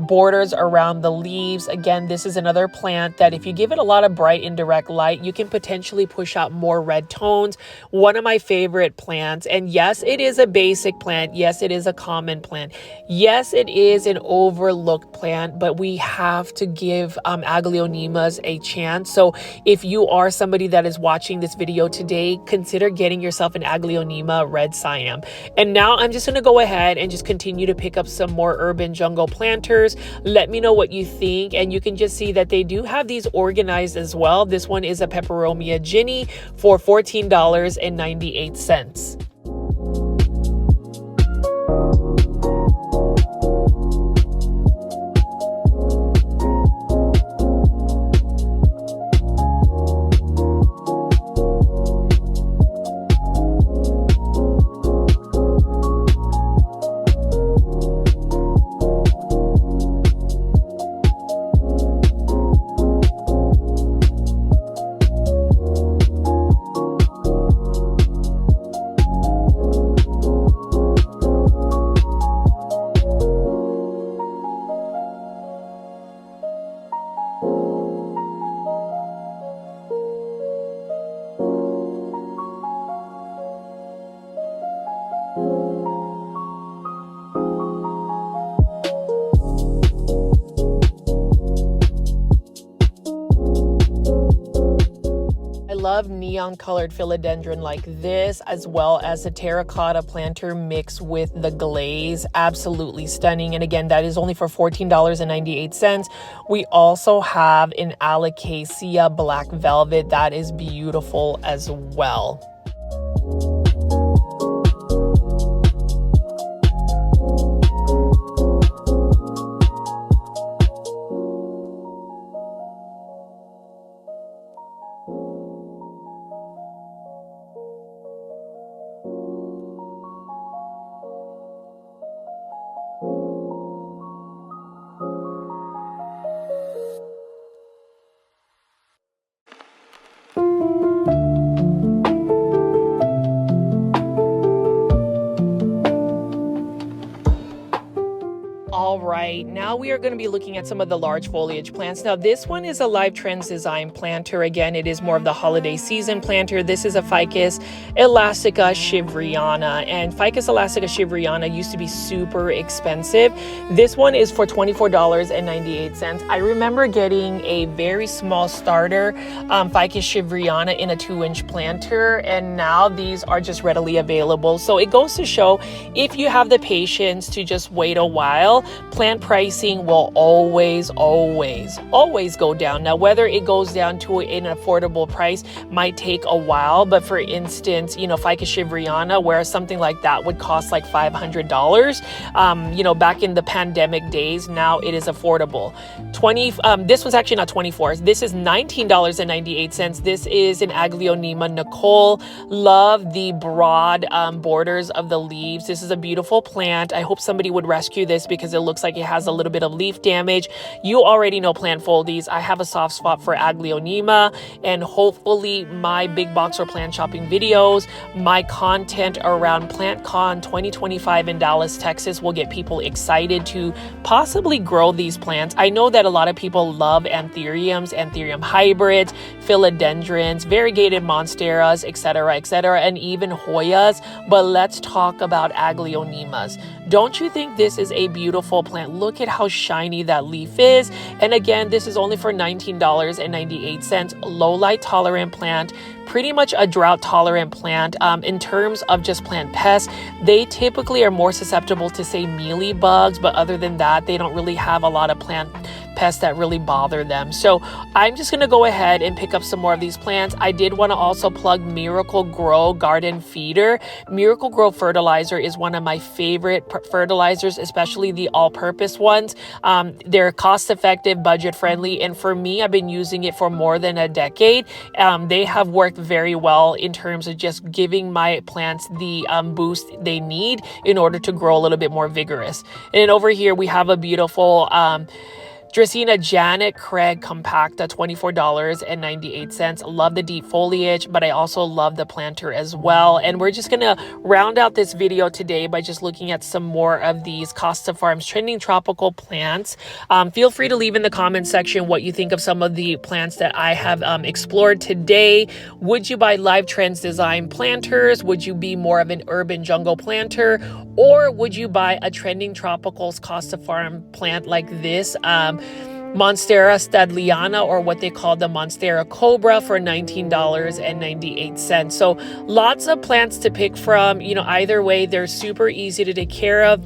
borders around the leaves. Again, this is another plant that if you give it a lot of bright indirect light, you can potentially push out more red tones. One of my favorite plants. And yes, it is a basic plant. Yes, it is a common plant. Yes, it is an overlooked plant, but we have to give Aglaonemas a chance. So if you are somebody that is watching this video today, consider getting yourself an Aglaonema red Siam. And now I'm just going to go ahead and just continue to pick up some more urban jungle planters. Let me know what you think, and you can just see that they do have these organized as well. This one is a Peperomia Ginny for $14.98. Love neon colored philodendron like this, as well as a terracotta planter mixed with the glaze. Absolutely stunning. And again, that is only for $14.98. We also have an Alocasia black velvet that is beautiful as well. Now we are going to be looking at some of the large foliage plants. Now this one is a Live Trends Design planter. Again, it is more of the holiday season planter. This is a Ficus elastica shivriana, and Ficus elastica shivriana used to be super expensive. This one is for $24.98. I remember getting a very small starter Ficus shivriana in a 2-inch planter, and now these are just readily available. So it goes to show, if you have the patience to just wait a while, plant pricing will always go down. Now, whether it goes down to an affordable price might take a while, but for instance, you know, Ficus shivriana, where something like that would cost like $500, you know, back in the pandemic days, now it is affordable. This was actually not 24. This is $19.98. This is an Aglaonema Nicole. Love the broad borders of the leaves. This is a beautiful plant. I hope somebody would rescue this because it looks like it has a little bit of leaf damage. You already know Plant Foldies. I have a soft spot for Aglaonema, and hopefully my big box or plant shopping videos, my content around PlantCon 2025 in Dallas, Texas will get people excited to possibly grow these plants. I know that a lot of people love anthuriums, anthurium hybrids, philodendrons, variegated monsteras, etc., and even Hoyas, but let's talk about Aglaonemas. Don't you think this is a beautiful plant? Look at how shiny that leaf is. And again, this is only for $19.98. Low light tolerant plant, pretty much a drought tolerant plant. In terms of just plant pests, they typically are more susceptible to, say, mealy bugs, but other than that, they don't really have a lot of plant pests that really bother them. So I'm just going to go ahead and pick up some more of these plants. I did want to also plug Miracle Grow Garden Feeder. Miracle Grow fertilizer is one of my favorite fertilizers, especially the all-purpose ones. They're cost-effective, budget-friendly, and for me, I've been using it for more than a decade. They have worked very well in terms of just giving my plants the boost they need in order to grow a little bit more vigorous. And then over here, we have a beautiful Dracaena Janet Craig Compacta, $24.98. Love the deep foliage, but I also love the planter as well. And we're just going to round out this video today by just looking at some more of these Costa Farms trending tropical plants. Feel free to leave in the comment section what you think of some of the plants that I have explored today. Would you buy Live Trends Design planters? Would you be more of an urban jungle planter? Or would you buy a trending tropicals Costa Farm plant like this? Monstera Stadliana, or what they call the Monstera Cobra, for $19.98. So lots of plants to pick from. You know, either way, they're super easy to take care of,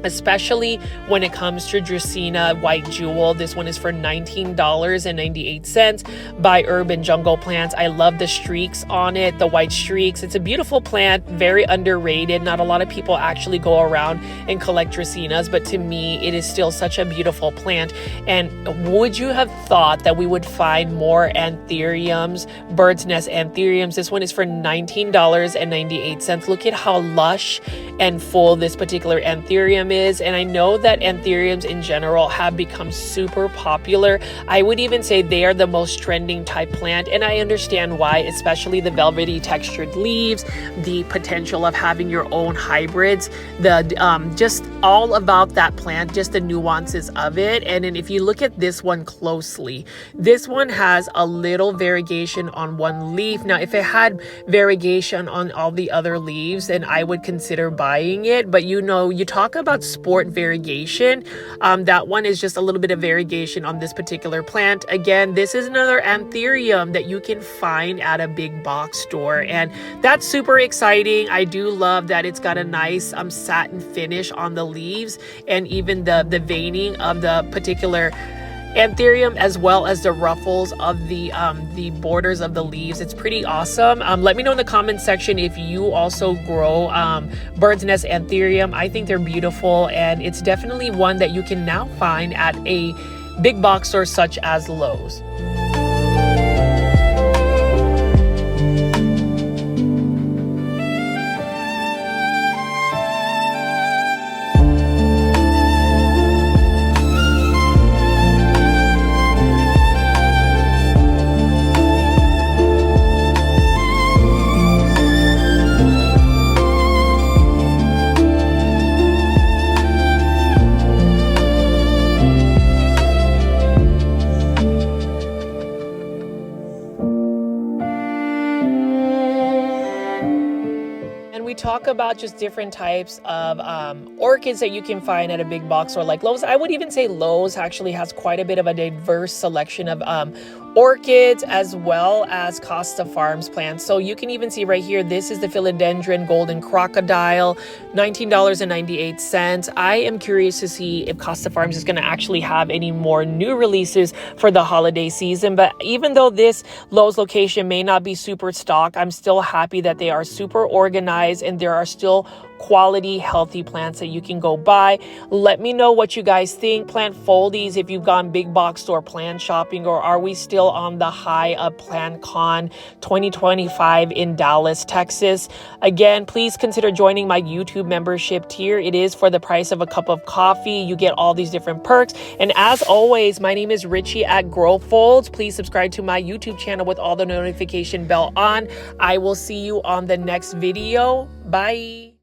especially when it comes to Dracaena White Jewel. This one is for $19.98 by Urban Jungle Plants. I love the streaks on it, the white streaks. It's a beautiful plant, very underrated. Not a lot of people actually go around and collect Dracaenas, but to me, it is still such a beautiful plant. And would you have thought that we would find more anthuriums, bird's nest anthuriums? This one is for $19.98. Look at how lush and full this particular anthurium is. And I know that anthuriums in general have become super popular. I would even say they are the most trending type plant, and I understand why, especially the velvety textured leaves, the potential of having your own hybrids, the just all about that plant, just the nuances of it. And then if you look at this one closely, this one has a little variegation on one leaf. Now, if it had variegation on all the other leaves, then I would consider buying it. But you know, you talk about sport variegation. That one is just a little bit of variegation on this particular plant. Again, this is another anthurium that you can find at a big box store, and that's super exciting. I do love that it's got a nice satin finish on the leaves, and even the veining of the particular anthurium, as well as the ruffles of the borders of the leaves. It's pretty awesome. Let me know in the comment section if you also grow bird's nest anthurium. I think they're beautiful, and it's definitely one that you can now find at a big box store such as Lowe's. We talk about just different types of orchids that you can find at a big box store like Lowe's. I would even say Lowe's actually has quite a bit of a diverse selection of orchids, as well as Costa Farms plants. So you can even see right here, this is the Philodendron Golden Crocodile, $19.98. I am curious to see if Costa Farms is going to actually have any more new releases for the holiday season. But even though this Lowe's location may not be super stocked, I'm still happy that they are super organized and there are still quality, healthy plants that you can go buy. Let me know what you guys think. Plant foldies, if you've gone big box store plant shopping, or are we still on the high of PlantCon 2025 in Dallas, Texas? Again, please consider joining my YouTube membership tier. It is for the price of a cup of coffee. You get all these different perks. And as always, my name is Richie at Grow Folds. Please subscribe to my YouTube channel with all the notification bell on. I will see you on the next video. Bye.